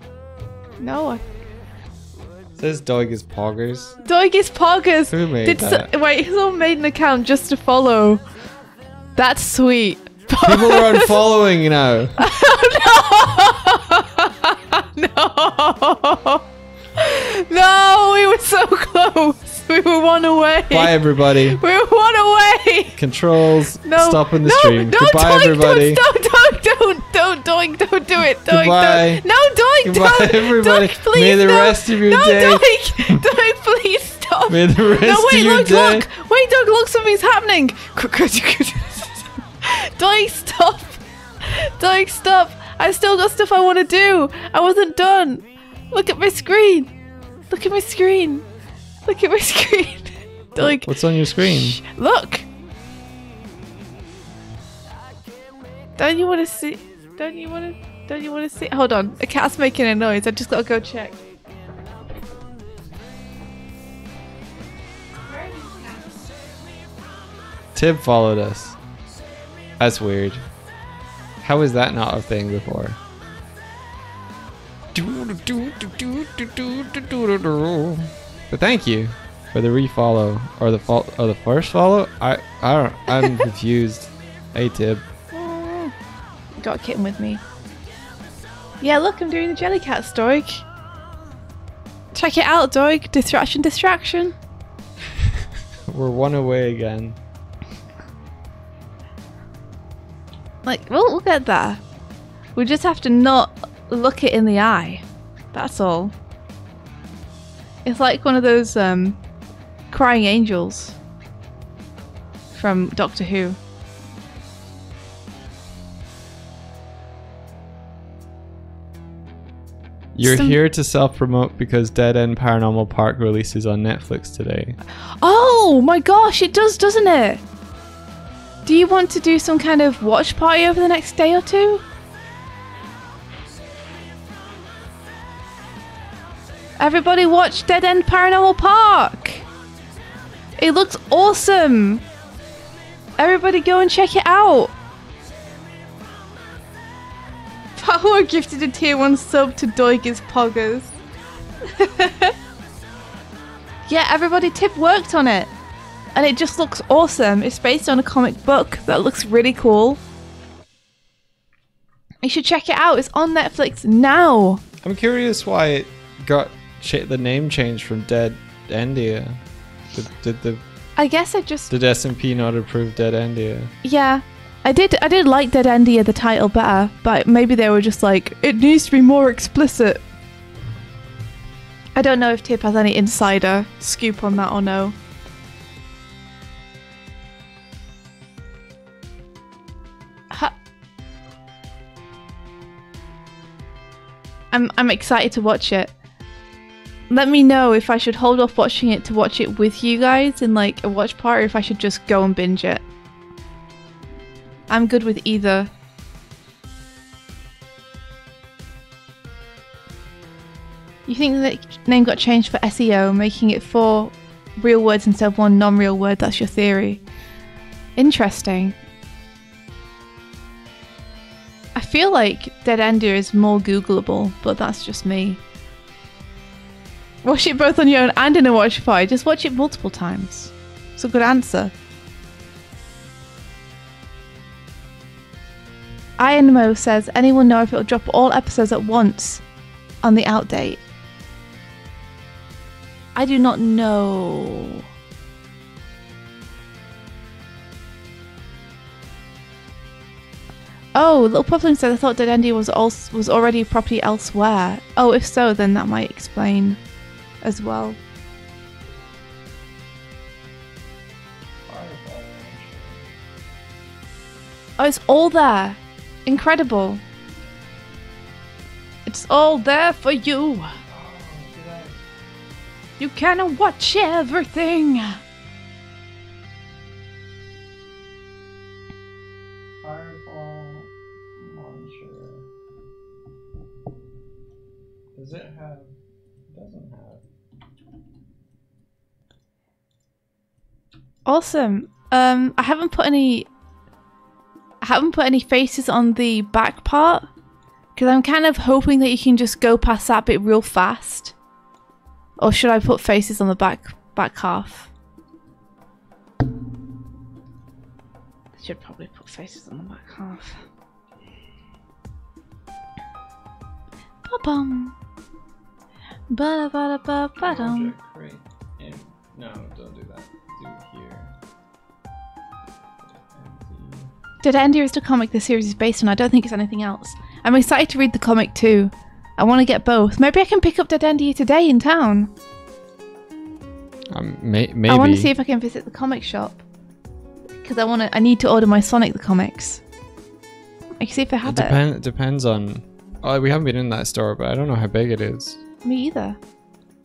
No. It says Doig is Poggers. Doig is Poggers! Who made that? Wait, someone made an account just to follow. That's sweet. People are unfollowing now. No! No, we were so close. We were one away. Bye, everybody. We were one away. Controls. No, stopping the stream. No, Goodbye, Doig, everybody. Don't do it. Doig, Goodbye. don't. No, Doig, Goodbye, don't. everybody. Doig, please, May the rest of your day. No, Doig, please stop. May the rest of your day. Look. Wait, Doig, look, something's happening. Doig, stop. Doig, stop. I still got stuff I want to do. I wasn't done. Look at my screen. Look at my screen. Look at my screen. Doig. What's on your screen? Shh, look. Don't you want to see? Don't you want to see? Hold on. A cat's making a noise. I just got to go check. Tib followed us. That's weird. How is that not a thing before? But thank you for the refollow or the first follow. I'm confused. Hey Tib. Got a kitten with me. Yeah, look, I'm doing the Jellycat story. Check it out, Doig. Distraction. We're one away again. Like, we'll get there. We just have to not look it in the eye. That's all. It's like one of those crying angels from Doctor Who. You're here to self-promote because Dead End Paranormal Park releases on Netflix today. Oh my gosh, it does, doesn't it? Do you want to do some kind of watch party over the next day or two? Everybody watch Dead End Paranormal Park! It looks awesome! Everybody go and check it out! Power gifted a tier 1 sub to Doig's Poggers. Yeah, everybody, Tip worked on it. And it just looks awesome. It's based on a comic book that looks really cool. You should check it out. It's on Netflix now. I'm curious why it got the name changed from Dead Endia. I guess I just... Did SMP not approve Dead Endia? Yeah. I did like Dead Endia, the title, better, but maybe they were just like, it needs to be more explicit. I don't know if Tip has any insider scoop on that or no. I'm excited to watch it. Let me know if I should hold off watching it to watch it with you guys in like a watch party, or if I should just go and binge it. I'm good with either. You think the name got changed for SEO, making it 4 real words instead of 1 non-real word? That's your theory. Interesting. I feel like Dead Ender is more Googleable, but that's just me. Watch it both on your own and in a watch party. Just watch it multiple times. It's a good answer. Ironmo says, anyone know if it'll drop all episodes at once on the out date? I do not know. Oh, Little Puffling says, I thought Dead Endia was already a property elsewhere. Oh, if so, then that might explain as well. Oh, it's all there. Incredible. It's all there for you. You can watch everything. Fireball launcher. Does it have? It doesn't have. Awesome. I haven't put any faces on the back part because I'm kind of hoping that you can just go past that bit real fast. Or should I put faces on the back half? I should probably put faces on the back half. Ba-bum. Ba-da-ba-da-ba-ba-dum. No, don't do that. Do here. Dead Endia is the comic the series is based on. I don't think it's anything else. I'm excited to read the comic too. I want to get both. Maybe I can pick up Dead Endia today in town. Maybe. I want to see if I can visit the comic shop because I need to order my Sonic the comics. I can see if they have it. Depends on. Oh, we haven't been in that store, but I don't know how big it is. Me either.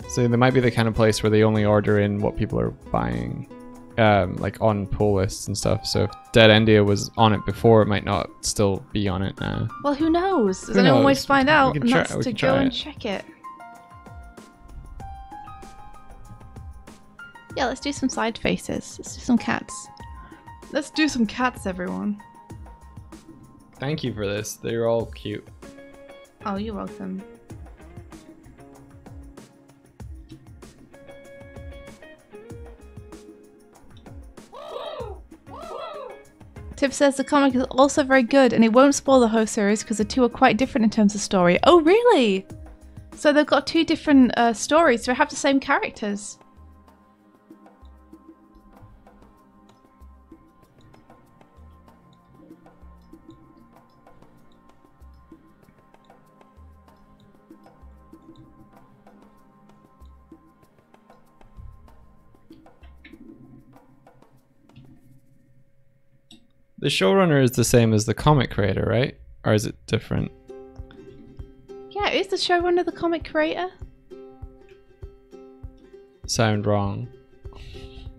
So they might be the kind of place where they only order in what people are buying, like on pull lists and stuff. So if Dead Endia was on it before, it might not still be on it now. Well, who knows? There's only one way to find out, and that's to go and check it. Yeah, let's do some side faces. Let's do some cats. Let's do some cats, everyone. Thank you for this. They're all cute. Oh, you're welcome. Tip says the comic is also very good and it won't spoil the whole series because the two are quite different in terms of story. Oh, really? So they've got two different stories. Do they have the same characters? The showrunner is the same as the comic creator, right? Or is it different? Yeah, is the showrunner the comic creator? Sound wrong.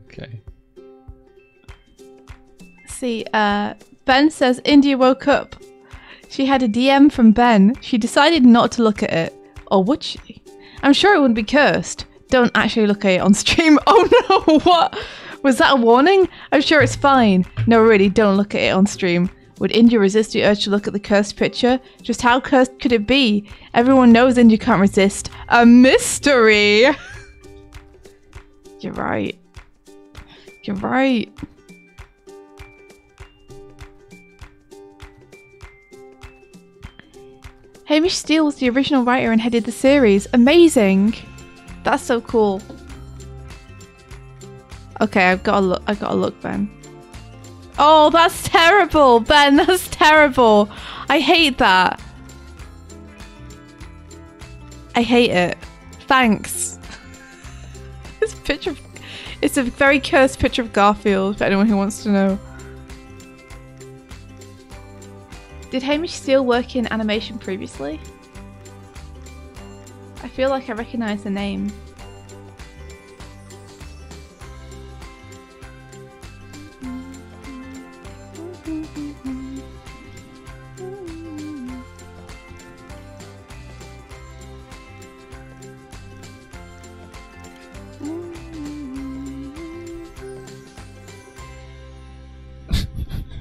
Okay. See, Ben says India woke up. She had a DM from Ben. She decided not to look at it. Or would she? I'm sure it wouldn't be cursed. Don't actually look at it on stream. Oh no, what? Was that a warning? I'm sure it's fine. No, really, don't look at it on stream. Would India resist the urge to look at the cursed picture? Just how cursed could it be? Everyone knows India can't resist. A mystery! You're right. You're right. Hamish Steele was the original writer and headed the series. Amazing! That's so cool. Okay, I've got to look, Ben. Oh, that's terrible, Ben. That's terrible. I hate that. I hate it. Thanks. This picture of, it's a very cursed picture of Garfield, for anyone who wants to know. Did Hamish Steele work in animation previously? I feel like I recognise the name.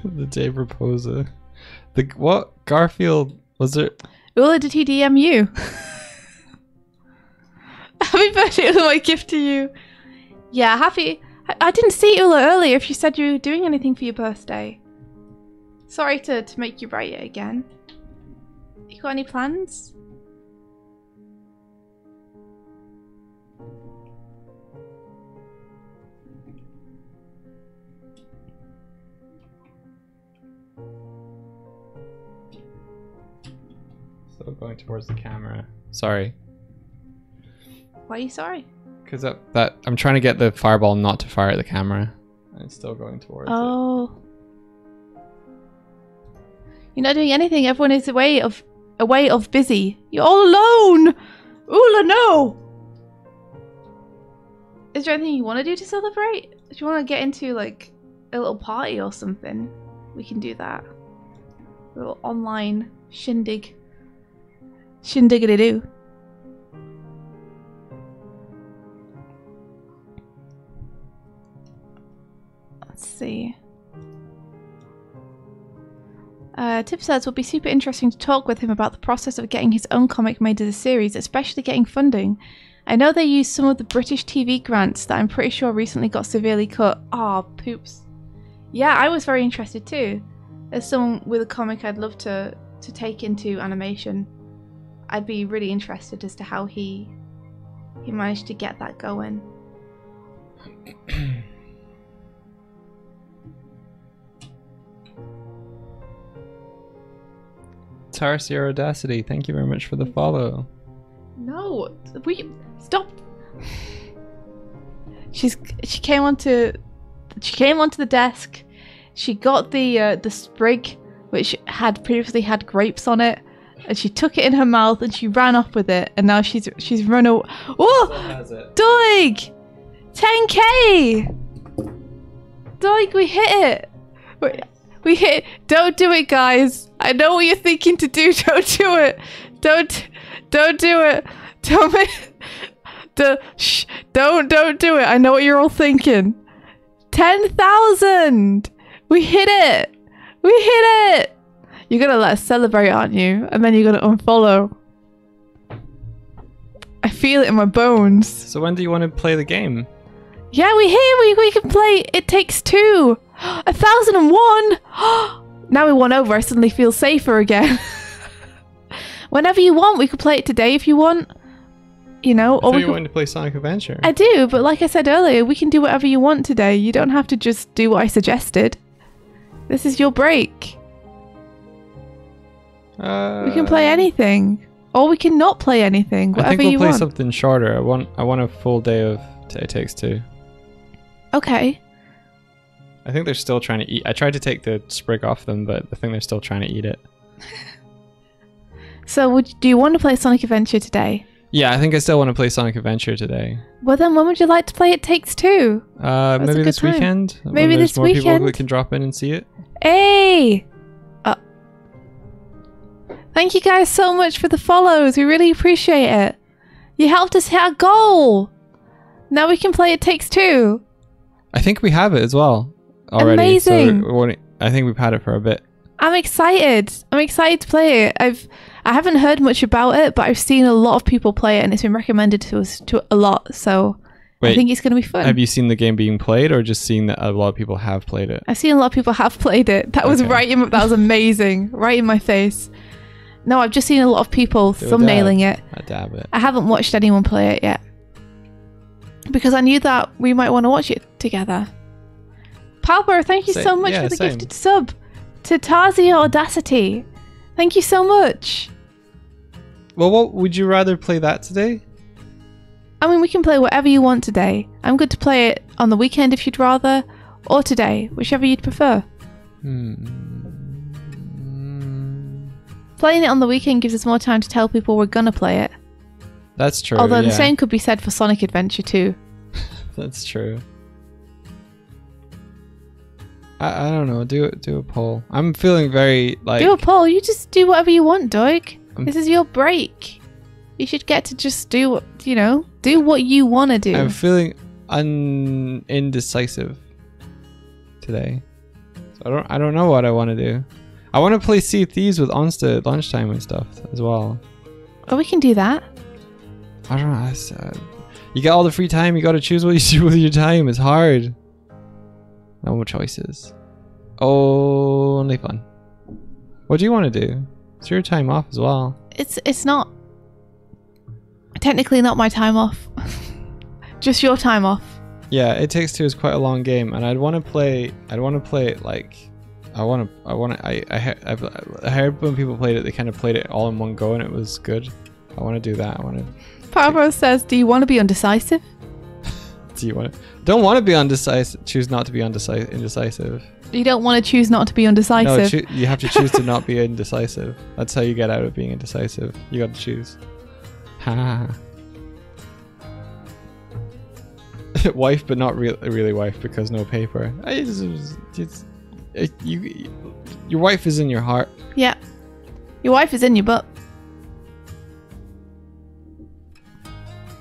The day proposer. The what? Garfield was it? Ula, did he DM you? Happy birthday was my gift to you. Yeah, happy. I didn't see Ula earlier if you said you were doing anything for your birthday. Sorry to make you write it again. You got any plans? Still going towards the camera. Sorry. Why are you sorry? Because that I'm trying to get the fireball not to fire at the camera. And it's still going towards it. Oh. You're not doing anything. Everyone is away of busy. You're all alone. Ula, no. Is there anything you want to do to celebrate? Do you want to get into like a little party or something? We can do that. A little online shindig. Shindiggity-doo. Let's see. Tip says it will be super interesting to talk with him about the process of getting his own comic made as a series, especially getting funding. I know they used some of the British TV grants that I'm pretty sure recently got severely cut. Ah, poops. Yeah, I was very interested too. As someone with a comic I'd love to take into animation, I'd be really interested as to how he managed to get that going. Tarsier Audacity, thank you very much for the follow. No, stop. She came onto the desk. She got the sprig which had previously had grapes on it, and she took it in her mouth and she ran off with it, and now she's run away. Oh, Doig! 10k! Doig, we hit it! We hit it. Don't do it, guys. I know what you're thinking to do. Don't do it. Don't do it. Don't do it. I know what you're all thinking. 10,000! We hit it! We hit it! You're gonna let us celebrate, aren't you? And then you're gonna unfollow. I feel it in my bones. So when do you want to play the game? Yeah, we can play It Takes Two. 1001! Now we won over, I suddenly feel safer again. Whenever you want, we could play it today if you want. You know, I thought you wanted to play Sonic Adventure. I do, but like I said earlier, we can do whatever you want today. You don't have to just do what I suggested. This is your break. We can play anything, or we can not play anything. Whatever I think we'll you play want. something shorter. I want a full day of It Takes Two. Okay. I think they're still trying to eat. I tried to take the sprig off them, but I think they're still trying to eat it. So, do you want to play Sonic Adventure today? Yeah, I think I still want to play Sonic Adventure today. Well, then when would you like to play It Takes Two? Maybe this weekend. Maybe when there's this more people weekend. that can drop in and see it. Hey! Thank you guys so much for the follows. We really appreciate it. You helped us hit our goal. Now we can play It Takes Two. I think we have it as well already. Amazing. So I think we've had it for a bit. I'm excited. I'm excited to play it. I haven't heard much about it, but I've seen a lot of people play it, and it's been recommended to us a lot. So I think it's going to be fun. Have you seen the game being played, or just seen that a lot of people have played it? I've seen a lot of people have played it. That was that was amazing. Right in my face. No, I've just seen a lot of people thumbnailing it. I dab it. I haven't watched anyone play it yet. Because I knew that we might want to watch it together. Palper, thank you so much for the gifted sub. To Tarzia Audacity. Thank you so much. Well, what would you rather play that today? I mean, we can play whatever you want today. I'm good to play it on the weekend if you'd rather, or today, whichever you'd prefer. Playing it on the weekend gives us more time to tell people we're gonna play it. That's true. Although the same could be said for Sonic Adventure too. That's true. I don't know. Do a poll. I'm feeling very like. Do a poll. You just do whatever you want, Doig. This is your break. You should get to just do what you want to do. I'm feeling indecisive today. So I don't know what I want to do. I want to play Sea of Thieves with Onsta at lunchtime and stuff as well. Oh, we can do that. I don't know. You get all the free time. You got to choose what you do with your time. It's hard. No more choices. Only fun. What do you want to do? It's your time off as well. It's not technically not my time off. Just your time off. Yeah, It Takes Two is quite a long game, and I'd want to play it like I heard when people played it, they kind of played it all in one go, and it was good. I want to do that. Parvo says, "Do you want to be undecisive?" Don't want to be undecisive. Choose not to be indecisive. You don't want to choose not to be undecisive. No, you have to choose to not be indecisive. That's how you get out of being indecisive. You got to choose. Ha. Wife, but not really wife, because no paper. Your wife is in your heart. Yeah. Your wife is in your butt.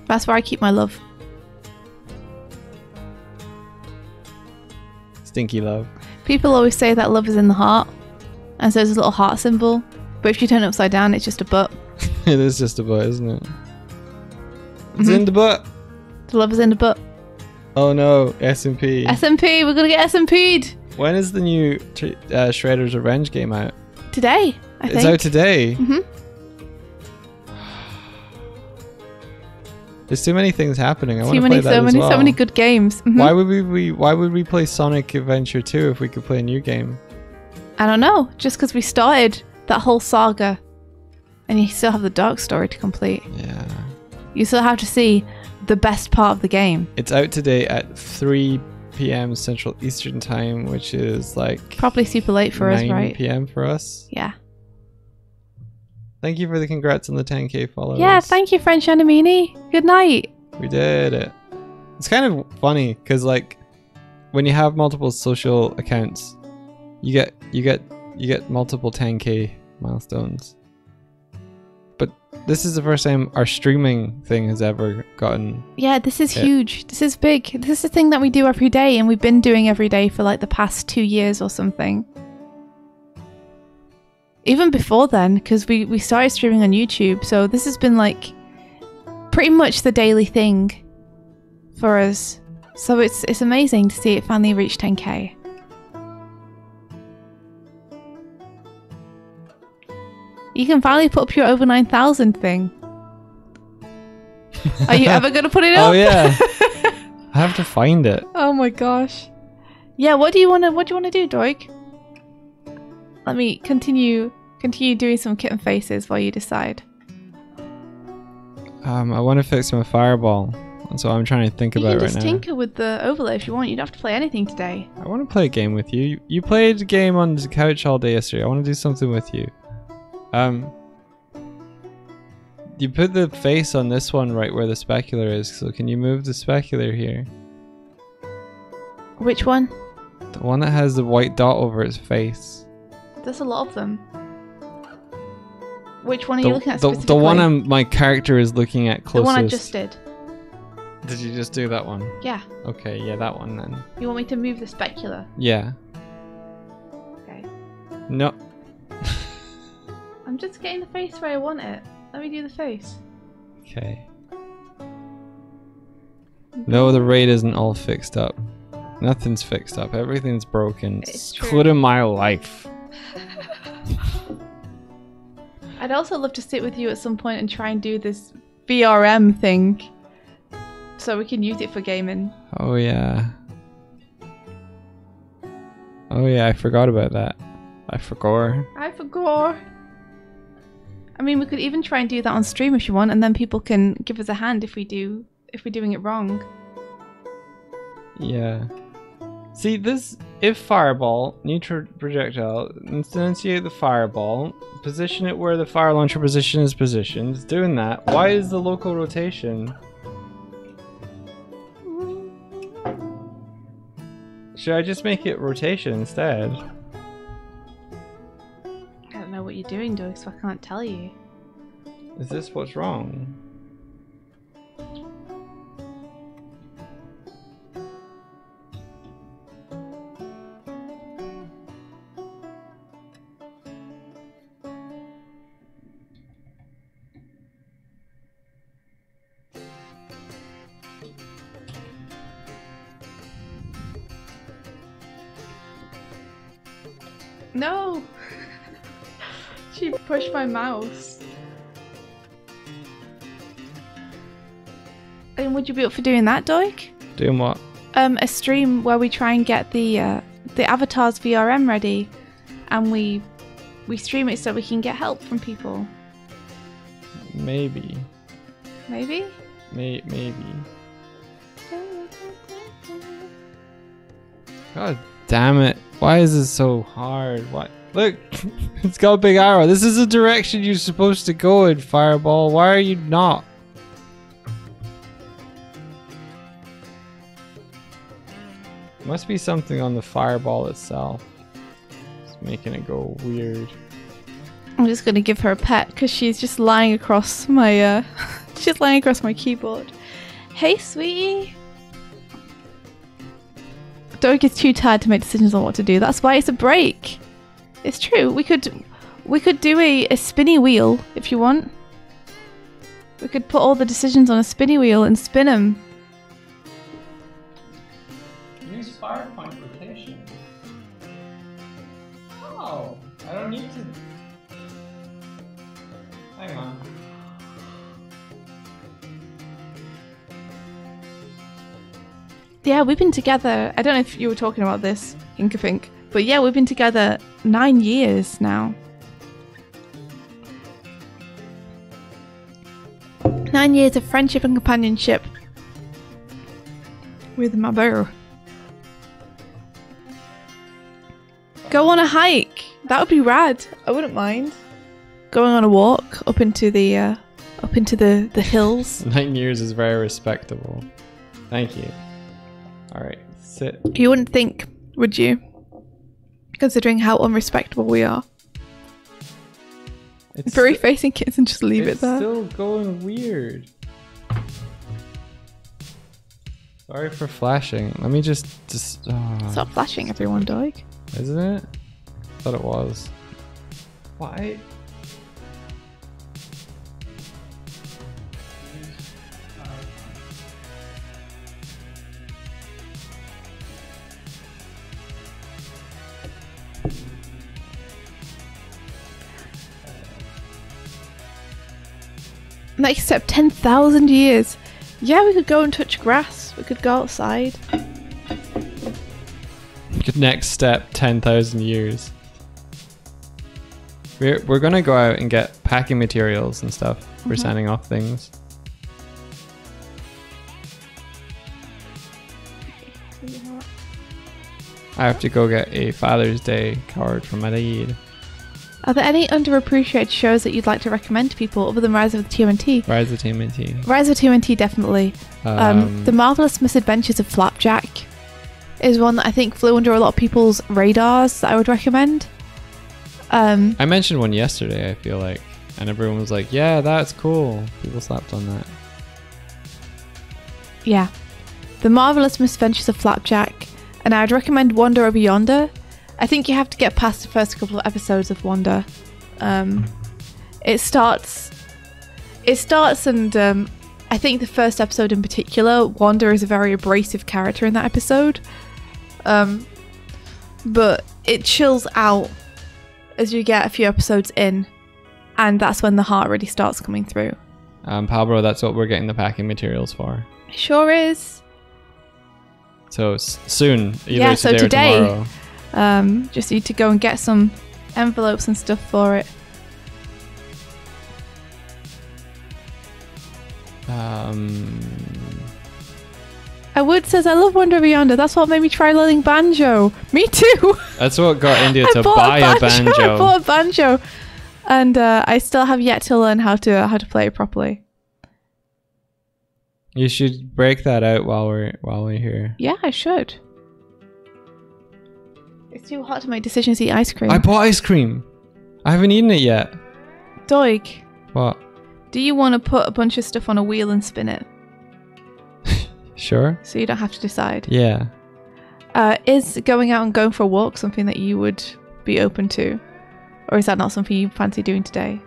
That's where I keep my love. Stinky love. People always say that love is in the heart, and so there's a little heart symbol, but if you turn it upside down, it's just a butt. It is just a butt, isn't it? It's in the butt. The love is in the butt. Oh no, SMP. SMP, we're gonna get SMP'd. When is the new Shredder's Revenge game out? Today, I think. It's out today? Mm-hmm. There's too many things happening. I want to play that as well. So many good games. Mm-hmm. Why would we play Sonic Adventure 2 if we could play a new game? I don't know. Just because we started that whole saga, and you still have the dark story to complete. Yeah. You still have to see the best part of the game. It's out today at 3 p.m. Central Eastern Time, which is like probably super late for us, right? 9 p.m. for us. Yeah. Thank you for the congrats on the 10k followers. Yeah, thank you, French Animini. Good night. We did it. It's kind of funny because like when you have multiple social accounts, you get multiple 10k milestones. But this is the first time our streaming thing has ever gotten. Yeah, this is huge. This is big. This is the thing that we do every day, and we've been doing every day for like the past 2 years or something. Even before then, because we started streaming on YouTube, so this has been like pretty much the daily thing for us. So it's amazing to see it finally reach 10k. You can finally put up your over 9,000 thing. Are you ever going to put it up? Oh yeah. I have to find it. Oh my gosh. Yeah, what do you want to do, Doig? Let me continue doing some kitten faces while you decide. I want to fix my fireball. That's what I'm trying to think about right now. You can just tinker with the overlay if you want. You don't have to play anything today. I want to play a game with you. You played a game on the couch all day yesterday. I want to do something with you. You put the face on this one right where the specular is. So can you move the specular here? Which one? The one that has the white dot over its face. There's a lot of them. Which one are you looking at specifically? The one my character is looking at closest. The one I just did. Did you just do that one? Yeah. Okay, yeah, that one then. You want me to move the specular? Yeah. Okay. No. I'm just getting the face where I want it. Let me do the face. Okay. No, the raid isn't all fixed up. Nothing's fixed up. Everything's broken. It's true. Including my life. I'd also love to sit with you at some point and try and do this VRM thing. So we can use it for gaming. Oh yeah. Oh yeah, I forgot about that. I forgot. I mean, we could even try and do that on stream if you want, and then people can give us a hand if we're doing it wrong. Yeah. See, if fireball, neutral projectile, instantiate the fireball, position it where the fire launcher position is positioned. It's doing that. Why is the local rotation? Should I just make it rotation instead? I don't know what you're doing, Doig, so I can't tell you. Is this what's wrong? No! She pushed my mouse. And would you be up for doing that, Doig? Doing what? A stream where we try and get the avatars VRM ready, and we stream it so we can get help from people. Maybe. Maybe? Maybe. God damn it. Why is this so hard? Why? Look, it's got a big arrow. This is the direction you're supposed to go in, Fireball. Why are you not? Must be something on the Fireball itself. It's making it go weird. I'm just gonna give her a pet because she's just lying across my she's lying across my keyboard. Hey, sweetie. Doig is too tired to make decisions on what to do. That's why it's a break. It's true. We could do a spinny wheel if you want. We could put all the decisions on a spinny wheel and spin them. Use fire point rotation. Oh, I don't need to. Hang on. Yeah, we've been together. I don't know if you were talking about this, Inkafink, but yeah, we've been together 9 years now. 9 years of friendship and companionship with my bear. Go on a hike. That would be rad. I wouldn't mind going on a walk up into the hills. 9 years is very respectable. Thank you. Alright, sit. You wouldn't think, would you? Considering how unrespectable we are. It's Bury facing kids and just leave it there. It's still going weird. Sorry for flashing. Let me just Stop flashing, everyone, Doig. Isn't it? I thought it was. Why? Next step, 10,000 years. Yeah, we could go and touch grass. We could go outside. Next step, 10,000 years. We're gonna go out and get packing materials and stuff for sending off things. I have to go get a Father's Day card from my dad. Are there any underappreciated shows that you'd like to recommend to people other than Rise of the TMNT? Rise of TMNT. Rise of TMNT, definitely. The Marvelous Misadventures of Flapjack is one that I think flew under a lot of people's radars that I would recommend. I mentioned one yesterday, I feel like, and everyone was like, yeah, that's cool. People slapped on that. Yeah. The Marvelous Misadventures of Flapjack. And I'd recommend Wander Over Yonder. I think you have to get past the first couple of episodes of Wander. It starts and I think the first episode in particular, Wander is a very abrasive character in that episode. But it chills out as you get a few episodes in, and that's when the heart really starts coming through. Pablo, that's what we're getting the packing materials for. It sure is. So soon, either Yeah, so today or tomorrow. Just need to go and get some envelopes and stuff for it. Wood says, I love Wander Over Yonder. That's what made me try learning banjo. Me too. That's what got India to bought buy a banjo. I bought a banjo. And I still have yet to learn how to play it properly. You should break that out while we're here. Yeah, I should. It's too hot to make decisions to eat ice cream. I bought ice cream. I haven't eaten it yet. Doig. What? Do you want to put a bunch of stuff on a wheel and spin it? Sure. So you don't have to decide. Yeah. Is going out and going for a walk something that you would be open to? Or is that not something you fancy doing today?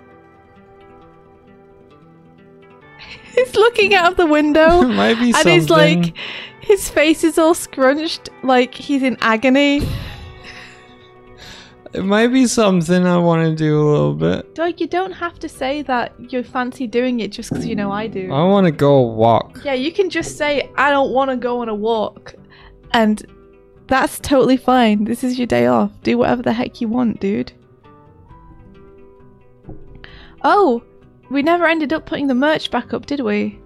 He's looking out of the window. Might be and something. he's like, his face is all scrunched, like he's in agony. It might be something I want to do a little bit. Doig, you don't have to say that you fancy doing it just because you know I do. I want to go walk. Yeah, you can just say, I don't want to go on a walk. And that's totally fine. This is your day off. Do whatever the heck you want, dude. Oh, we never ended up putting the merch back up, did we?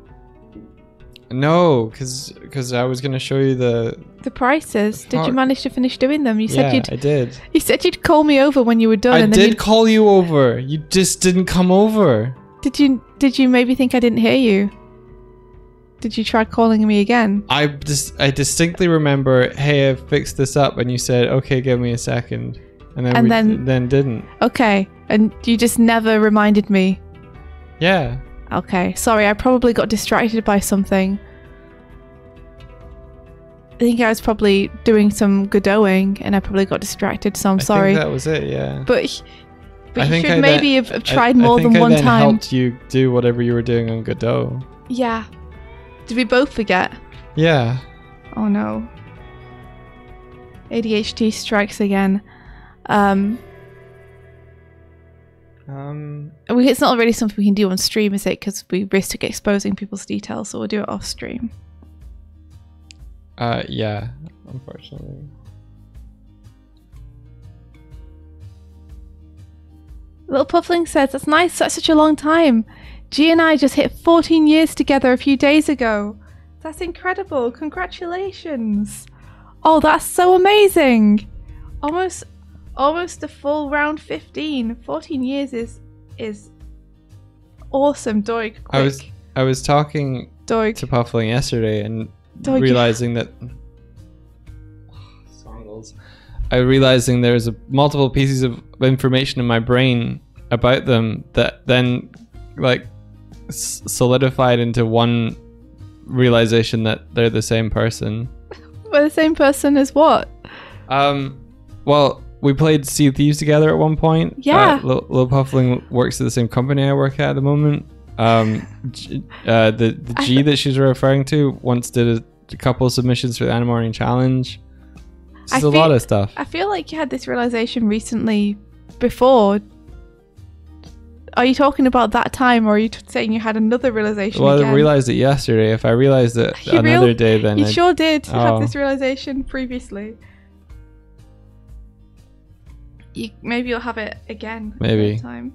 No, because I was going to show you the prices. Did you manage to finish doing them? You said I did. You said you'd call me over when you were done. I did call you over. You just didn't come over. Did you maybe think I didn't hear you? Did you try calling me again? I distinctly remember, hey, I fixed this up, and you said, okay, give me a second, and then didn't. Okay, and you just never reminded me. Yeah. Okay, sorry, I probably got distracted by something. I think I was probably doing some Godoting and I probably got distracted, so I'm sorry. I think that was it, yeah. But you should maybe have tried more than one time. I helped you do whatever you were doing on Godot. Yeah. Did we both forget? Yeah. Oh no. ADHD strikes again. It's not really something we can do on stream, is it? Because we risk exposing people's details, so we'll do it off stream. Yeah, unfortunately. Little Puffling says, that's nice, that's such a long time. G and I just hit 14 years together a few days ago. That's incredible, congratulations. Oh, that's so amazing. Almost a full round 15. 14 years is awesome, Doig. Quick. I was talking Doig. to Puffling yesterday and Doig. realizing that realizing there's multiple pieces of information in my brain about them that then like solidified into one realization that they're the same person. We're the same person as what? Well, we played Sea of Thieves together at one point. Yeah. Lil Puffling works at the same company I work at the moment. The G that she's referring to once did a couple of submissions for the Animorning Challenge. There's a lot of stuff. I feel like you had this realization recently before. Are you talking about that time, or are you saying you had another realization Well, again? I realized it yesterday. If I realized it another day, then you sure did have Oh. this realization previously. Maybe you'll have it again. Maybe. Next time.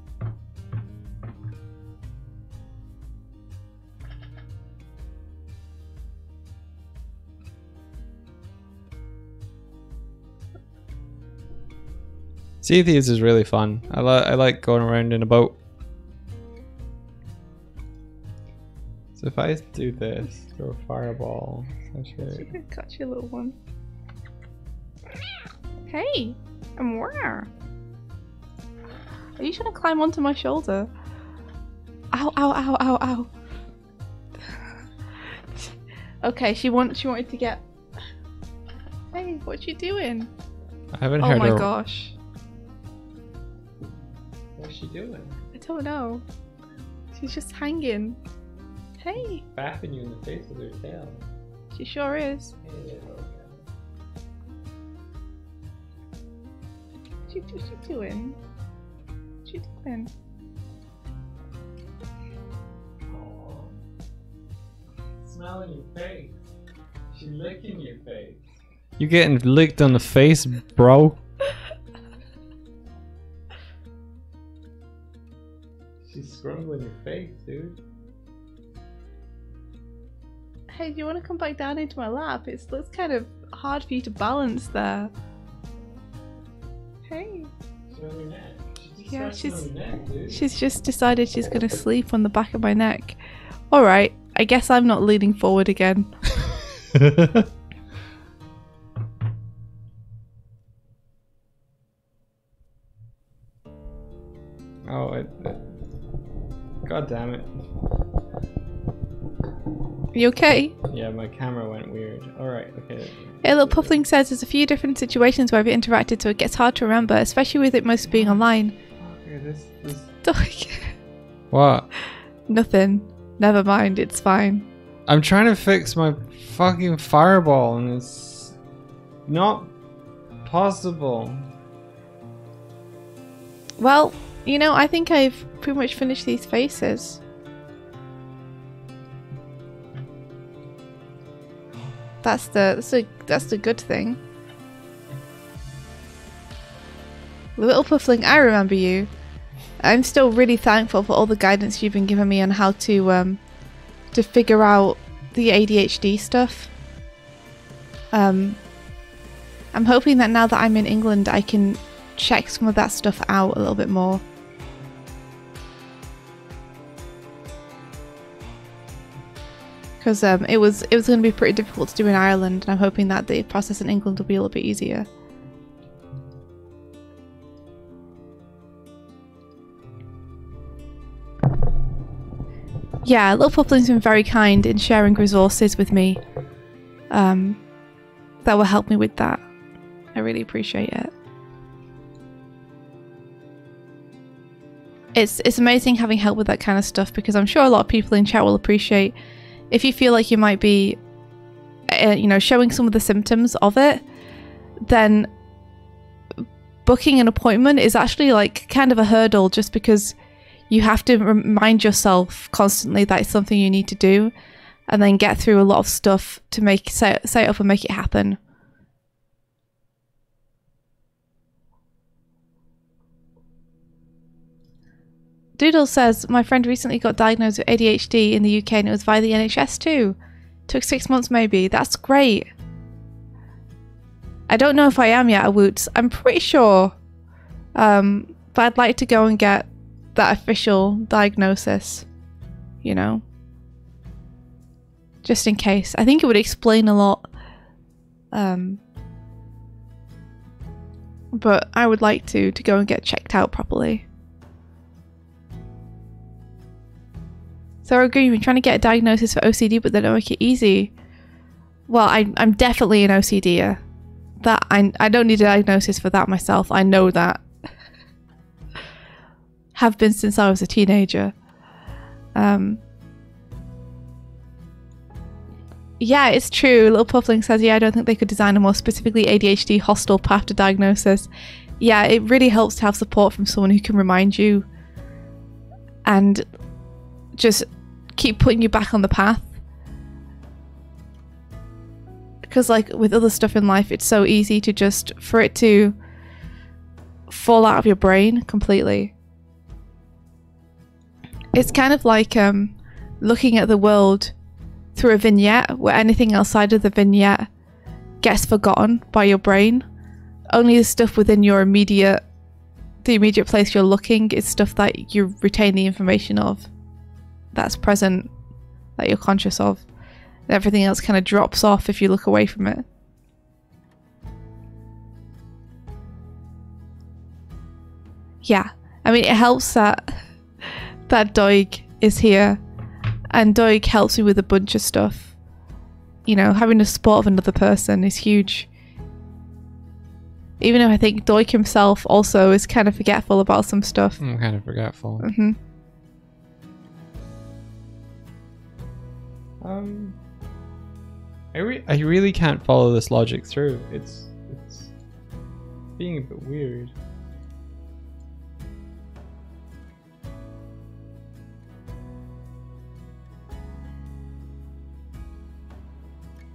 Sea of Thieves is really fun. I like going around in a boat. So if I do this, throw a fireball. That's right. Catch your little one. Hey, I'm where? Are you trying to climb onto my shoulder? Ow, ow, ow, ow, ow. Okay, she wanted to get... Hey, what you doing? I haven't heard Oh my her. gosh. What's she doing? I don't know. She's just hanging. Hey, Fapping you in the face with her tail. she sure is. What you doing? What you doing? Smelling your face. She licking your face. You getting licked on the face, bro? She's scrubbing your face, dude. Hey, do you want to come back down into my lap? It looks kind of hard for you to balance there. Hey. Yeah, she's just decided she's going to sleep on the back of my neck. Alright, I guess I'm not leaning forward again. Oh, God damn it. Are you okay? Yeah, my camera went weird. Alright, okay. A little Puffling says there's a few different situations where I've interacted, so it gets hard to remember, especially with it most being online. Okay, this... Doig. What? Nothing. Never mind, it's fine. I'm trying to fix my fucking fireball and it's not possible. Well, you know, I think I've pretty much finished these faces. That's the good thing. Little Puffling, I remember you. I'm still really thankful for all the guidance you've been giving me on how to figure out the ADHD stuff. I'm hoping that now that I'm in England, I can check some of that stuff out a little bit more. Because it was going to be pretty difficult to do in Ireland, and I'm hoping that the process in England will be a little bit easier. Yeah, Little Puffling's been very kind in sharing resources with me that will help me with that. I really appreciate it. It's amazing having help with that kind of stuff, because I'm sure a lot of people in chat will appreciate if you feel like you might be showing some of the symptoms of it, then booking an appointment is actually like kind of a hurdle, just because you have to remind yourself constantly that it's something you need to do, and then get through a lot of stuff to set it up and make it happen. Doodle says, my friend recently got diagnosed with ADHD in the UK, and it was via the NHS too. Took 6 months maybe. That's great. I don't know if I am yet a Woots. I'm pretty sure. But I'd like to go and get that official diagnosis. You know? Just in case. I think it would explain a lot. But I would like to go and get checked out properly. So I agree, you've been trying to get a diagnosis for OCD, but they don't make it easy. Well, I'm definitely an OCDer. That I don't need a diagnosis for that myself. I know that. Have been since I was a teenager. Yeah, it's true. Little Puffling says, yeah, I don't think they could design a more specifically ADHD hostile path to diagnosis. Yeah, it really helps to have support from someone who can remind you and just keep putting you back on the path. Because like with other stuff in life, it's so easy to just for it to fall out of your brain completely. It's kind of like looking at the world through a vignette where anything outside of the vignette gets forgotten by your brain. Only the stuff within the immediate place you're looking is stuff that you retain the information of, that's present, that you're conscious of. And everything else kind of drops off if you look away from it. Yeah, I mean, it helps that Doig is here, and Doig helps me with a bunch of stuff. You know, having the support of another person is huge. Even though I think Doig himself also is kind of forgetful about some stuff. I'm kind of forgetful. Mm-hmm. I really can't follow this logic through. It's being a bit weird.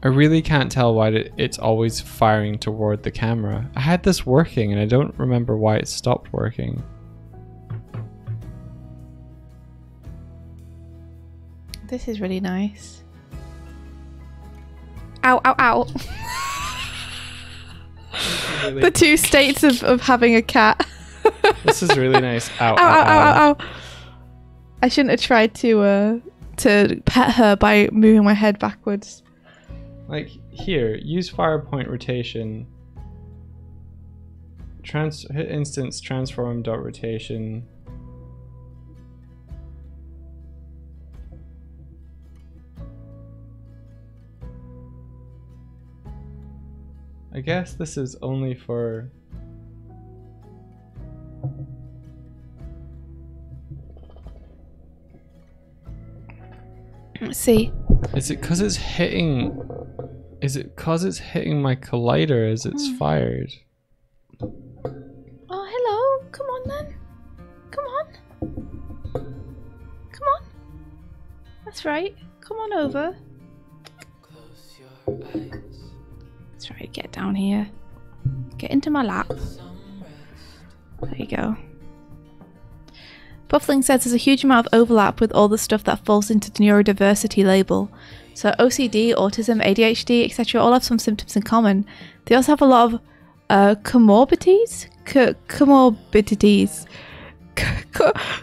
I really can't tell why it's always firing toward the camera. I had this working and I don't remember why it stopped working. This is really nice. Ow, ow, ow. Really, the two states of having a cat. this is really nice. Ow, Ow, ow, ow, ow, ow. I shouldn't have tried to pet her by moving my head backwards. Like here, use fire point rotation. Hit instance transform dot rotation. I guess this is only for. Let's see. Is it because it's hitting? Is it because it's hitting my collider as it's fired? Oh, hello. Come on then. Come on. Come on. That's right. Come on over. Close your eyes. That's right. Get down here. Get into my lap. There you go. Puffling says there's a huge amount of overlap with all the stuff that falls into the neurodiversity label. So OCD, autism, ADHD, etc. all have some symptoms in common. They also have a lot of comorbidities? Comorbidities.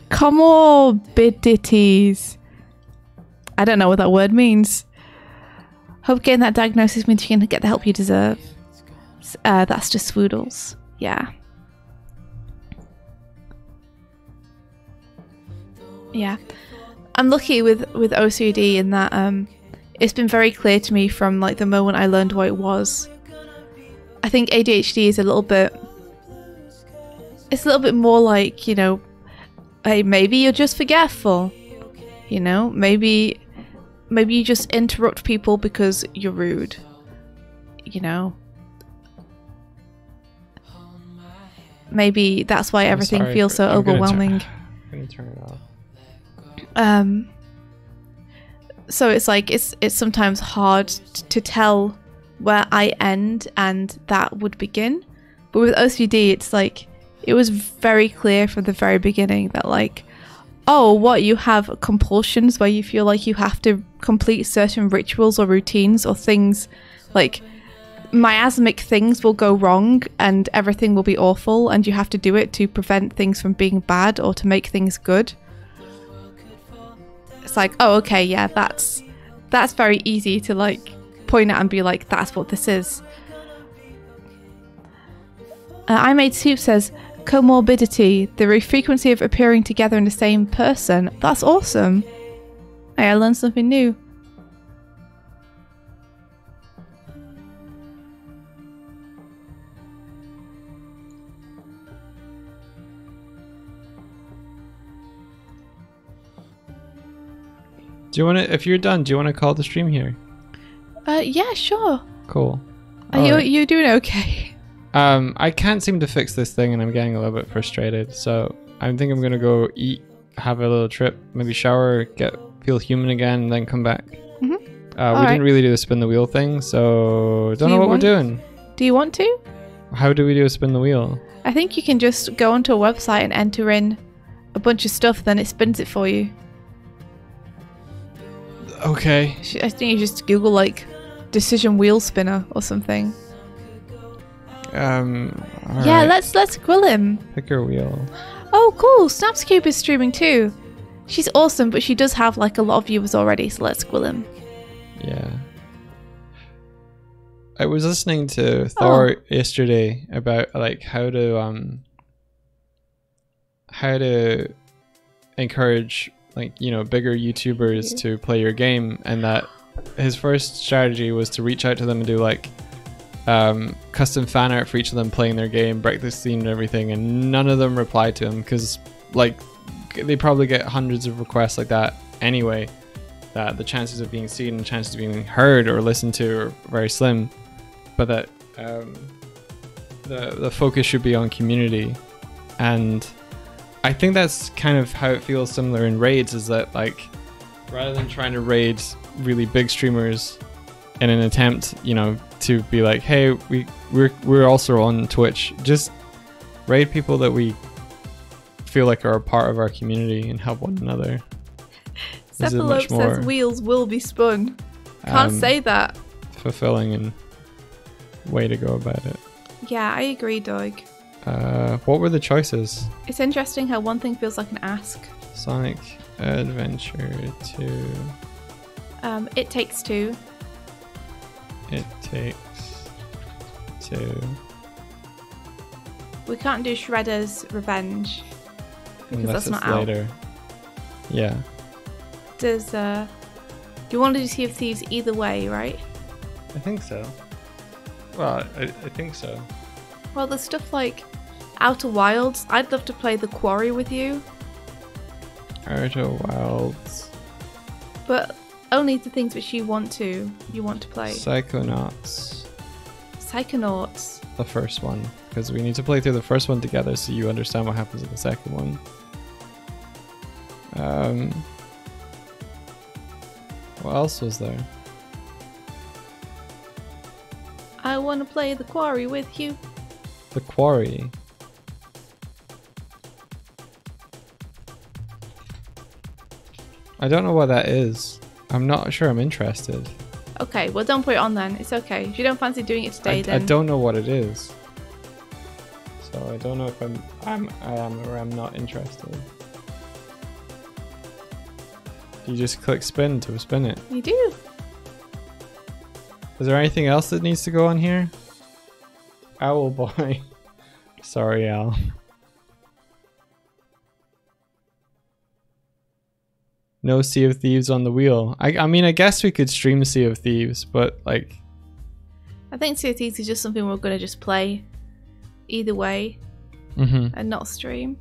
Comorbidities. I don't know what that word means. Hope getting that diagnosis means you can get the help you deserve. That's just swoodles. Yeah. Yeah. I'm lucky with OCD in that it's been very clear to me from like the moment I learned what it was. I think ADHD is a little bit more like, you know, hey, maybe you're just forgetful. You know, maybe you just interrupt people because you're rude. You know. Maybe that's why everything feels so overwhelming. I'm gonna turn it off. So it's like it's sometimes hard to tell where I end and that would begin, but with OCD it's like it was very clear from the very beginning that like, oh, what, you have compulsions where you feel like you have to complete certain rituals or routines or things, like miasmic things will go wrong and everything will be awful and you have to do it to prevent things from being bad or to make things good. It's like, oh, okay, yeah, that's very easy to like point at and be like, that's what this is. I Made Soup says, comorbidity, the frequency of appearing together in the same person. That's awesome. Hey, I learned something new. Do you want to, if you're done, do you want to call the stream here? Yeah, sure. Cool. Are you doing okay? I can't seem to fix this thing and I'm getting a little bit frustrated, so I think I'm gonna go eat have a little trip, maybe shower, feel human again, and then come back. Mm-hmm. We didn't really do the spin the wheel thing, so don't know what we're doing. Do you want to? How do we do a spin the wheel? I think you can just go onto a website and enter in a bunch of stuff, then it spins it for you. Okay. I think you just Google like decision wheel spinner or something. Yeah, let's grill him. Pick your wheel. Oh, cool. Snapscube is streaming too. She's awesome, but she does have like a lot of viewers already, so let's grill him. Yeah. I was listening to Thor yesterday about like how to encourage like, you know, bigger YouTubers to play your game, and that his first strategy was to reach out to them and do like custom fan art for each of them playing their game, break the scene and everything, and none of them replied to him because like they probably get hundreds of requests like that anyway, that the chances of being seen and chances of being heard or listened to are very slim, but that the focus should be on community. And I think that's kind of how it feels similar in raids, is that like rather than trying to raid really big streamers in an attempt, you know, to be like, hey, we're also on Twitch, just raid people that we feel like are a part of our community and help one another. Cephalope says wheels will be spun. Can't say that. Fulfilling and way to go about it. Yeah, I agree, Doig. What were the choices? It's interesting how one thing feels like an ask. Sonic Adventure 2. It Takes Two. It Takes Two. We can't do Shredder's Revenge because Unless that's not it's out. later. Yeah. Does you want to do Sea of Thieves either way, right? I think so. Well, I think so. Well, there's stuff like Outer Wilds. I'd love to play The Quarry with you. Outer Wilds. But only the things which you want to play. Psychonauts. Psychonauts. The first one. Because we need to play through the first one together so you understand what happens in the second one. What else was there? I want to play The Quarry with you. The Quarry. I don't know what that is. I'm not sure I'm interested. Okay, well don't put it on then. It's okay. If you don't fancy doing it today, then... I don't know what it is. So I don't know if I am or I'm not interested. You just click spin to spin it. You do. Is there anything else that needs to go on here? Owl boy. Sorry, Al. No Sea of Thieves on the wheel. I mean, I guess we could stream Sea of Thieves, but like... I think Sea of Thieves is just something we're going to just play either way and not stream.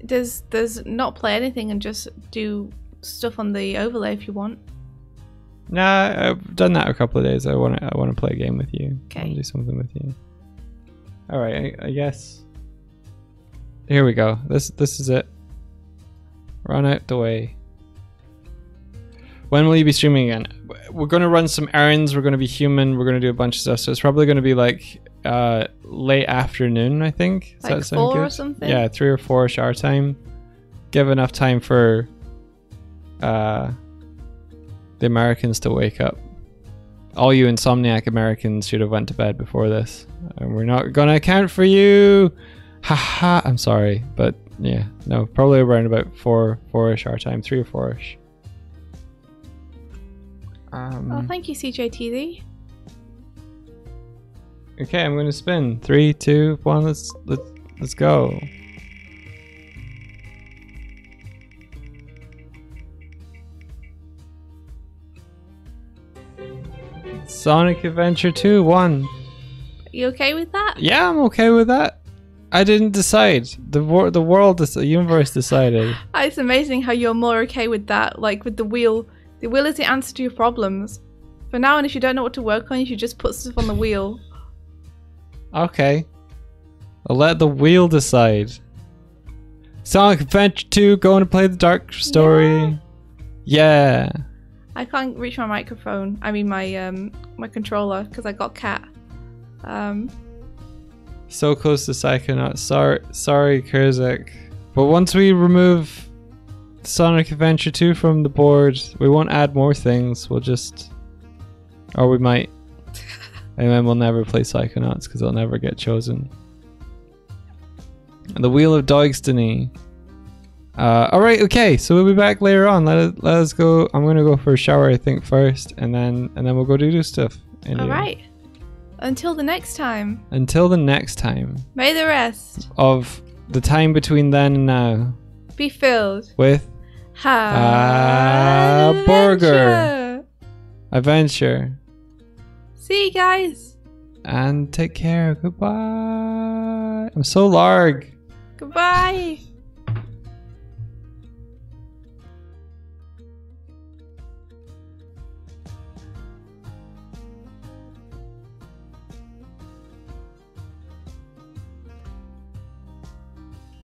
There's not play anything and just do stuff on the overlay if you want. Nah, I've done that a couple of days. I want to play a game with you. Okay. I want to do something with you. All right, I guess. Here we go. This is it. Run out the way. When will you be streaming again? We're going to run some errands. We're going to be human. We're going to do a bunch of stuff. So it's probably going to be like late afternoon, I think. Does like that sound 4 good? or something? Yeah, 3 or 4-ish our time. Give enough time for the Americans to wake up. All you insomniac Americans should have went to bed before this. And we're not going to account for you. Haha, I'm sorry. But yeah, no, probably around about 4-ish our time. 3 or 4-ish. Oh, thank you, CJTV. Okay, I'm going to spin. 3, 2, 1. Let's go. Sonic Adventure 2 1. You okay with that? Yeah, I'm okay with that. I didn't decide. The universe decided. It's amazing how you're more okay with that. Like with the wheel. The wheel is the answer to your problems. For now, and if you don't know what to work on, you should just put stuff on the wheel. Okay. I'll let the wheel decide. Sonic Adventure 2, going to play the Dark Story. Yeah. I can't reach my microphone. I mean my my controller because I got cat. So close to Psychonauts. Sorry, Kurzak. But once we remove Sonic Adventure 2 from the board, we won't add more things. We'll just... Or we might. And then we'll never play Psychonauts because it'll never get chosen. And the Wheel of Doigstony. Alright, okay. So we'll be back later on. Let us go. I'm going to go for a shower, I think, first. And then we'll go do stuff. Alright. Until the next time. Until the next time. May the rest Of the time between then and now. be filled With burger. Adventure. See you guys. And take care. Goodbye. I'm so larg. Goodbye.